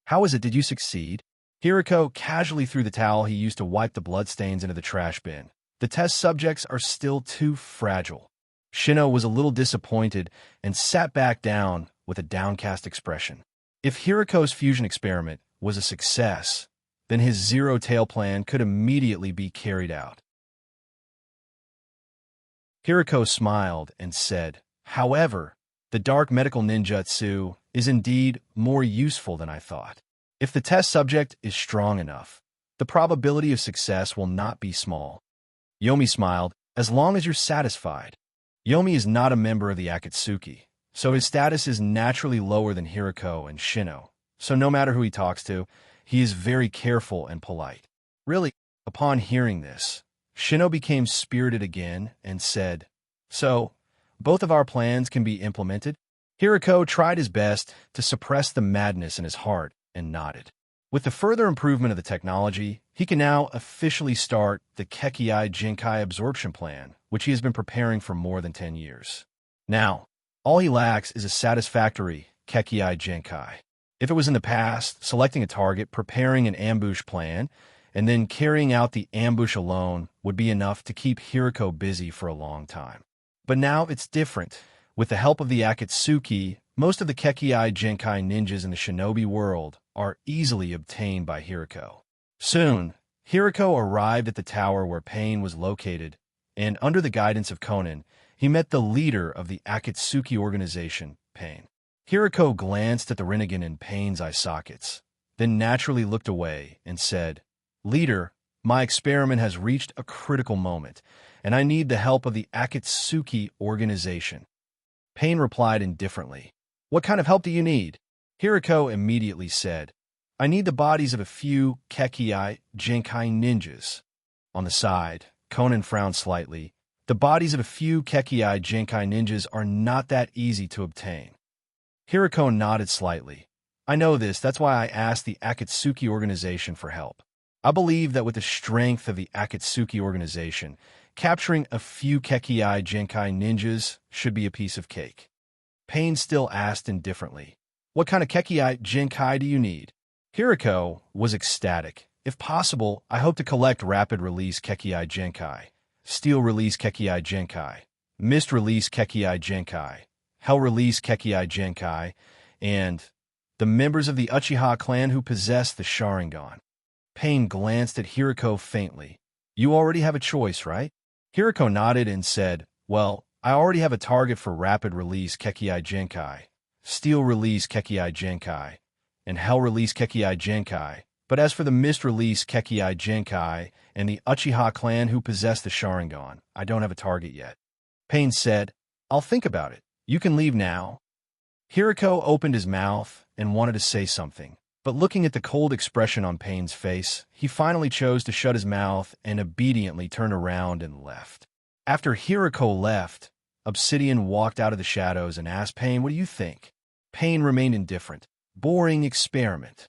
"How is it? Did you succeed?" Hiriko casually threw the towel he used to wipe the bloodstains into the trash bin. "The test subjects are still too fragile." Shino was a little disappointed and sat back down with a downcast expression. If Hiriko's fusion experiment was a success, then his zero-tail plan could immediately be carried out. Hiriko smiled and said, "However, the dark medical ninjutsu is indeed more useful than I thought. If the test subject is strong enough, the probability of success will not be small." Yomi smiled, "As long as you're satisfied." Yomi is not a member of the Akatsuki, so his status is naturally lower than Hiriko and Shino, so no matter who he talks to, he is very careful and polite. Really, upon hearing this, Shino became spirited again and said, "So, both of our plans can be implemented?" Hiriko tried his best to suppress the madness in his heart and nodded. With the further improvement of the technology, he can now officially start the Kekkei Jinkai absorption plan, which he has been preparing for more than 10 years. Now, all he lacks is a satisfactory Kekkei Jinkai. If it was in the past, selecting a target, preparing an ambush plan, and then carrying out the ambush alone would be enough to keep Hiriko busy for a long time. But now it's different. With the help of the Akatsuki, most of the Kekkei Jinkai ninjas in the shinobi world are easily obtained by Hiriko. Soon, Hiriko arrived at the tower where Pain was located, and under the guidance of Conan, he met the leader of the Akatsuki organization, Pain. Hiriko glanced at the Rinnegan in Pain's eye sockets, then naturally looked away and said, "Leader, my experiment has reached a critical moment, and I need the help of the Akatsuki organization." Pain replied indifferently, "What kind of help do you need?" Hiriko immediately said, "I need the bodies of a few Kekkei Jinkai ninjas." On the side, Conan frowned slightly. The bodies of a few Kekkei Jinkai ninjas are not that easy to obtain. Hiriko nodded slightly. "I know this, that's why I asked the Akatsuki organization for help. I believe that with the strength of the Akatsuki organization, capturing a few Kekkei Jinkai ninjas should be a piece of cake." Pain still asked indifferently, "What kind of Kekkei Jinkai do you need?" Hiriko was ecstatic. "If possible, I hope to collect rapid-release Kekkei Jinkai, steel-release Kekkei Jinkai, mist-release Kekkei Jinkai, hell-release Kekkei Jinkai, and the members of the Uchiha clan who possess the Sharingan." Pain glanced at Hiriko faintly. "You already have a choice, right?" Hiriko nodded and said, "Well, I already have a target for rapid-release Kekkei Jinkai, steel-release Kekkei Jinkai, and hell-release Kekkei Jinkai. But as for the mist-release Kekkei Jinkai and the Uchiha clan who possess the Sharingan, I don't have a target yet." Pain said, "I'll think about it. You can leave now." Hiriko opened his mouth and wanted to say something, but looking at the cold expression on Pain's face, he finally chose to shut his mouth and obediently turned around and left. After Hiriko left, Obsidian walked out of the shadows and asked Pain, "What do you think?" Pain remained indifferent. Boring experiment.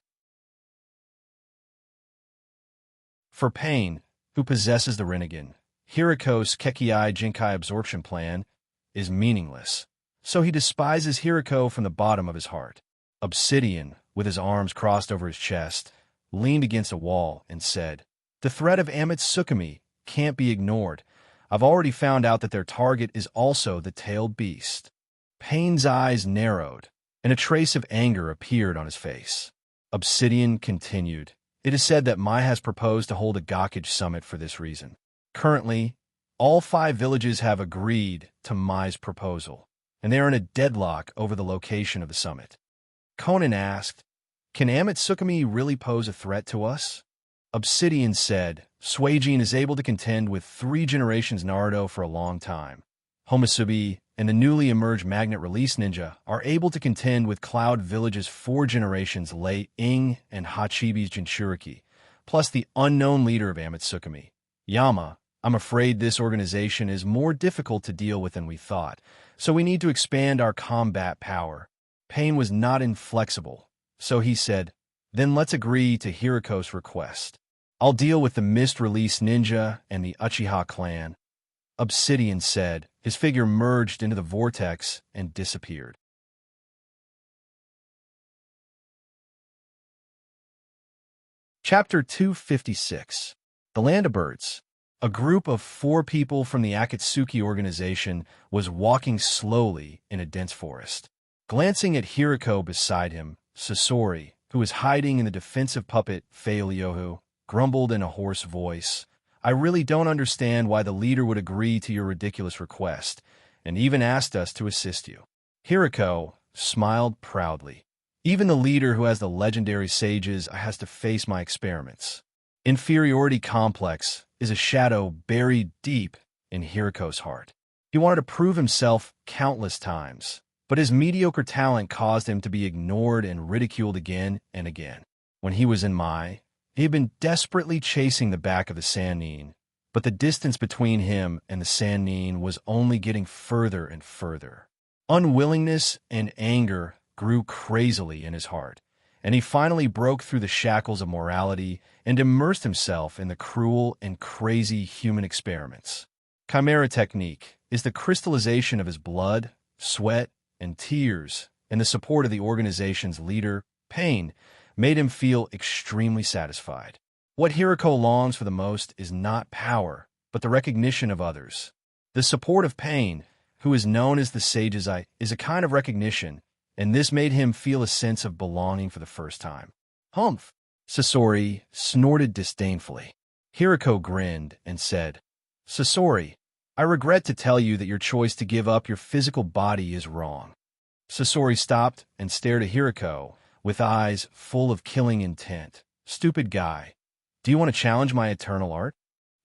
For Pain, who possesses the Rinnegan, Hiriko's Kekkei Jinkai absorption plan is meaningless, so he despises Hiriko from the bottom of his heart. Obsidian, with his arms crossed over his chest, leaned against a wall and said, "The threat of Amitsukami can't be ignored. I've already found out that their target is also the tailed beast." Pain's eyes narrowed, and a trace of anger appeared on his face. Obsidian continued, "It is said that Mai has proposed to hold a Gakage summit for this reason. Currently, all 5 villages have agreed to Mai's proposal, and they are in a deadlock over the location of the summit." Conan asked, "Can Amitsukami really pose a threat to us?" Obsidian said, "Suijin is able to contend with 3 generations Naruto for a long time. Homasubi and the newly emerged Magnet Release Ninja are able to contend with Cloud Village's 4 generations Lei Ing and Hachibi's Jinchuriki, plus the unknown leader of Amitsukami, Yama. I'm afraid this organization is more difficult to deal with than we thought, so we need to expand our combat power." Pain was not inflexible, so he said, "Then let's agree to Hiriko's request. I'll deal with the Mist Release Ninja and the Uchiha clan." Obsidian said. His figure merged into the vortex and disappeared. Chapter 256. The Land of Birds. A group of 4 people from the Akatsuki organization was walking slowly in a dense forest. Glancing at Hiriko beside him, Sasori, who was hiding in the defensive puppet Feiliohu, grumbled in a hoarse voice, "I really don't understand why the leader would agree to your ridiculous request, and even asked us to assist you." Hiriko smiled proudly. "Even the leader who has the legendary sages has to face my experiments." Inferiority complex is a shadow buried deep in Hiriko's heart. He wanted to prove himself countless times, but his mediocre talent caused him to be ignored and ridiculed again and again. When he was in Mai, he had been desperately chasing the back of the Sannin, but the distance between him and the Sannin was only getting further and further. Unwillingness and anger grew crazily in his heart, and he finally broke through the shackles of morality and immersed himself in the cruel and crazy human experiments. Chimera technique is the crystallization of his blood, sweat, and tears, and the support of the organization's leader, Pain, made him feel extremely satisfied. What Hiriko longs for the most is not power, but the recognition of others. The support of Pain, who is known as the Sage's Eye, is a kind of recognition, and this made him feel a sense of belonging for the first time. "Humph!" Sasori snorted disdainfully. Hiriko grinned and said, "Sasori, I regret to tell you that your choice to give up your physical body is wrong." Sasori stopped and stared at Hiriko with eyes full of killing intent. "Stupid guy. Do you want to challenge my eternal art?"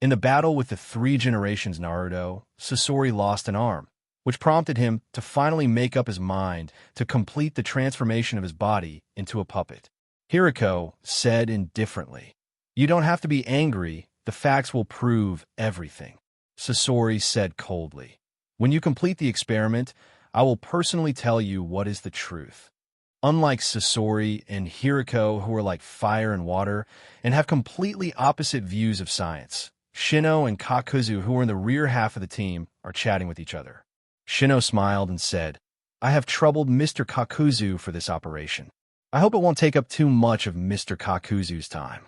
In the battle with the 3 generations Naruto, Sasori lost an arm, which prompted him to finally make up his mind to complete the transformation of his body into a puppet. Hiriko said indifferently, "You don't have to be angry. The facts will prove everything." Sasori said coldly, "When you complete the experiment, I will personally tell you what is the truth." Unlike Sasori and Hiriko, who are like fire and water and have completely opposite views of science, Shino and Kakuzu, who are in the rear half of the team, are chatting with each other. Shino smiled and said, "I have troubled Mr. Kakuzu for this operation. I hope it won't take up too much of Mr. Kakuzu's time."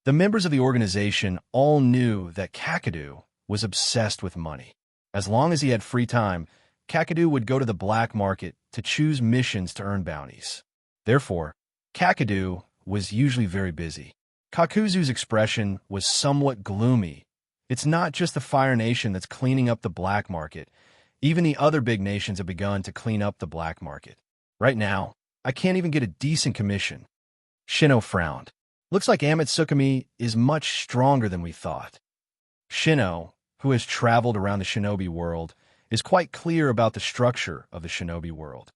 The members of the organization all knew that Kakadu was obsessed with money. As long as he had free time, Kakadu would go to the black market to choose missions to earn bounties. Therefore, Kakadu was usually very busy. Kakuzu's expression was somewhat gloomy. It's not just the Fire Nation that's cleaning up the black market. Even the other big nations have begun to clean up the black market. Right now, I can't even get a decent commission. Shino frowned. "Looks like Amatsukami is much stronger than we thought." Shino, who has traveled around the shinobi world, is quite clear about the structure of the shinobi world.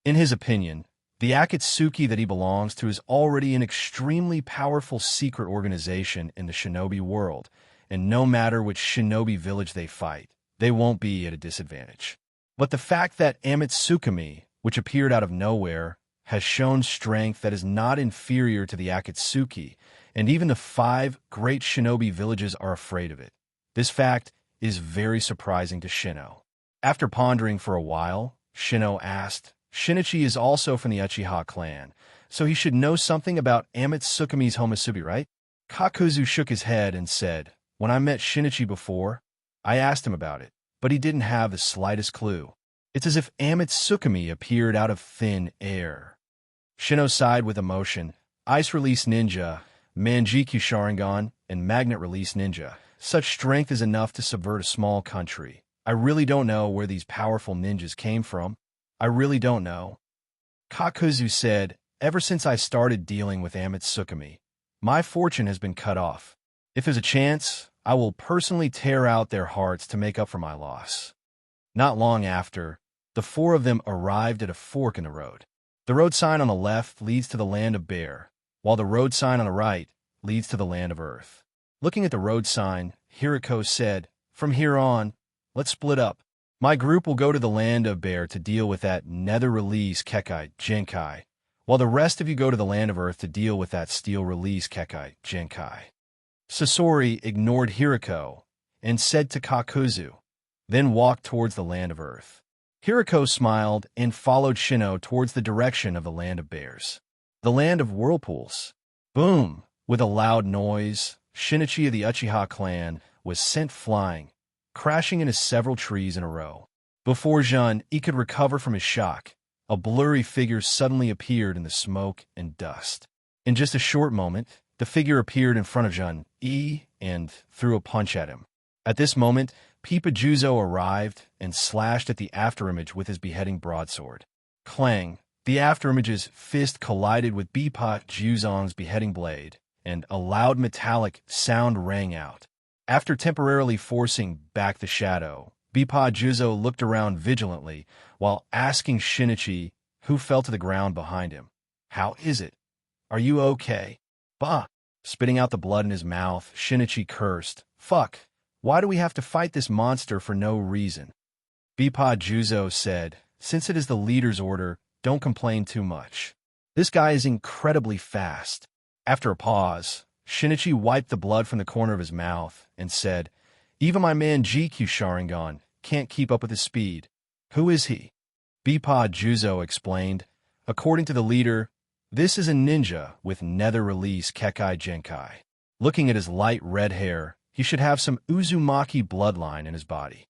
In his opinion, the Akatsuki that he belongs to is already an extremely powerful secret organization in the shinobi world, and no matter which shinobi village they fight, they won't be at a disadvantage. But the fact that Amatsukami, which appeared out of nowhere, has shown strength that is not inferior to the Akatsuki, and even the 5 great shinobi villages are afraid of it. This fact is very surprising to Shino. After pondering for a while, Shino asked, "Shinichi is also from the Uchiha clan, so he should know something about Amatsukami's Homusubi, right?" Kakuzu shook his head and said, "When I met Shinichi before, I asked him about it, but he didn't have the slightest clue. It's as if Amatsukami appeared out of thin air." Shino sighed with emotion. "Ice Release Ninja, Manjikyu Sharingan, and Magnet Release Ninja. Such strength is enough to subvert a small country. I really don't know where these powerful ninjas came from. I really don't know." Kakuzu said, "Ever since I started dealing with Amatsukami, my fortune has been cut off. If there's a chance, I will personally tear out their hearts to make up for my loss." Not long after, the 4 of them arrived at a fork in the road. The road sign on the left leads to the land of Bear, while the road sign on the right leads to the land of Earth. Looking at the road sign, Hiriko said, "From here on, let's split up. My group will go to the land of Bear to deal with that nether release Kekai Genkai, while the rest of you go to the land of Earth to deal with that steel release Kekai Genkai." Sasori ignored Hiriko and said to Kakuzu, then walked towards the land of Earth. Hiriko smiled and followed Shino towards the direction of the land of Bears. The land of whirlpools. Boom! With a loud noise, Shinichi of the Uchiha clan was sent flying, crashing into several trees in a row. Before Jun-E could recover from his shock, a blurry figure suddenly appeared in the smoke and dust. In just a short moment, the figure appeared in front of Jun-E and threw a punch at him. At this moment, Pipa Juzo arrived and slashed at the afterimage with his beheading broadsword. Clang! The afterimage's fist collided with Bipa Juzong's beheading blade, and a loud metallic sound rang out. After temporarily forcing back the shadow, Bipa Juzo looked around vigilantly while asking Shinichi, who fell to the ground behind him, "How is it? Are you okay?" "Bah!" Spitting out the blood in his mouth, Shinichi cursed, "Fuck! Why do we have to fight this monster for no reason?" Bipa Juzo said, "Since it is the leader's order, don't complain too much. This guy is incredibly fast." After a pause, Shinichi wiped the blood from the corner of his mouth and said, "Even my man GQ Sharingan can't keep up with his speed. Who is he?" Bipa Juzo explained, "According to the leader, this is a ninja with nether release Kekai Genkai. Looking at his light red hair, he should have some Uzumaki bloodline in his body."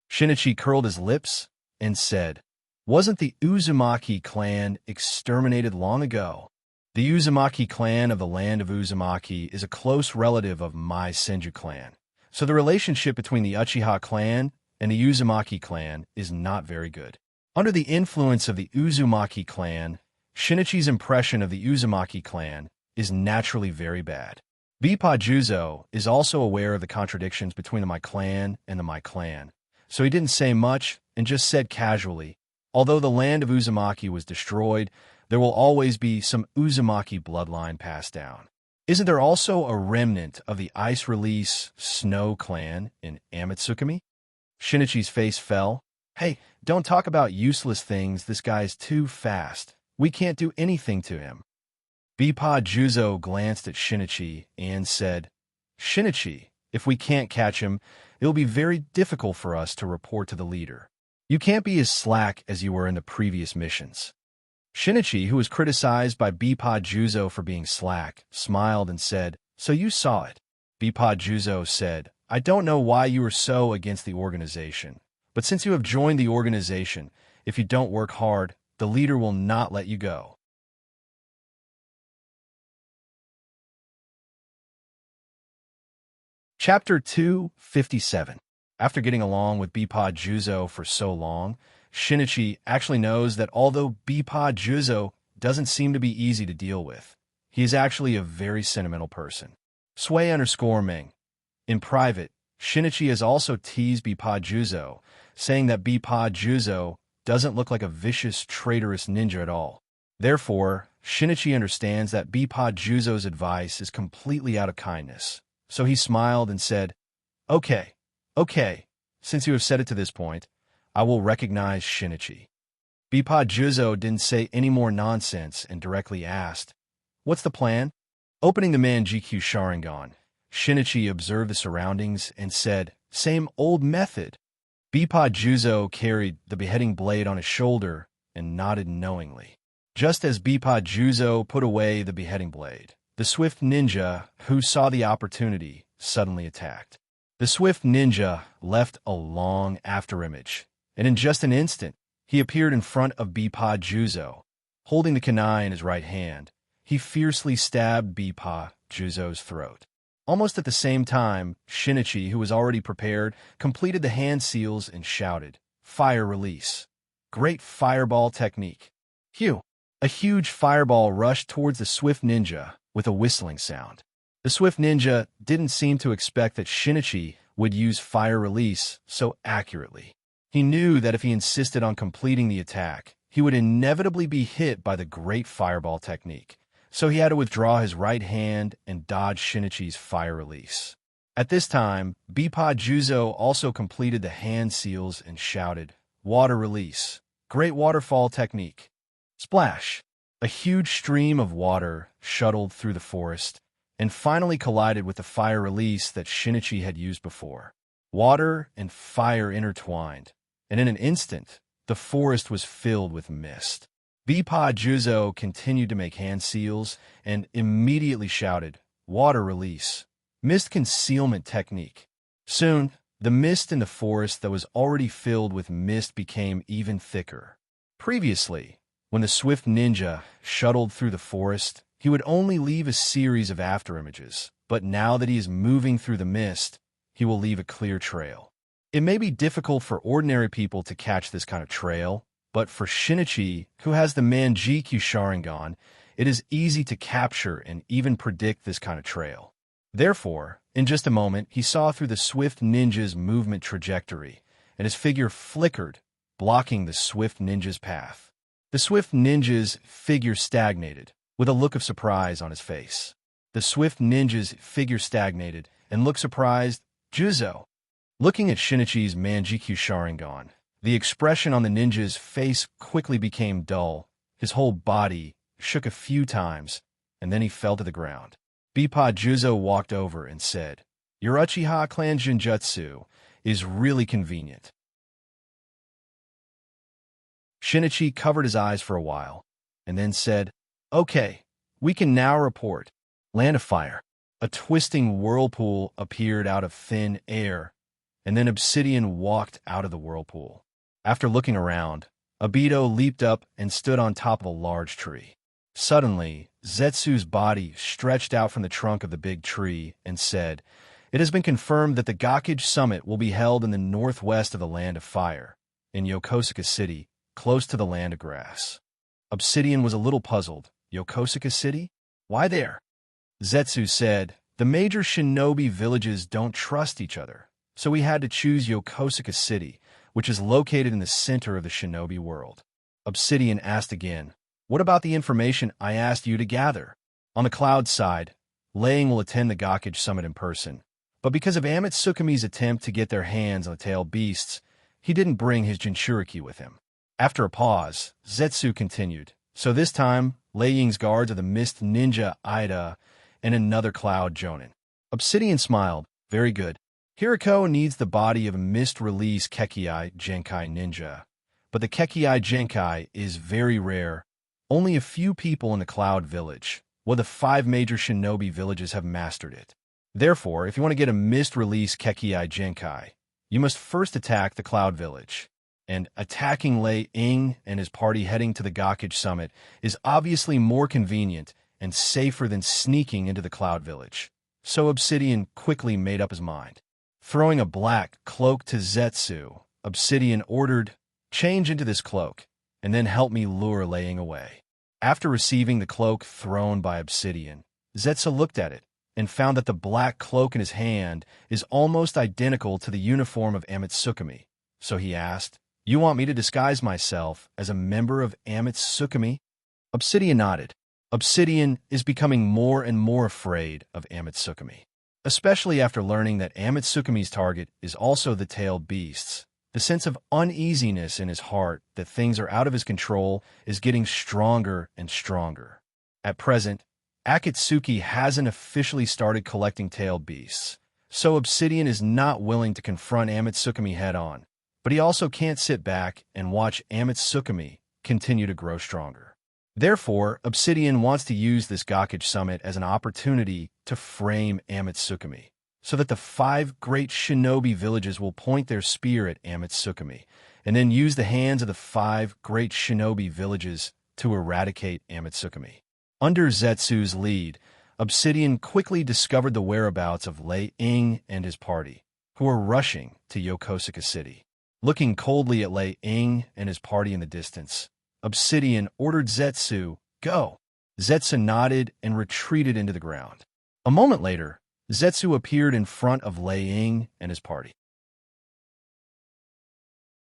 Shinichi curled his lips and said, "Wasn't the Uzumaki clan exterminated long ago? The Uzumaki clan of the land of Uzumaki is a close relative of my Senju clan, so the relationship between the Uchiha clan and the Uzumaki clan is not very good." Under the influence of the Uzumaki clan, Shinichi's impression of the Uzumaki clan is naturally very bad. Bipa Juzo is also aware of the contradictions between the My clan and the My clan, so he didn't say much and just said casually, "Although the land of Uzumaki was destroyed, there will always be some Uzumaki bloodline passed down. Isn't there also a remnant of the Ice Release Snow clan in Amatsukami?" Shinichi's face fell. "Hey, don't talk about useless things. This guy's too fast. We can't do anything to him." Bipa Juzo glanced at Shinichi and said, "Shinichi, if we can't catch him, it will be very difficult for us to report to the leader. You can't be as slack as you were in the previous missions." Shinichi, who was criticized by Bipa Juzo for being slack, smiled and said, "So you saw it." Bipa Juzo said, "I don't know why you are so against the organization, but since you have joined the organization, if you don't work hard, the leader will not let you go." Chapter 257. After getting along with Bipa Juzo for so long, Shinichi actually knows that although Bipa Juzo doesn't seem to be easy to deal with, he is actually a very sentimental person. Sway_Ming. In private, Shinichi has also teased Bipa Juzo, saying that Bipa Juzo doesn't look like a vicious, traitorous ninja at all. Therefore, Shinichi understands that Bipa Juzo's advice is completely out of kindness. So he smiled and said, Okay, since you have said it to this point, I will recognize Shinichi." Bipa Juzo didn't say any more nonsense and directly asked, "What's the plan?" Opening the man GQ Sharingan, Shinichi observed the surroundings and said, "Same old method." Bipa Juzo carried the beheading blade on his shoulder and nodded knowingly. Just as Bipa Juzo put away the beheading blade, the swift ninja, who saw the opportunity, suddenly attacked. The swift ninja left a long afterimage, and in just an instant, he appeared in front of Bipa Juzo. Holding the kunai in his right hand, he fiercely stabbed Bipa Juzo's throat. Almost at the same time, Shinichi, who was already prepared, completed the hand seals and shouted, "Fire release! Great fireball technique!" Phew! A huge fireball rushed towards the swift ninja with a whistling sound. The swift ninja didn't seem to expect that Shinichi would use fire release so accurately. He knew that if he insisted on completing the attack, he would inevitably be hit by the great fireball technique, so he had to withdraw his right hand and dodge Shinichi's fire release. At this time, Bipa Juzo also completed the hand seals and shouted, "Water release! Great waterfall technique!" Splash! A huge stream of water shuttled through the forest and finally collided with the fire release that Shinichi had used before. Water and fire intertwined, and in an instant, the forest was filled with mist. Bipa Juzo continued to make hand seals and immediately shouted, "Water release. Mist concealment technique." Soon, the mist in the forest that was already filled with mist became even thicker. Previously, when the swift ninja shuttled through the forest, he would only leave a series of afterimages, but now that he is moving through the mist, he will leave a clear trail. It may be difficult for ordinary people to catch this kind of trail, but for Shinichi, who has the Manjikyu Sharingan, it is easy to capture and even predict this kind of trail. Therefore, in just a moment, he saw through the swift ninja's movement trajectory, and his figure flickered, blocking the swift ninja's path. The swift ninja's figure stagnated, with a look of surprise on his face. The swift ninja's figure stagnated and looked surprised. Juzo. Looking at Shinichi's Manjikyu Sharingan, the expression on the ninja's face quickly became dull. His whole body shook a few times, and then he fell to the ground. Bipa Juzo walked over and said, "Your Uchiha clan Jinjutsu is really convenient." Shinichi covered his eyes for a while, and then said, "Okay, we can now report." Land of Fire. A twisting whirlpool appeared out of thin air, and then Obsidian walked out of the whirlpool. After looking around, Obito leaped up and stood on top of a large tree. Suddenly, Zetsu's body stretched out from the trunk of the big tree and said, "It has been confirmed that the Gakage Summit will be held in the northwest of the Land of Fire, in Yokosuka City, close to the Land of Grass." Obsidian was a little puzzled. Yokosuka City? Why there? Zetsu said, "The major shinobi villages don't trust each other, so we had to choose Yokosuka City, which is located in the center of the shinobi world." Obsidian asked again, "What about the information I asked you to gather?" On the cloud side, Laying will attend the Gakage Summit in person, but because of Amatsukumi's attempt to get their hands on the tailed beasts, he didn't bring his Jinchuriki with him. After a pause, Zetsu continued, "So this time, Lei Ying's guards are the Mist Ninja Ida and another Cloud Jonin." Obsidian smiled, "Very good. Hiriko needs the body of a Mist Release Kekiai Genkai ninja, but the Kekiai Genkai is very rare. Only a few people in the Cloud Village, well, the 5 major shinobi villages have mastered it. Therefore, if you want to get a Mist Release Kekiai Genkai, you must first attack the Cloud Village. And attacking Lei Ying and his party heading to the Gakage Summit is obviously more convenient and safer than sneaking into the Cloud Village." So Obsidian quickly made up his mind. Throwing a black cloak to Zetsu, Obsidian ordered, "Change into this cloak, and then help me lure Lei Ying away." After receiving the cloak thrown by Obsidian, Zetsu looked at it and found that the black cloak in his hand is almost identical to the uniform of Amatsukumi. So he asked, "You want me to disguise myself as a member of Amatsukumi?" Obsidian nodded. Obsidian is becoming more and more afraid of Amatsukumi, especially after learning that Amatsukumi's target is also the tailed beasts. The sense of uneasiness in his heart that things are out of his control is getting stronger and stronger. At present, Akatsuki hasn't officially started collecting tailed beasts, so Obsidian is not willing to confront Amatsukumi head-on, but he also can't sit back and watch Amatsukumi continue to grow stronger. Therefore, Obsidian wants to use this Gakage Summit as an opportunity to frame Amatsukumi, so that the 5 great shinobi villages will point their spear at Amatsukumi, and then use the hands of the 5 great shinobi villages to eradicate Amatsukumi. Under Zetsu's lead, Obsidian quickly discovered the whereabouts of Lei Ying and his party, who were rushing to Yokosuka City. Looking coldly at Lei Ying and his party in the distance, Obsidian ordered Zetsu, "Go." Zetsu nodded and retreated into the ground. A moment later, Zetsu appeared in front of Lei Ying and his party.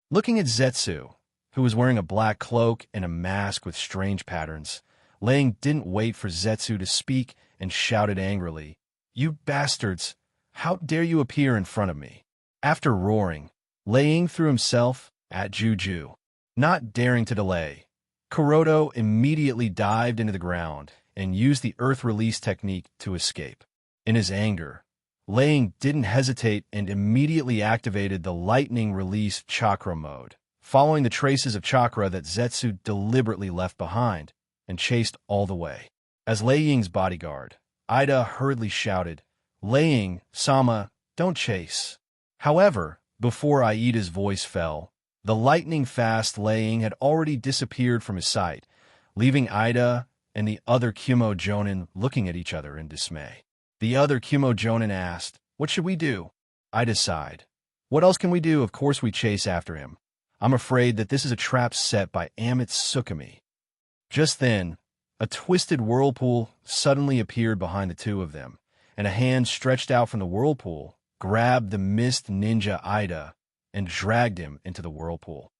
Looking at Zetsu, who was wearing a black cloak and a mask with strange patterns, Lei Ying didn't wait for Zetsu to speak and shouted angrily, "You bastards! How dare you appear in front of me?" After roaring, Lei Ying threw himself at Juju. Not daring to delay, Kuroto immediately dived into the ground and used the earth release technique to escape. In his anger, Lei Ying didn't hesitate and immediately activated the lightning release chakra mode, following the traces of chakra that Zetsu deliberately left behind and chased all the way. As Lei Ying's bodyguard, Ida hurriedly shouted, "Lei Ying, Sama, don't chase." However, before Aida's voice fell, the lightning-fast Lei Ying had already disappeared from his sight, leaving Ida and the other Kumo Jonin looking at each other in dismay. The other Kumo Jonin asked, "What should we do?" Ida sighed. "What else can we do? Of course we chase after him. I'm afraid that this is a trap set by Tsukumi." Just then, a twisted whirlpool suddenly appeared behind the two of them, and a hand stretched out from the whirlpool, grabbed the mist ninja Ida, and dragged him into the whirlpool.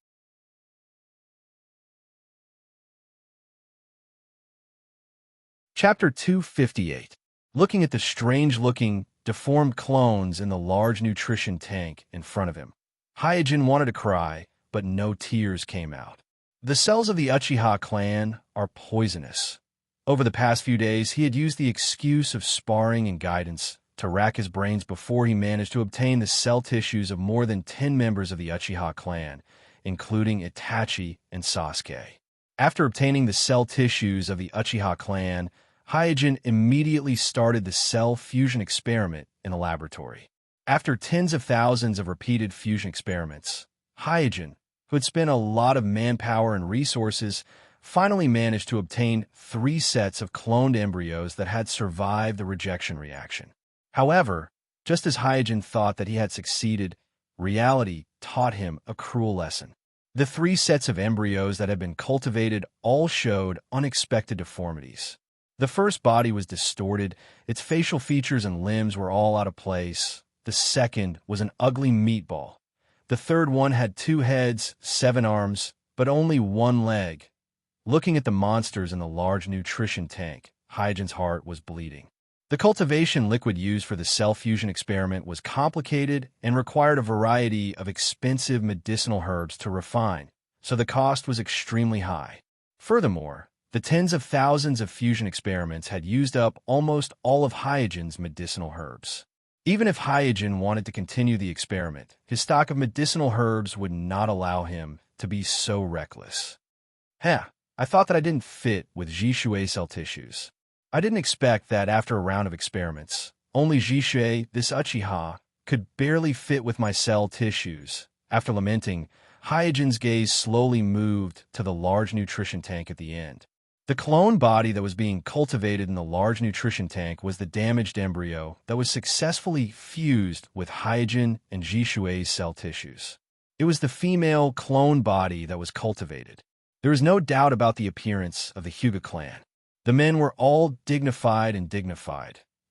Chapter 258. Looking at the strange-looking, deformed clones in the large nutrition tank in front of him, Hyojin wanted to cry, but no tears came out. The cells of the Uchiha clan are poisonous. Over the past few days, he had used the excuse of sparring and guidance to rack his brains before he managed to obtain the cell tissues of more than 10 members of the Uchiha clan, including Itachi and Sasuke. After obtaining the cell tissues of the Uchiha clan, Hyojin immediately started the cell fusion experiment in the laboratory. After tens of thousands of repeated fusion experiments, Hyojin, who had spent a lot of manpower and resources, finally managed to obtain 3 sets of cloned embryos that had survived the rejection reaction. However, just as Hyojin thought that he had succeeded, reality taught him a cruel lesson. The 3 sets of embryos that had been cultivated all showed unexpected deformities. The first body was distorted, its facial features and limbs were all out of place. The second was an ugly meatball. The third one had 2 heads, 7 arms, but only 1 leg. Looking at the monsters in the large nutrition tank, Hyojin's heart was bleeding. The cultivation liquid used for the cell fusion experiment was complicated and required a variety of expensive medicinal herbs to refine, so the cost was extremely high. Furthermore, the tens of thousands of fusion experiments had used up almost all of Hyojin's medicinal herbs. Even if Hyojin wanted to continue the experiment, his stock of medicinal herbs would not allow him to be so reckless. I thought that I didn't fit with Jishui cell tissues. I didn't expect that after a round of experiments, only Jishui, this Uchiha, could barely fit with my cell tissues. After lamenting, Hyojin's gaze slowly moved to the large nutrition tank at the end. The clone body that was being cultivated in the large nutrition tank was the damaged embryo that was successfully fused with Hyojin and Jishui's cell tissues. It was the female clone body that was cultivated. There is no doubt about the appearance of the Hyuga clan. The men were all dignified,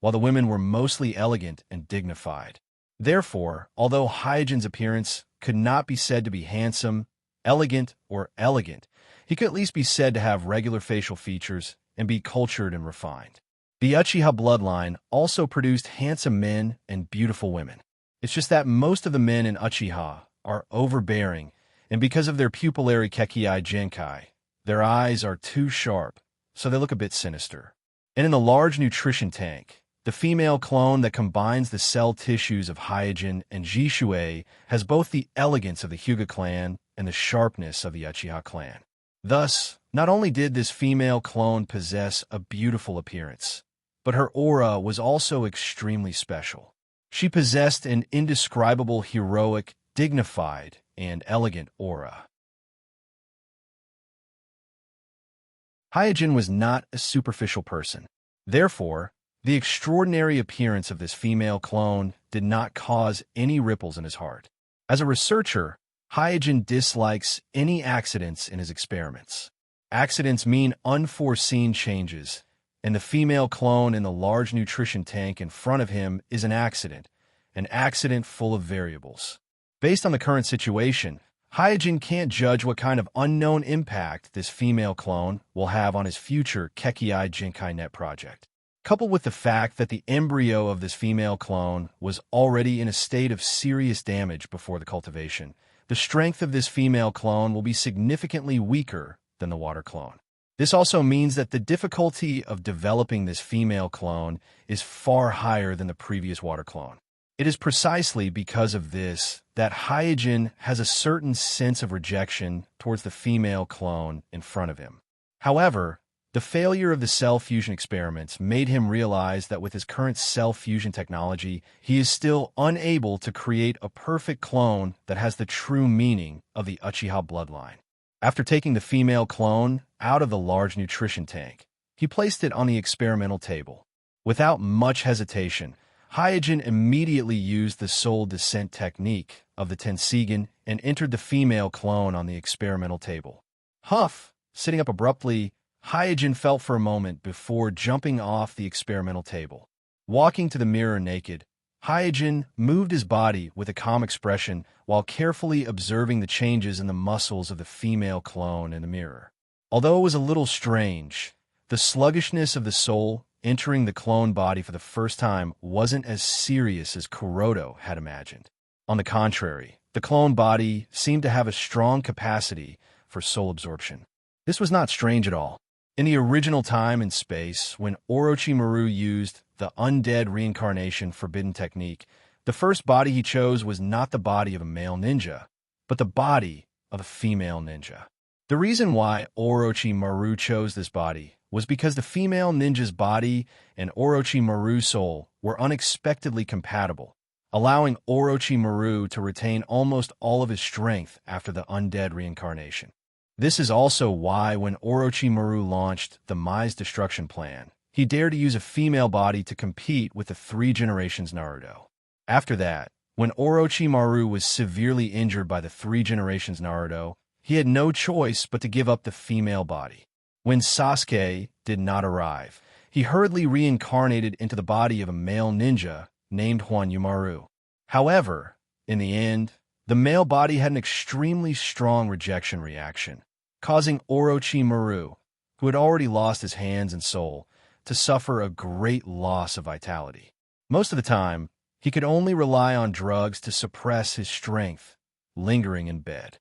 while the women were mostly elegant and dignified. Therefore, although Hyojin's appearance could not be said to be handsome, elegant, or elegant, he could at least be said to have regular facial features and be cultured and refined. The Uchiha bloodline also produced handsome men and beautiful women. It's just that most of the men in Uchiha are overbearing, and because of their pupillary Kekii Genkai, their eyes are too sharp, so they look a bit sinister. And in the large nutrition tank, the female clone that combines the cell tissues of Hyojin and Jishui has both the elegance of the Hyuga clan and the sharpness of the Uchiha clan. Thus, not only did this female clone possess a beautiful appearance, but her aura was also extremely special. She possessed an indescribable heroic, dignified, and elegant aura. Hyojin was not a superficial person. Therefore, the extraordinary appearance of this female clone did not cause any ripples in his heart. As a researcher, Hyojin dislikes any accidents in his experiments. Accidents mean unforeseen changes, and the female clone in the large nutrition tank in front of him is an accident full of variables. Based on the current situation, Hyojin can't judge what kind of unknown impact this female clone will have on his future Kekii Genkai Net project. Coupled with the fact that the embryo of this female clone was already in a state of serious damage before the cultivation, the strength of this female clone will be significantly weaker than the water clone. This also means that the difficulty of developing this female clone is far higher than the previous water clone. It is precisely because of this that Hyojin has a certain sense of rejection towards the female clone in front of him. However, the failure of the cell fusion experiments made him realize that with his current cell fusion technology, he is still unable to create a perfect clone that has the true meaning of the Uchiha bloodline. After taking the female clone out of the large nutrition tank, he placed it on the experimental table. Without much hesitation, Hyojin immediately used the soul descent technique of the Tenseigan and entered the female clone on the experimental table. Huff, sitting up abruptly, Hyojin felt for a moment before jumping off the experimental table. Walking to the mirror naked, Hyojin moved his body with a calm expression while carefully observing the changes in the muscles of the female clone in the mirror. Although it was a little strange, the sluggishness of the soul entering the clone body for the first time wasn't as serious as Kuroto had imagined. On the contrary, the clone body seemed to have a strong capacity for soul absorption. This was not strange at all. In the original time and space, when Orochimaru used the undead reincarnation forbidden technique, the first body he chose was not the body of a male ninja, but the body of a female ninja. The reason why Orochimaru chose this body was because the female ninja's body and Orochimaru's soul were unexpectedly compatible, allowing Orochimaru to retain almost all of his strength after the undead reincarnation. This is also why when Orochimaru launched the Mai's destruction plan, he dared to use a female body to compete with the Three Generations Naruto. After that, when Orochimaru was severely injured by the Three Generations Naruto, he had no choice but to give up the female body. When Sasuke did not arrive, he hurriedly reincarnated into the body of a male ninja named Hwanyumaru. However, in the end, the male body had an extremely strong rejection reaction, causing Orochimaru, who had already lost his hands and soul, to suffer a great loss of vitality. Most of the time, he could only rely on drugs to suppress his strength, lingering in bed.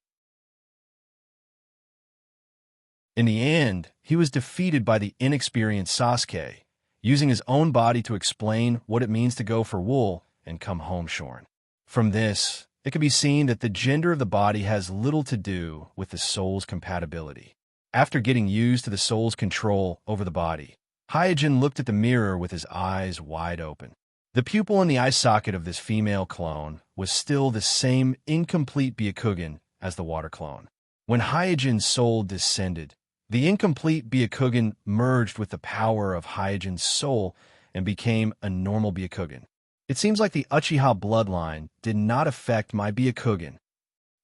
In the end, he was defeated by the inexperienced Sasuke, using his own body to explain what it means to go for wool and come home shorn. From this, it can be seen that the gender of the body has little to do with the soul's compatibility. After getting used to the soul's control over the body, Hyojin looked at the mirror with his eyes wide open. The pupil in the eye socket of this female clone was still the same incomplete Byakugan as the water clone. When Hyojin's soul descended, the incomplete Byakugan merged with the power of Hyojin's soul and became a normal Byakugan. It seems like the Uchiha bloodline did not affect my Byakugan.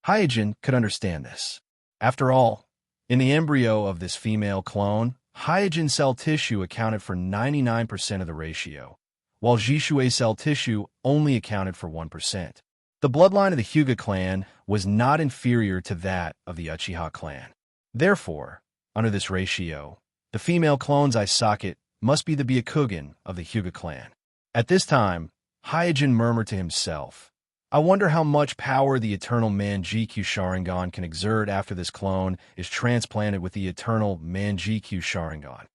Hyojin could understand this. After all, in the embryo of this female clone, Hyojin cell tissue accounted for 99% of the ratio, while Jishui cell tissue only accounted for 1%. The bloodline of the Hyuga clan was not inferior to that of the Uchiha clan. Therefore, under this ratio, the female clone's eye socket must be the Byakugan of the Hyuga clan. At this time, Hyojin murmured to himself, I wonder how much power the eternal Manjikyu Sharingan can exert after this clone is transplanted with the eternal Manjikyu Sharingan.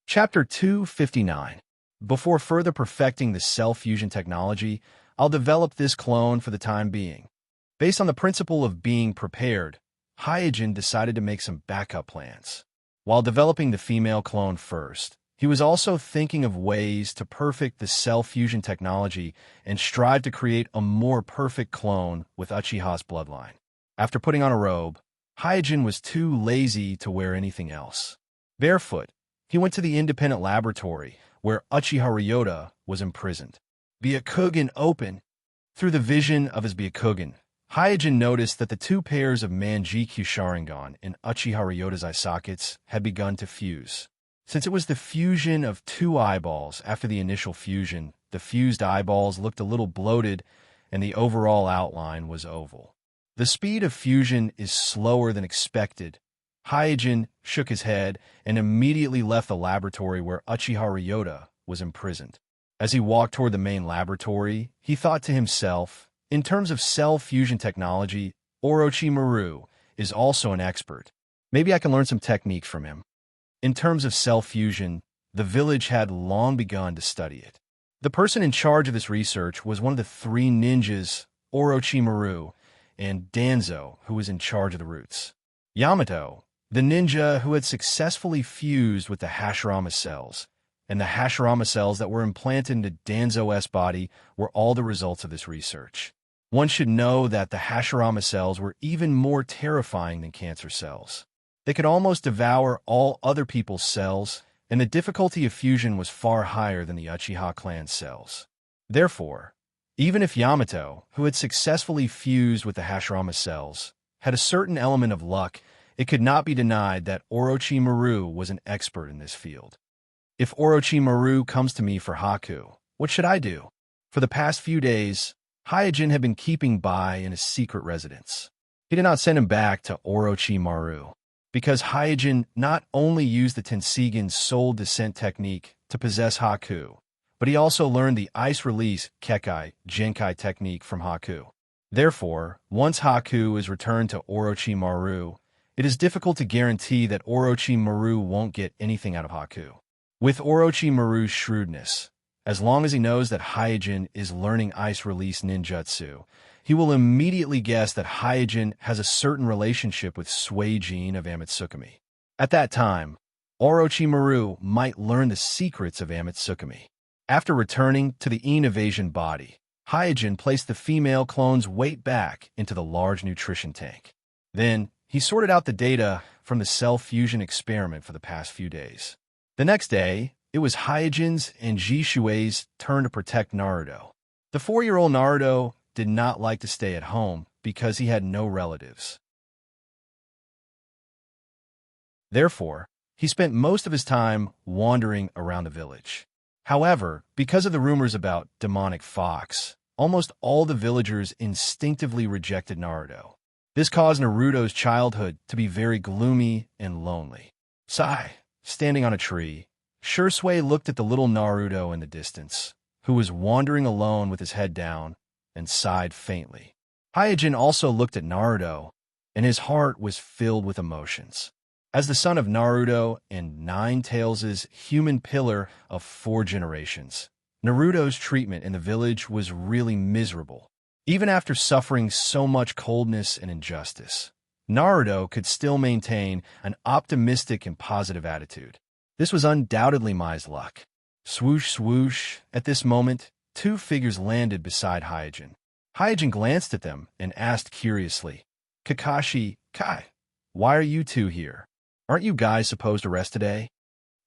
Chapter 259. Before further perfecting the cell fusion technology, I'll develop this clone for the time being. Based on the principle of being prepared, Hyojin decided to make some backup plans. While developing the female clone first, he was also thinking of ways to perfect the cell fusion technology and strive to create a more perfect clone with Uchiha's bloodline. After putting on a robe, Hyojin was too lazy to wear anything else. Barefoot, he went to the independent laboratory where Uchiha Ryota was imprisoned. Byakugan open. Through the vision of his Byakugan, Hyojin noticed that the two pairs of Manjikyu Sharingan in Uchiha Ryota's eye sockets had begun to fuse. Since it was the fusion of two eyeballs after the initial fusion, the fused eyeballs looked a little bloated and the overall outline was oval. The speed of fusion is slower than expected. Hyojin shook his head and immediately left the laboratory where Uchiha Ryota was imprisoned. As he walked toward the main laboratory, he thought to himself, in terms of cell fusion technology, Orochimaru is also an expert. Maybe I can learn some techniques from him. In terms of cell fusion, the village had long begun to study it. The person in charge of this research was one of the three ninjas, Orochimaru, and Danzo, who was in charge of the roots. Yamato, the ninja who had successfully fused with the Hashirama cells, and the Hashirama cells that were implanted into Danzo's body were all the results of this research. One should know that the Hashirama cells were even more terrifying than cancer cells. They could almost devour all other people's cells, and the difficulty of fusion was far higher than the Uchiha clan cells. Therefore, even if Yamato, who had successfully fused with the Hashirama cells, had a certain element of luck, it could not be denied that Orochimaru was an expert in this field. If Orochimaru comes to me for Haku, what should I do? For the past few days, Hyojin had been keeping Bai in his secret residence. He did not send him back to Orochimaru, because Hyojin not only used the Tenseigan soul descent technique to possess Haku, but he also learned the ice release Kekai Genkai technique from Haku. Therefore, once Haku is returned to Orochimaru, it is difficult to guarantee that Orochimaru won't get anything out of Haku. With Orochimaru's shrewdness, as long as he knows that Hyojin is learning ice release ninjutsu, he will immediately guess that Hyojin has a certain relationship with Suijin of Amitsukami. At that time, Orochimaru might learn the secrets of Amitsukami. After returning to the invasion body, Hyojin placed the female clone's weight back into the large nutrition tank. Then, he sorted out the data from the cell fusion experiment for the past few days. The next day, it was Hyojin's and Jishui's turn to protect Naruto. The 4-year-old Naruto did not like to stay at home because he had no relatives. Therefore, he spent most of his time wandering around the village. However, because of the rumors about demonic fox, almost all the villagers instinctively rejected Naruto. This caused Naruto's childhood to be very gloomy and lonely. Sai, standing on a tree, Shursui looked at the little Naruto in the distance, who was wandering alone with his head down, and sighed faintly. Hyojin also looked at Naruto, and his heart was filled with emotions. As the son of Naruto and Nine-Tails' human pillar of 4 generations, Naruto's treatment in the village was really miserable. Even after suffering so much coldness and injustice, Naruto could still maintain an optimistic and positive attitude. This was undoubtedly Mai's luck. Swoosh, swoosh. At this moment, 2 figures landed beside Hyojin. Hyojin glanced at them and asked curiously, Kakashi, Kai, why are you 2 here? Aren't you guys supposed to rest today?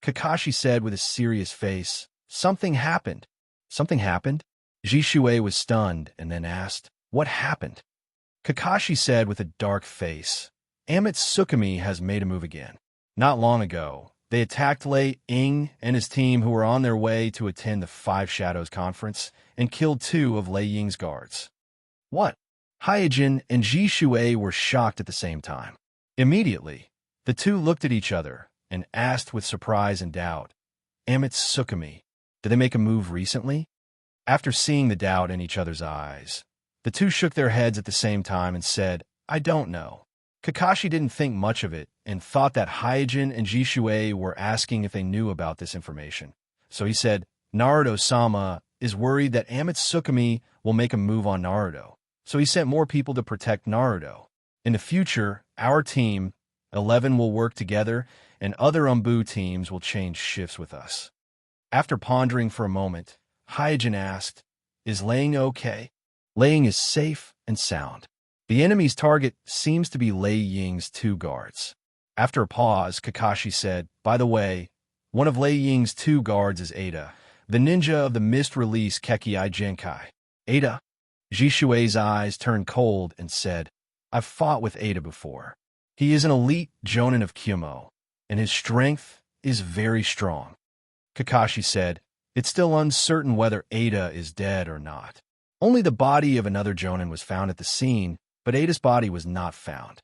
Kakashi said with a serious face, Something happened. Something happened? Jishui was stunned and then asked, What happened? Kakashi said with a dark face, Amitsukami has made a move again. Not long ago, they attacked Lei Ying and his team who were on their way to attend the 5 Shadows conference and killed 2 of Lei Ying's guards. What? Hyojin and Jishui were shocked at the same time. Immediately, the 2 looked at each other and asked with surprise and doubt, Amitsukami, did they make a move recently? After seeing the doubt in each other's eyes, the 2 shook their heads at the same time and said, I don't know. Kakashi didn't think much of it and thought that Hyojin and Jishui were asking if they knew about this information. So he said, Naruto-sama is worried that Amitsukami will make a move on Naruto. So he sent more people to protect Naruto. In the future, our team, 11, will work together and other Umbu teams will change shifts with us. After pondering for a moment, Hyojin asked, Is Laying okay? Laying is safe and sound. The enemy's target seems to be Lei Ying's 2 guards. After a pause, Kakashi said, By the way, one of Lei Ying's 2 guards is Ada, the ninja of the mist release Kekai Genkai. Ada? Jishui's eyes turned cold and said, I've fought with Ada before. He is an elite jonin of Kyumo, and his strength is very strong. Kakashi said, It's still uncertain whether Ada is dead or not. Only the body of another jonin was found at the scene, but Ada's body was not found.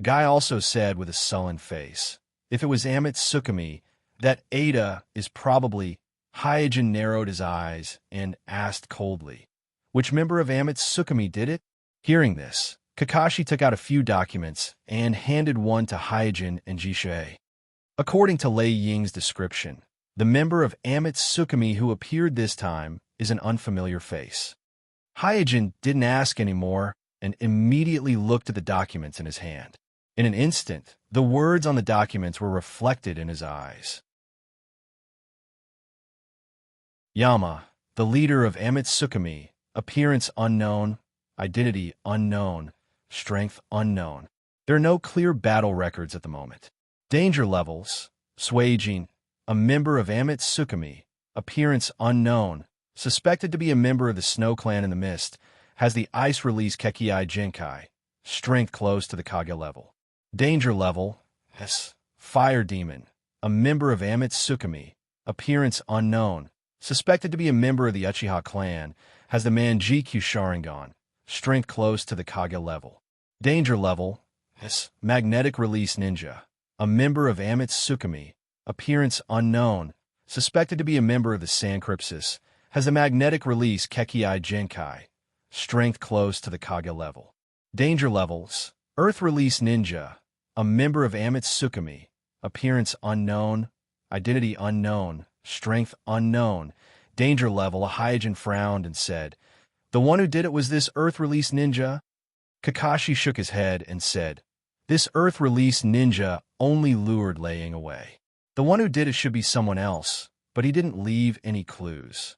Guy also said with a sullen face, If it was Amitsukami, that Ada is probably. Hyojin narrowed his eyes and asked coldly, Which member of Amitsukami did it? Hearing this, Kakashi took out a few documents and handed one to Hyojin and Jishui. According to Lei Ying's description, The member of Tsukimi who appeared this time is an unfamiliar face. Hyojin didn't ask anymore and immediately looked at the documents in his hand. In an instant, the words on the documents were reflected in his eyes. Yama, the leader of Tsukimi, appearance unknown, identity unknown, strength unknown. There are no clear battle records at the moment. Danger levels, Suijin, a member of Tsukimi, appearance unknown, suspected to be a member of the Snow Clan in the Mist, has the ice release Kekii Jinkai, strength close to the Kage level. Danger level, Fire Demon, a member of Tsukimi, appearance unknown, suspected to be a member of the Uchiha clan, has the Manjikyu Sharingan, strength close to the Kage level. Danger level, Magnetic Release Ninja, a member of Tsukimi, appearance unknown, suspected to be a member of the Sancrypsis, has the Magnetic Release Kekii Jinkai, strength close to the Kage level. Danger levels, Earth Release Ninja, a member of Tsukimi, appearance unknown, identity unknown, strength unknown. Danger level, Hyojin frowned and said, "The one who did it was this Earth Release Ninja?" Kakashi shook his head and said, "This Earth Release Ninja only lured Lei Ying away. The one who did it should be someone else, but he didn't leave any clues."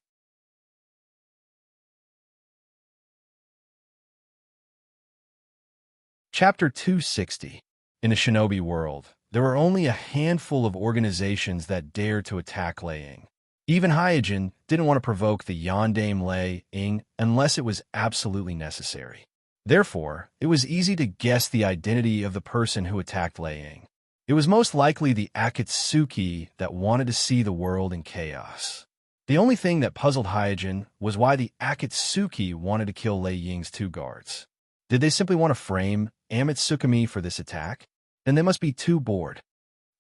Chapter 260. In a shinobi world, there are only a handful of organizations that dare to attack Lei Ying. Even Hyojin didn't want to provoke the Yondaime Lei Ying unless it was absolutely necessary. Therefore, it was easy to guess the identity of the person who attacked Lei Ying. It was most likely the Akatsuki that wanted to see the world in chaos. The only thing that puzzled Hyojin was why the Akatsuki wanted to kill Lei Ying's two guards. Did they simply want to frame Tsukimi for this attack? Then they must be too bored.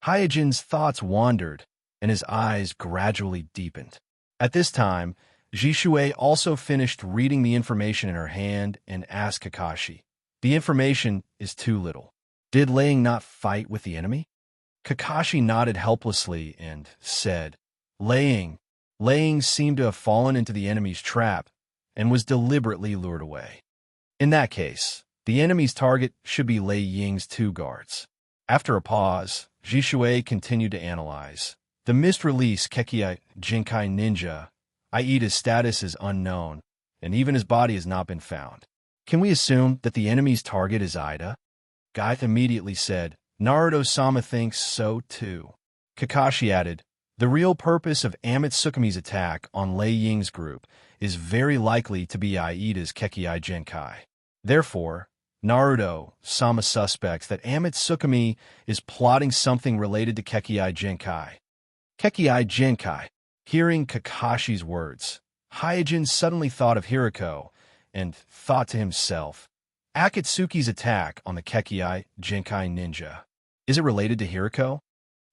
Hyojin's thoughts wandered, and his eyes gradually deepened. At this time, Jishui also finished reading the information in her hand and asked Kakashi, "The information is too little. Did Lei Ying not fight with the enemy?" Kakashi nodded helplessly and said, Lei Ying seemed to have fallen into the enemy's trap and was deliberately lured away. In that case, the enemy's target should be Lei Ying's two guards. After a pause, Jishui continued to analyze. The mist release Kekii Jinkai Ninja, Aida's status is unknown, and even his body has not been found. Can we assume that the enemy's target is Aida? Gaith immediately said, Naruto-sama thinks so too. Kakashi added, the real purpose of Tsukimi's attack on Lei Ying's group is very likely to be Aida's Kekii Jinkai. Therefore, Naruto-sama suspects that Tsukimi is plotting something related to Kekii Jinkai. Kekii Jinkai. Hearing Kakashi's words, Hyojin suddenly thought of Hiriko and thought to himself, Akatsuki's attack on the Kekii Jinkai ninja. Is it related to Hiriko?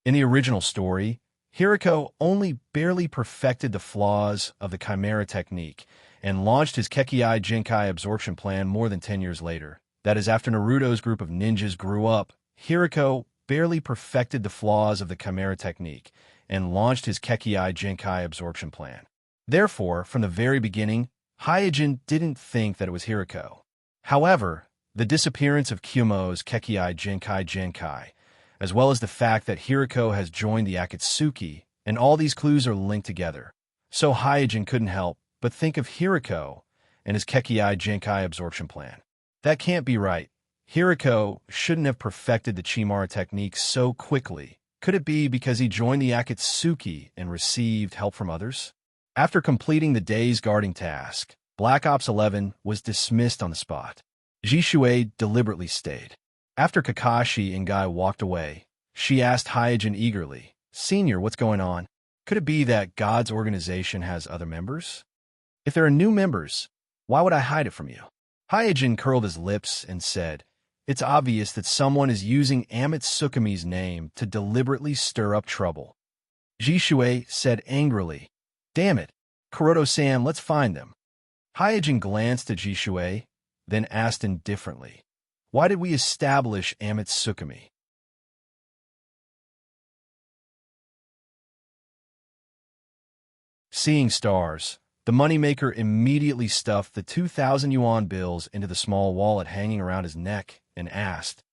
In the original story, Hiriko only barely perfected the flaws of the Chimera technique and launched his Kekii Jinkai absorption plan more than 10 years later. That is, after Naruto's group of ninjas grew up, Hiriko barely perfected the flaws of the Chimera technique and launched his Kekii Jinkai absorption plan. Therefore, from the very beginning, Hyojin didn't think that it was Hiriko. However, the disappearance of Kyumo's Kekii Jinkai, as well as the fact that Hiriko has joined the Akatsuki, and all these clues are linked together. So Hyojin couldn't help but think of Hiriko and his Kekii Jinkai absorption plan. That can't be right. Hiriko shouldn't have perfected the Chimera technique so quickly. Could it be because he joined the Akatsuki and received help from others? After completing the day's guarding task, Black Ops 11 was dismissed on the spot. Jishui deliberately stayed. After Kakashi and Guy walked away, she asked Hyojin eagerly, Senior, what's going on? Could it be that God's organization has other members? If there are new members, why would I hide it from you? Hyojin curled his lips and said, It's obvious that someone is using Tsukimi's name to deliberately stir up trouble. Jishui said angrily, Damn it, Kuroto-san, let's find them. Hyojin glanced at Jishui, then asked indifferently, Why did we establish Tsukimi? Seeing stars, the moneymaker immediately stuffed the 2,000 yuan bills into the small wallet hanging around his neck and asked,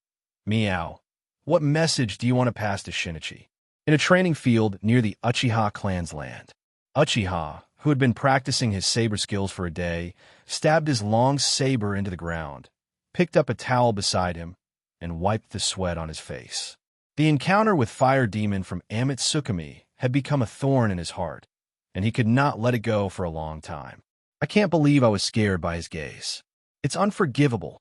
"Meow, what message do you want to pass to Shinichi?" In a training field near the Uchiha clan's land, Uchiha, who had been practicing his saber skills for a day, stabbed his long saber into the ground, picked up a towel beside him, and wiped the sweat on his face. The encounter with Fire Demon from Amitsukami had become a thorn in his heart, and he could not let it go for a long time. I can't believe I was scared by his gaze. It's unforgivable.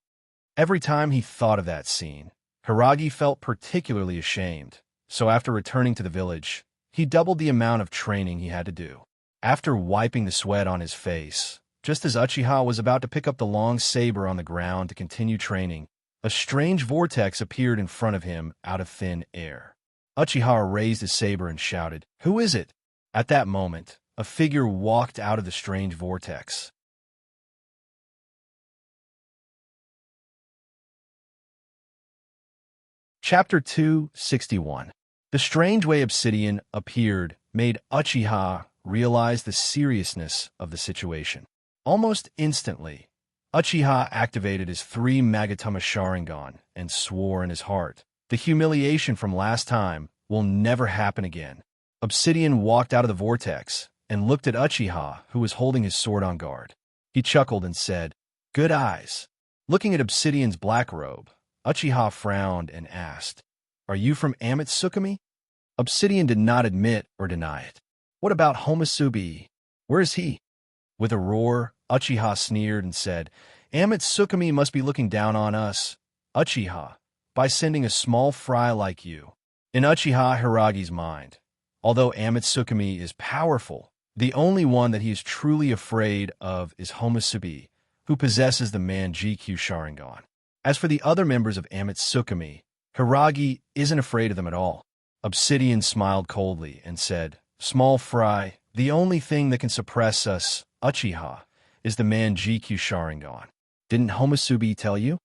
Every time he thought of that scene, Hiragi felt particularly ashamed, so after returning to the village, he doubled the amount of training he had to do. After wiping the sweat on his face, just as Uchiha was about to pick up the long saber on the ground to continue training, a strange vortex appeared in front of him out of thin air. Uchiha raised his saber and shouted, "Who is it?" At that moment, a figure walked out of the strange vortex. Chapter 261. The strange way Obsidian appeared made Uchiha realize the seriousness of the situation. Almost instantly, Uchiha activated his 3 Magatama Sharingan and swore in his heart, "The humiliation from last time will never happen again." Obsidian walked out of the vortex and looked at Uchiha, who was holding his sword on guard. He chuckled and said, "Good eyes." Looking at Obsidian's black robe, Uchiha frowned and asked, "Are you from Amitsukami?" Obsidian did not admit or deny it. "What about Homasubi? Where is he?" With a roar, Uchiha sneered and said, "Amitsukami must be looking down on us, Uchiha, by sending a small fry like you." In Uchiha Hiragi's mind, although Amitsukami is powerful, the only one that he is truly afraid of is Homasubi, who possesses the Manjikyu Sharingan. As for the other members of Amitsukami, Hiragi isn't afraid of them at all. Obsidian smiled coldly and said, "Small fry, the only thing that can suppress us, Uchiha, is the Manjikyu Sharingan. Didn't Homasubi tell you?"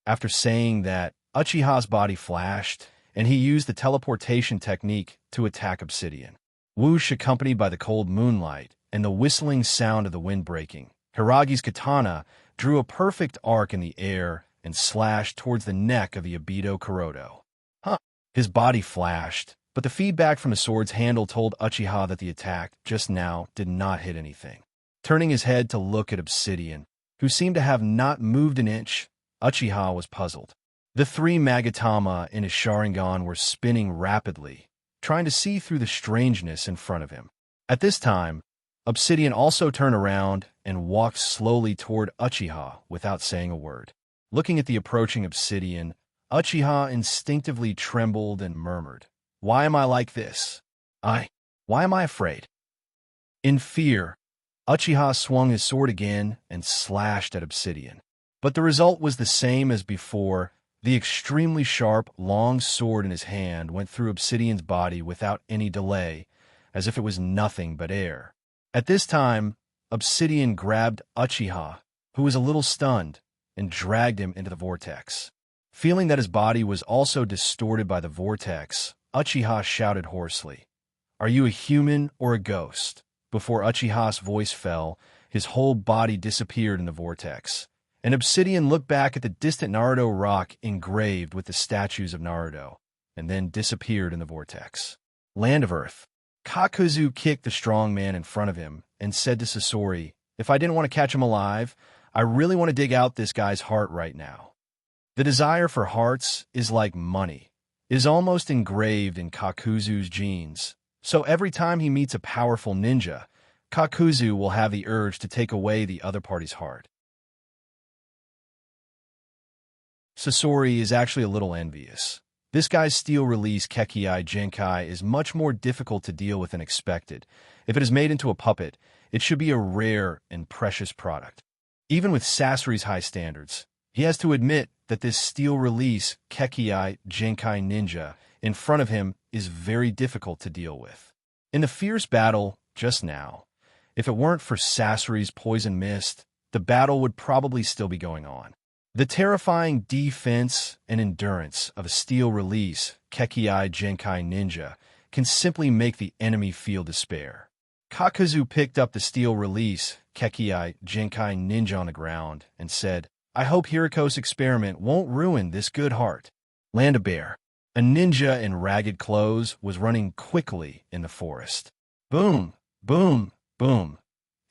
After saying that, Uchiha's body flashed, and he used the teleportation technique to attack Obsidian. Whoosh, accompanied by the cold moonlight and the whistling sound of the wind breaking, Hiragi's katana drew a perfect arc in the air and slashed towards the neck of the Obito Kuroto. His body flashed, but the feedback from the sword's handle told Uchiha that the attack just now did not hit anything. Turning his head to look at Obsidian, who seemed to have not moved an inch, Uchiha was puzzled. The 3 Magatama in his Sharingan were spinning rapidly, trying to see through the strangeness in front of him. At this time, Obsidian also turned around and walked slowly toward Uchiha without saying a word. Looking at the approaching Obsidian, Uchiha instinctively trembled and murmured, "Why am I like this? Why am I afraid?" In fear, Uchiha swung his sword again and slashed at Obsidian. But the result was the same as before. The extremely sharp, long sword in his hand went through Obsidian's body without any delay, as if it was nothing but air. At this time, Obsidian grabbed Uchiha, who was a little stunned, and dragged him into the vortex. Feeling that his body was also distorted by the vortex, Uchiha shouted hoarsely, "Are you a human or a ghost?" Before Uchiha's voice fell, his whole body disappeared in the vortex, and Obsidian looked back at the distant Naruto rock engraved with the statues of Naruto, and then disappeared in the vortex. Land of Earth. Kakuzu kicked the strong man in front of him and said to Sasori, "If I didn't want to catch him alive, I really want to dig out this guy's heart right now." The desire for hearts is like money. It is almost engraved in Kakuzu's genes, so every time he meets a powerful ninja, Kakuzu will have the urge to take away the other party's heart. Sasori is actually a little envious. This guy's steel release Kekiai Genkai is much more difficult to deal with than expected. If it is made into a puppet, it should be a rare and precious product. Even with Sasori's high standards, he has to admit that this steel release Kekiai Genkai ninja in front of him is very difficult to deal with. In the fierce battle just now, if it weren't for Sasori's poison mist, the battle would probably still be going on. The terrifying defense and endurance of a steel release Kekiai Genkai ninja can simply make the enemy feel despair. Kakuzu picked up the steel release Kekii Jinkai ninja on the ground and said, I hope Hiriko's experiment won't ruin this good heart. Land a bear. A ninja in ragged clothes was running quickly in the forest. Boom, boom, boom.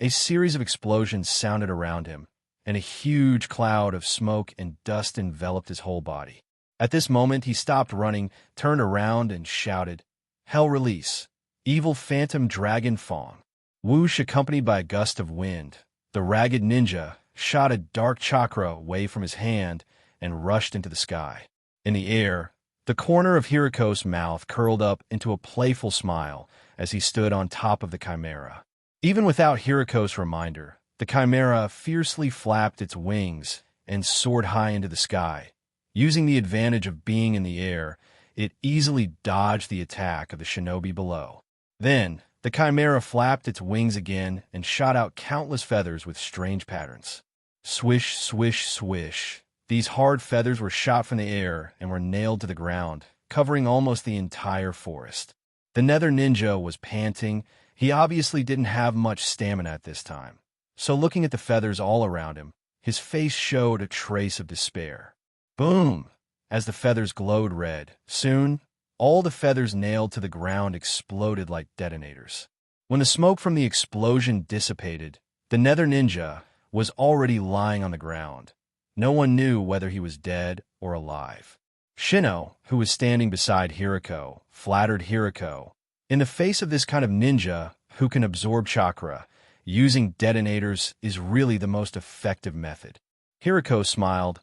A series of explosions sounded around him, and a huge cloud of smoke and dust enveloped his whole body. At this moment, he stopped running, turned around, and shouted, Hell release! Evil phantom dragon fawn! Whoosh, accompanied by a gust of wind, the ragged ninja shot a dark chakra away from his hand and rushed into the sky. In the air, the corner of Hiriko's mouth curled up into a playful smile as he stood on top of the chimera. Even without Hiriko's reminder, the chimera fiercely flapped its wings and soared high into the sky. Using the advantage of being in the air, it easily dodged the attack of the shinobi below. Then, the chimera flapped its wings again and shot out countless feathers with strange patterns. Swish, swish, swish. These hard feathers were shot from the air and were nailed to the ground, covering almost the entire forest. The nether ninja was panting. He obviously didn't have much stamina at this time. So looking at the feathers all around him, his face showed a trace of despair. Boom! As the feathers glowed red, soon, all the feathers nailed to the ground exploded like detonators. When the smoke from the explosion dissipated, the nether ninja was already lying on the ground. No one knew whether he was dead or alive. Shino, who was standing beside Hiriko, flattered Hiriko. In the face of this kind of ninja who can absorb chakra, using detonators is really the most effective method. Hiriko smiled.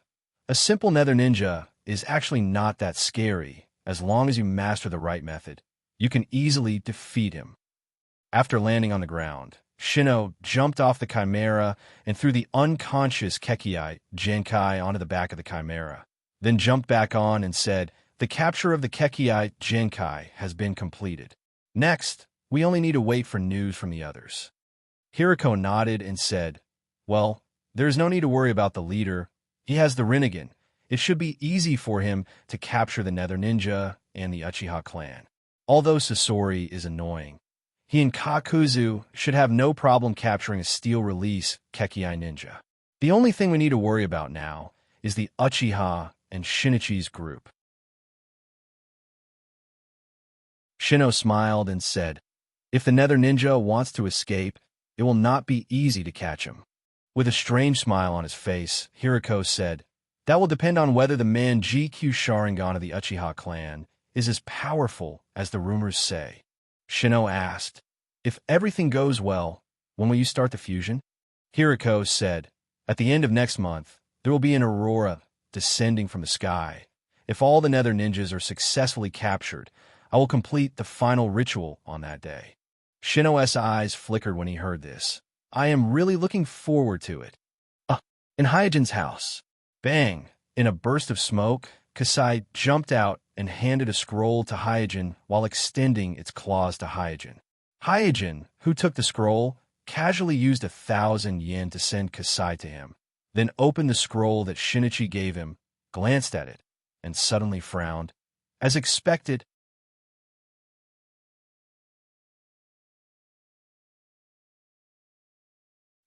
A simple nether ninja is actually not that scary. As long as you master the right method, you can easily defeat him. After landing on the ground, Shino jumped off the chimera and threw the unconscious Kekii Jinkai onto the back of the chimera, then jumped back on and said, The capture of the Kekii Jinkai has been completed. Next, we only need to wait for news from the others. Hiriko nodded and said, Well, there's no need to worry about the leader. He has the Rinnegan. It should be easy for him to capture the Nether Ninja and the Uchiha clan. Although Sasori is annoying, he and Kakuzu should have no problem capturing a steel release Kekii ninja. The only thing we need to worry about now is the Uchiha and Shinichi's group. Shino smiled and said, If the Nether Ninja wants to escape, it will not be easy to catch him. With a strange smile on his face, Hiriko said, That will depend on whether the man GQ Sharingan of the Uchiha clan is as powerful as the rumors say. Shino asked, If everything goes well, when will you start the fusion? Hiriko said, At the end of next month, there will be an aurora descending from the sky. If all the Nether Ninjas are successfully captured, I will complete the final ritual on that day. Shino's eyes flickered when he heard this. I am really looking forward to it. In Hyojin's house. Bang! In a burst of smoke, Kasai jumped out and handed a scroll to Hyojin while extending its claws to Hyojin. Hyojin, who took the scroll, casually used 1,000 yen to send Kasai to him, then opened the scroll that Shinichi gave him, glanced at it, and suddenly frowned. As expected,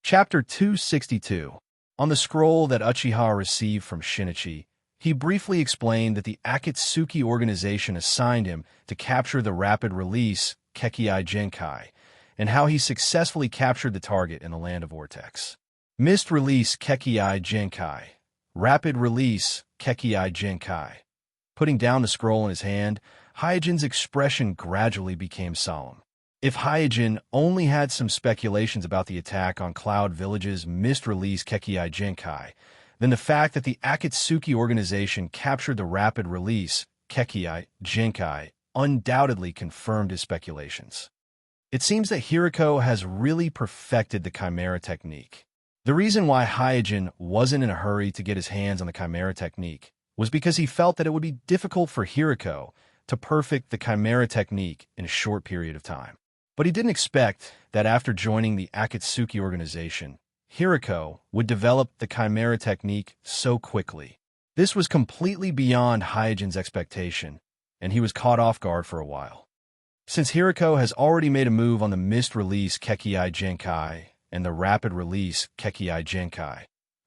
Chapter 262. On the scroll that Uchiha received from Shinichi, he briefly explained that the Akatsuki organization assigned him to capture the rapid release Kekii Jinkai, and how he successfully captured the target in the land of Vortex. Mist release Kekii Jinkai. Rapid release Kekii Jinkai. Putting down the scroll in his hand, Hyojin's expression gradually became solemn. If Hyojin only had some speculations about the attack on Cloud Village's mist release Kekii Jinkai, then the fact that the Akatsuki organization captured the rapid release Kekii Jinkai undoubtedly confirmed his speculations. It seems that Hiriko has really perfected the Chimera technique. The reason why Hyojin wasn't in a hurry to get his hands on the Chimera technique was because he felt that it would be difficult for Hiriko to perfect the Chimera technique in a short period of time. But he didn't expect that after joining the Akatsuki organization, Hiriko would develop the Chimera technique so quickly. This was completely beyond Hyojin's expectation, and he was caught off guard for a while. Since Hiriko has already made a move on the mist release Kekii Genkai and the rapid release Kekii Genkai,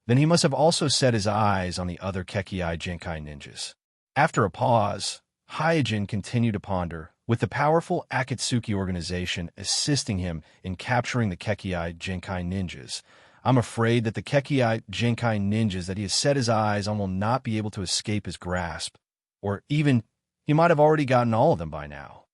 then he must have also set his eyes on the other Kekii Genkai ninjas. After a pause, Hyojin continued to ponder, with the powerful Akatsuki organization assisting him in capturing the Kekii Genkai ninjas. I'm afraid that the Kekii Genkai ninjas that he has set his eyes on will not be able to escape his grasp, or even he might have already gotten all of them by now.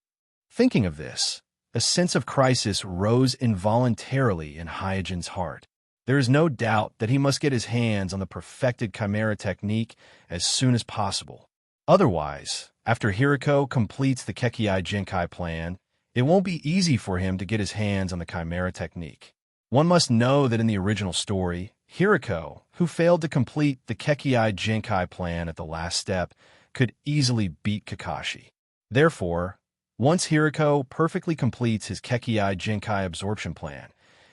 Thinking of this, a sense of crisis rose involuntarily in Hyojin's heart. There is no doubt that he must get his hands on the perfected Chimera technique as soon as possible. Otherwise, after Hiriko completes the Kekii Genkai plan, it won't be easy for him to get his hands on the Chimera technique. One must know that in the original story, Hiriko, who failed to complete the Kekii Genkai plan at the last step, could easily beat Kakashi. Therefore, once Hiriko perfectly completes his Kekii Genkai absorption plan,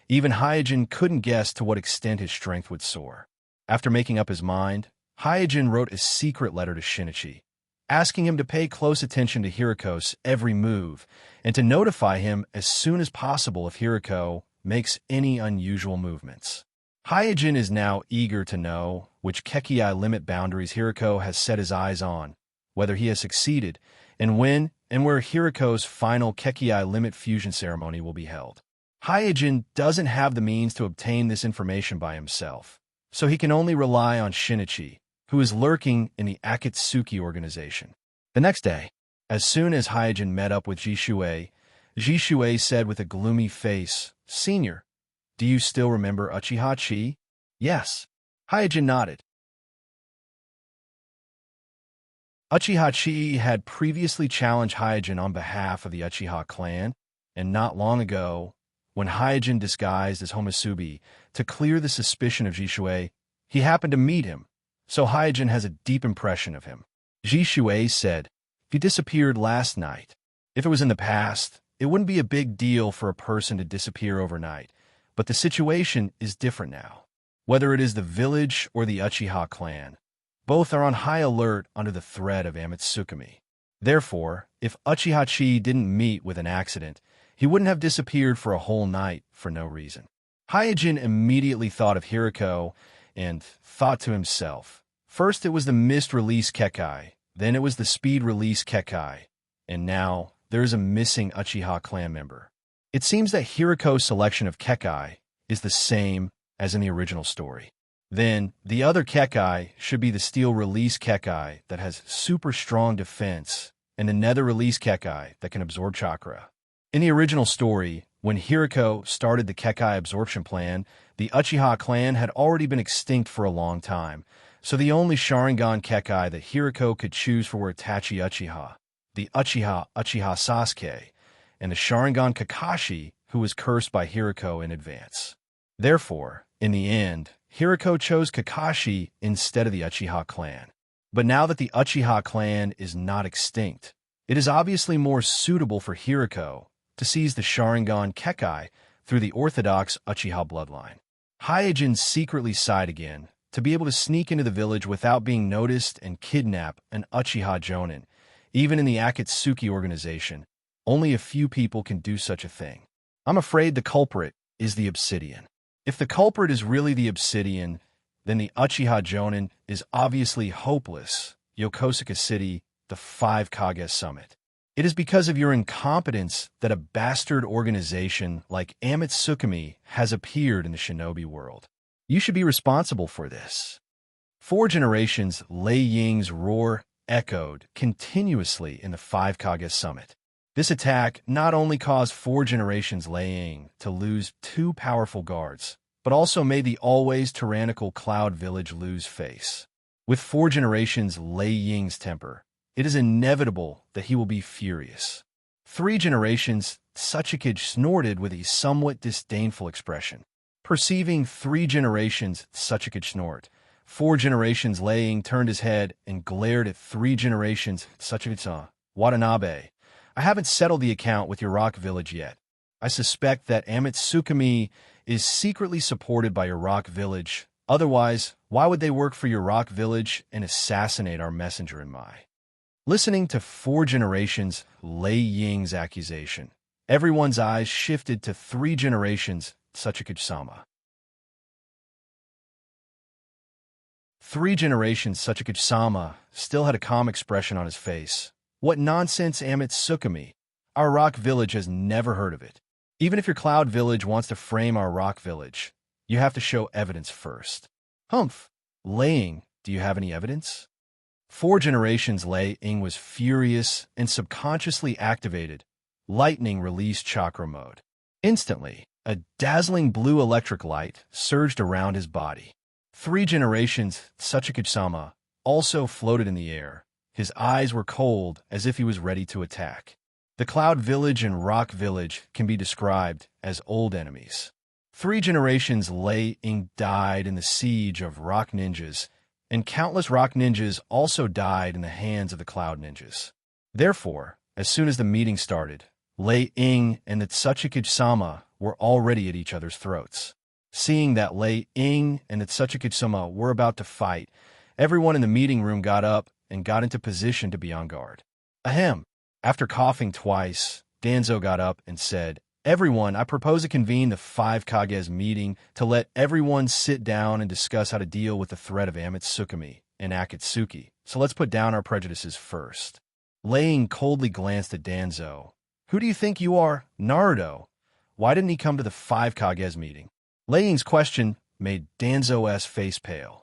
even Hyojin couldn't guess to what extent his strength would soar. After making up his mind, Hyojin wrote a secret letter to Shinichi, asking him to pay close attention to Hiriko's every move and to notify him as soon as possible if Hiriko makes any unusual movements. Hyojin is now eager to know which Kekii limit boundaries Hiriko has set his eyes on, whether he has succeeded, and when and where Hiriko's final Kekii limit fusion ceremony will be held. Hyojin doesn't have the means to obtain this information by himself, so he can only rely on Shinichi, who is lurking in the Akatsuki organization. The next day, as soon as Hyojin met up with Jishuei said with a gloomy face, "Senior, do you still remember Uchiha Chi?" "Yes." Hyojin nodded. Uchiha Chi had previously challenged Hyojin on behalf of the Uchiha clan, and not long ago, when Hyojin disguised as Homusubi to clear the suspicion of Jishuei, he happened to meet him, so Hyojin has a deep impression of him. Jishuei said, "He disappeared last night. If it was in the past, it wouldn't be a big deal for a person to disappear overnight, but the situation is different now. Whether it is the village or the Uchiha clan, both are on high alert under the threat of Amatsukami. Therefore, if Uchiha Chi didn't meet with an accident, he wouldn't have disappeared for a whole night for no reason." Hyojin immediately thought of Hiriko and thought to himself, first it was the mist release Kekii, then it was the speed release Kekii, and now there is a missing Uchiha clan member. It seems that Hiriko's selection of Kekii is the same as in the original story. Then, the other Kekii should be the steel release Kekii that has super strong defense, and the nether release Kekii that can absorb chakra. In the original story, when Hiriko started the Kekii absorption plan, the Uchiha clan had already been extinct for a long time, so the only Sharingan Kekii that Hiriko could choose for were Itachi Uchiha, the Uchiha Sasuke, and the Sharingan Kakashi, who was cursed by Hiriko in advance. Therefore, in the end, Hiriko chose Kakashi instead of the Uchiha clan. But now that the Uchiha clan is not extinct, it is obviously more suitable for Hiriko to seize the Sharingan Kekii through the orthodox Uchiha bloodline. Hyojin secretly sighed again to be able to sneak into the village without being noticed and kidnap an Uchiha Jonin. Even in the Akatsuki organization, only a few people can do such a thing. I'm afraid the culprit is the Obsidian. If the culprit is really the Obsidian, then the Uchiha Jonin is obviously hopeless. Yokosuka City, the 5 Kage Summit. It is because of your incompetence that a bastard organization like Amatsukami has appeared in the shinobi world. You should be responsible for this. 4 generations Lei Ying's roar echoed continuously in the 5 Kage Summit. This attack not only caused 4 generations Lei Ying to lose 2 powerful guards, but also made the always tyrannical Cloud Village lose face. With 4 generations Lei Ying's temper, it is inevitable that he will be furious. 3 generations Tsuchikage snorted with a somewhat disdainful expression. Perceiving 3 generations Tsuchikage snort, 4 generations Lei Ying turned his head and glared at 3 generations Tsuchikage. Watanabe, I haven't settled the account with your rock village yet. I suspect that Amatsukami is secretly supported by your rock village. Otherwise, why would they work for your rock village and assassinate our messenger in Mai? Listening to 4 generations Lei Ying's accusation, everyone's eyes shifted to 3 generations Tsuchikage-sama. 3 generations Tsuchikage-sama still had a calm expression on his face. What nonsense, Amatsutsukami? Our rock village has never heard of it. Even if your cloud village wants to frame our rock village, you have to show evidence first. Humph. Lei, do you have any evidence? 4 generations Lei Ying was furious and subconsciously activated lightning release chakra mode. Instantly, a dazzling blue electric light surged around his body. 3 generations Tsuchikage-sama also floated in the air. His eyes were cold as if he was ready to attack. The Cloud Village and Rock Village can be described as old enemies. 3 generations Lei Ying died in the siege of Rock Ninjas, and countless Rock Ninjas also died in the hands of the Cloud Ninjas. Therefore, as soon as the meeting started, Lei Ying and the Tsuchikage-sama were already at each other's throats. Seeing that Lei Ying and the Tsuchikage-sama were about to fight, everyone in the meeting room got up and got into position to be on guard. Ahem. After coughing twice, Danzo got up and said, "Everyone, I propose to convene the 5 Kages meeting to let everyone sit down and discuss how to deal with the threat of Amatsutsukami and Akatsuki. So let's put down our prejudices first." Lei Ying coldly glanced at Danzo. "Who do you think you are, Naruto? Why didn't he come to the 5 Kages meeting?" Lei Ying's question made Danzo's face pale.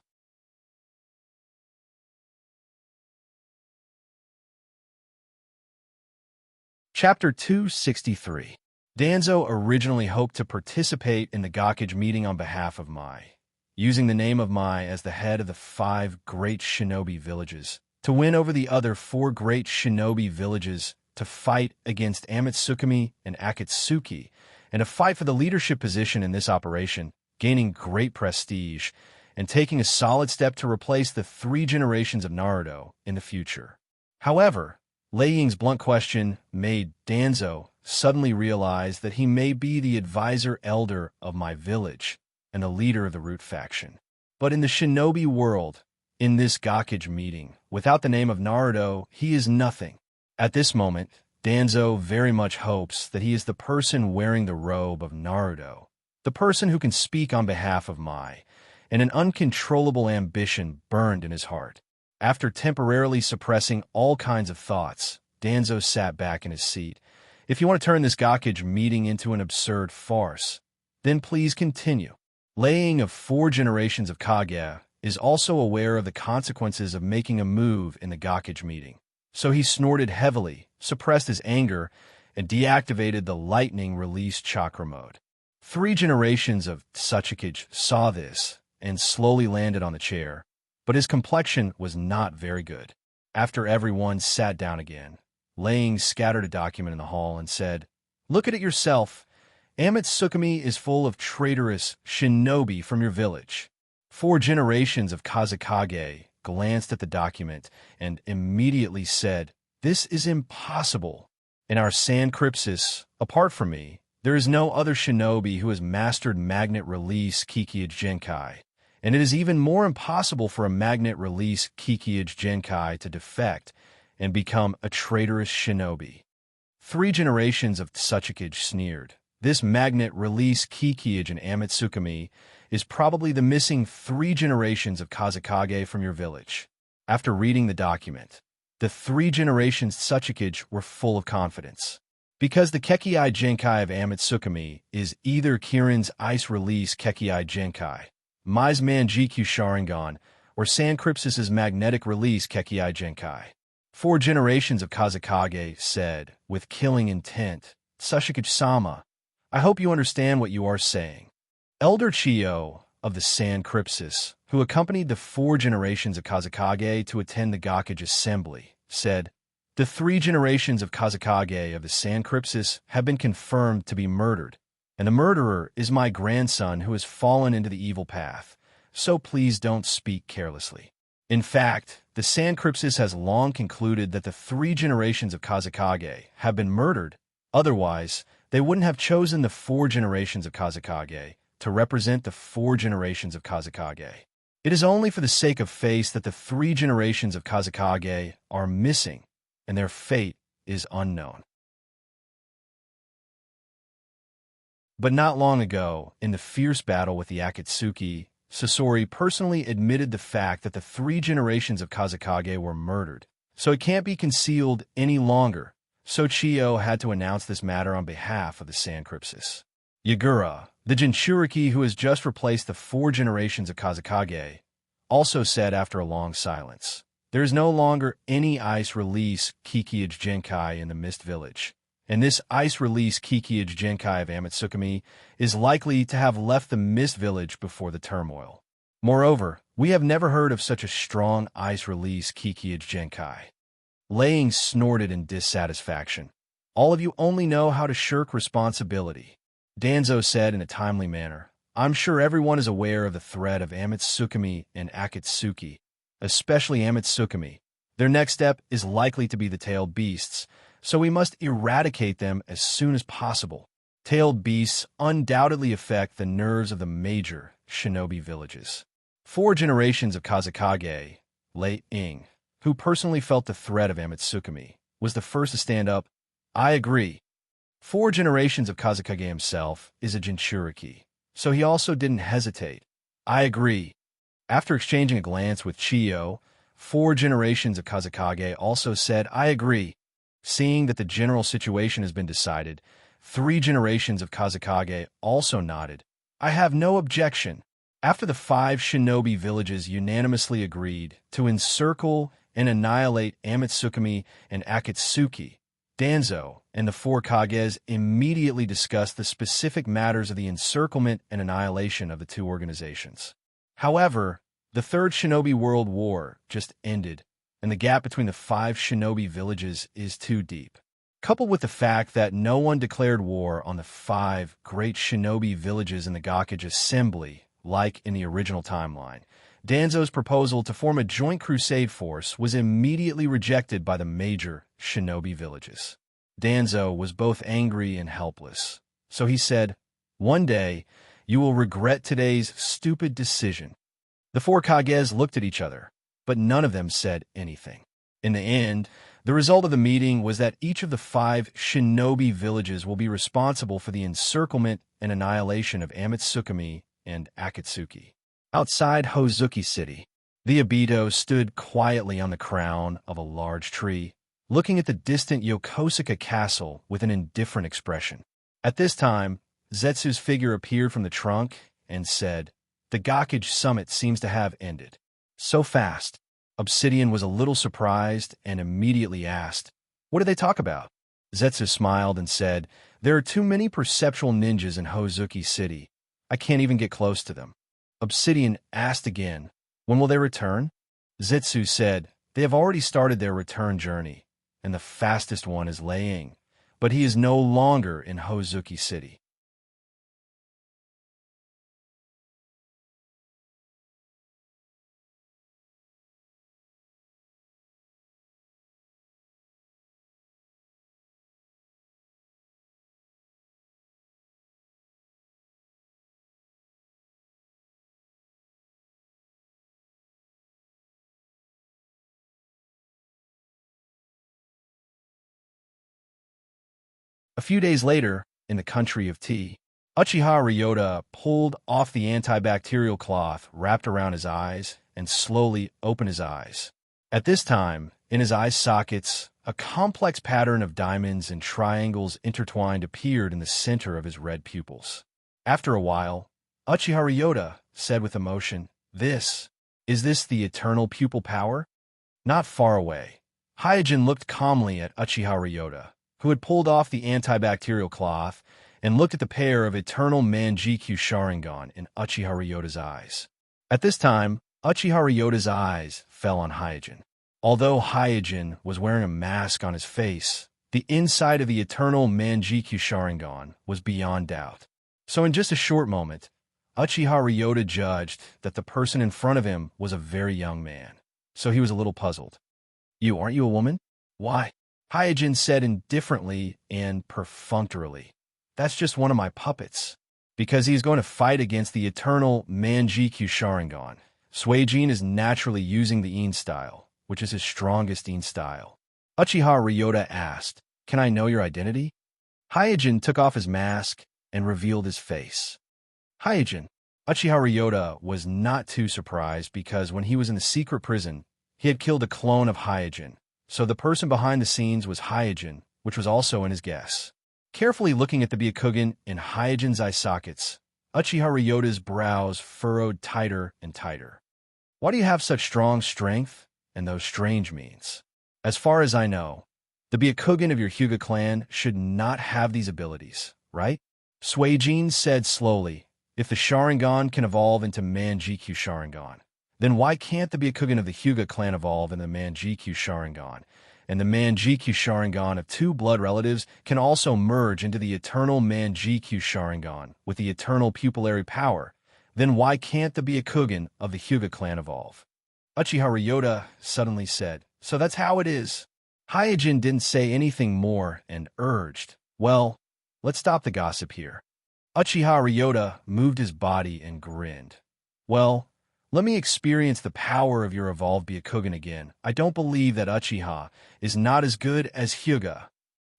Chapter 263. Danzo originally hoped to participate in the Gakage meeting on behalf of Mai, using the name of Mai as the head of the 5 great shinobi villages, to win over the other 4 great shinobi villages to fight against Amatsutsukami and Akatsuki, and to fight for the leadership position in this operation, gaining great prestige, and taking a solid step to replace the 3 generations of Naruto in the future. However, Lei Ying's blunt question made Danzo suddenly realize that he may be the advisor elder of my village and the leader of the Root faction. But in the shinobi world, in this Gakage meeting, without the name of Naruto, he is nothing. At this moment, Danzo very much hopes that he is the person wearing the robe of Naruto, the person who can speak on behalf of Mai, and an uncontrollable ambition burned in his heart. After temporarily suppressing all kinds of thoughts, Danzo sat back in his seat. "If you want to turn this Gakage meeting into an absurd farce, then please continue." Lei Ying of 4 generations of Kage is also aware of the consequences of making a move in the Gakage meeting. So he snorted heavily, suppressed his anger, and deactivated the lightning release chakra mode. 3 generations of Tsuchikage saw this and slowly landed on the chair, but his complexion was not very good. After everyone sat down again, Lei Ying scattered a document in the hall and said, "Look at it yourself. Amatsutsukami is full of traitorous shinobi from your village." 4 generations of Kazekage glanced at the document and immediately said, "This is impossible. In our Sand Crypsis, apart from me, there is no other shinobi who has mastered magnet release Kikiage Genkai. And it is even more impossible for a magnet-release Kikiage Genkai to defect and become a traitorous shinobi." 3 generations of Tsuchikage sneered. This magnet-release Kikiage and Amatsutsukami is probably the missing 3 generations of Kazekage from your village. After reading the document, the 3 generations Tsuchikage were full of confidence. Because the Kekiai Genkai of Amatsutsukami is either Kirin's ice-release Kekiai Genkai, Mai's Manjikyu Sharingan, or Sand Crypsis' magnetic release Kekiai Genkai. 4 generations of Kazekage said, with killing intent, "Tsuchikage-sama, I hope you understand what you are saying." Elder Chiyo of the Sand Crypsis, who accompanied the 4 generations of Kazekage to attend the Gakage assembly, said, "The 3 generations of Kazekage of the Sand Crypsis have been confirmed to be murdered, and the murderer is my grandson who has fallen into the evil path, so please don't speak carelessly." In fact, the Sand Crypsis has long concluded that the 3 generations of Kazekage have been murdered. Otherwise, they wouldn't have chosen the 4 generations of Kazekage to represent the 4 generations of Kazekage. It is only for the sake of face that the 3 generations of Kazekage are missing, and their fate is unknown. But not long ago, in the fierce battle with the Akatsuki, Sasori personally admitted the fact that the 3 generations of Kazekage were murdered, so it can't be concealed any longer. So Chiyo had to announce this matter on behalf of the Sand Crypsis. Yagura, the Jinchuriki who has just replaced the 4 generations of Kazekage, also said after a long silence, "There is no longer any ice release Kikiage Genkai in the Mist Village, and this ice release Kikiage Genkai of Amatsukami is likely to have left the Mist Village before the turmoil. Moreover, we have never heard of such a strong ice release Kikiage Genkai." Laying snorted in dissatisfaction. "All of you only know how to shirk responsibility," Danzo said in a timely manner. "I'm sure everyone is aware of the threat of Amatsukami and Akatsuki, especially Amatsukami. Their next step is likely to be the tailed beasts, so we must eradicate them as soon as possible. Tailed beasts undoubtedly affect the nerves of the major shinobi villages." 4 generations of Kazekage, Lei Ing, who personally felt the threat of Amatsukami, was the first to stand up. "I agree." 4 generations of Kazekage himself is a Jinchuriki, so he also didn't hesitate. "I agree." After exchanging a glance with Chiyo, 4 generations of Kazekage also said, "I agree." Seeing that the general situation has been decided, 3 generations of Kazekage also nodded. "I have no objection." After the 5 shinobi villages unanimously agreed to encircle and annihilate Amatsukami and Akatsuki, Danzo and the 4 Kages immediately discussed the specific matters of the encirclement and annihilation of the 2 organizations. However, the 3rd Shinobi World War just ended, and the gap between the 5 shinobi villages is too deep. Coupled with the fact that no one declared war on the 5 great shinobi villages in the Gakage Assembly, like in the original timeline, Danzo's proposal to form a joint crusade force was immediately rejected by the major shinobi villages. Danzo was both angry and helpless, so he said, "One day, you will regret today's stupid decision." The 4 Kages looked at each other, but none of them said anything. In the end, the result of the meeting was that each of the 5 shinobi villages will be responsible for the encirclement and annihilation of Amatsukami and Akatsuki. Outside Hozuki City, the Obito stood quietly on the crown of a large tree, looking at the distant Yokosuka castle with an indifferent expression. At this time, Zetsu's figure appeared from the trunk and said, "The Gakage summit seems to have ended." "So fast." Obsidian was a little surprised and immediately asked, "What did they talk about?" Zetsu smiled and said, "There are too many perceptual ninjas in Hozuki City. I can't even get close to them." Obsidian asked again, "When will they return?" Zetsu said, "They have already started their return journey, and the fastest one is Lei Ing, but he is no longer in Hozuki City." A few days later, in the country of tea, Uchiha Ryota pulled off the antibacterial cloth wrapped around his eyes and slowly opened his eyes. At this time, in his eye sockets, a complex pattern of diamonds and triangles intertwined appeared in the center of his red pupils. After a while, Uchiha Ryota said with emotion, Is this the eternal pupil power?" Not far away, Hyojin looked calmly at Uchiha Ryota, who had pulled off the antibacterial cloth and looked at the pair of eternal Manjikyu Sharingan in Uchiha Ryota's eyes. At this time, Uchiha Ryota's eyes fell on Hyojin. Although Hyojin was wearing a mask on his face, the inside of the eternal Manjikyu Sharingan was beyond doubt. So in just a short moment, Uchiha Ryota judged that the person in front of him was a very young man. So he was a little puzzled. Aren't you a woman?" "Why?" Hyojin said indifferently and perfunctorily. "That's just one of my puppets." Because he's going to fight against the eternal Manjikyu Sharingan. Suijin is naturally using the Yin style, which is his strongest Yin style. Uchiha Ryota asked, "Can I know your identity?" Hyojin took off his mask and revealed his face. Hyojin. Uchiha Ryota was not too surprised because when he was in the secret prison, he had killed a clone of Hyojin, so the person behind the scenes was Hyojin, which was also in his guess. Carefully looking at the Byakugan in Hyojin's eye sockets, Uchiha Ryota's brows furrowed tighter and tighter. "Why do you have such strong strength and those strange means? As far as I know, the Byakugan of your Hyuga clan should not have these abilities, right?" Suijin said slowly, "If the Sharingan can evolve into Manjikyu Sharingan, then why can't the Byakugan of the Hyuga clan evolve into Manjikyu Sharingan? And the Manjikyu Sharingan of two blood relatives can also merge into the eternal Manjikyu Sharingan with the eternal pupillary power. Then why can't the Byakugan of the Hyuga clan evolve?" Uchiha Ryota suddenly said, "So that's how it is." Hyojin didn't say anything more and urged, "Well, let's stop the gossip here." Uchiha Ryota moved his body and grinned. "Well, let me experience the power of your evolved Byakugan again. I don't believe that Uchiha is not as good as Hyuga."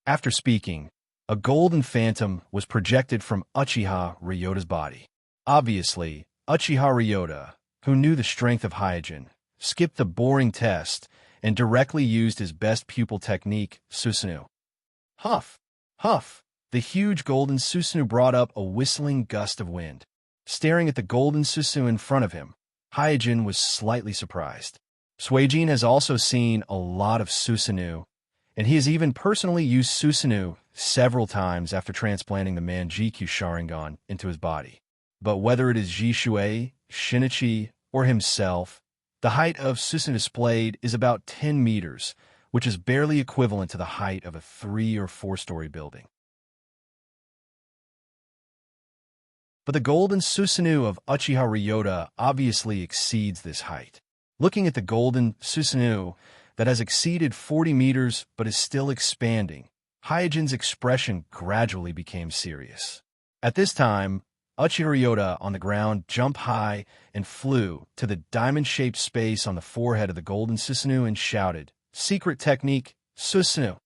After speaking, a golden phantom was projected from Uchiha Ryota's body. Obviously, Uchiha Ryota, who knew the strength of Hyojin, skipped the boring test and directly used his best pupil technique, Susanoo. Huff! Huff! The huge golden Susanoo brought up a whistling gust of wind. Staring at the golden Susanoo in front of him, Hyojin was slightly surprised. Suijin has also seen a lot of Susanoo, and he has even personally used Susanoo several times after transplanting the Manjikyu Sharingan into his body. But whether it is Jishuei, Shinichi, or himself, the height of Susanoo displayed is about 10 meters, which is barely equivalent to the height of a 3- or 4-story building. But the golden Susanoo of Uchiha Ryota obviously exceeds this height. Looking at the golden Susanoo that has exceeded 40 meters but is still expanding, Hyojin's expression gradually became serious. At this time, Uchiha Ryota on the ground jumped high and flew to the diamond-shaped space on the forehead of the golden Susanoo and shouted, "Secret technique, Susanoo!"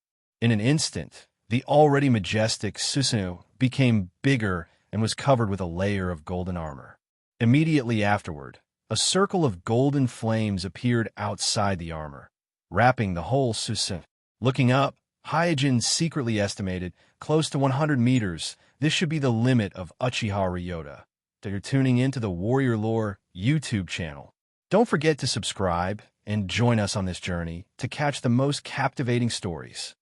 In an instant, the already majestic Susanoo became bigger and was covered with a layer of golden armor. Immediately afterward, a circle of golden flames appeared outside the armor, wrapping the whole Susanoo. Looking up, Hyojin secretly estimated close to 100 meters. This should be the limit of Uchiha Ryota. You're tuning into the Warrior Lore YouTube channel. Don't forget to subscribe and join us on this journey to catch the most captivating stories.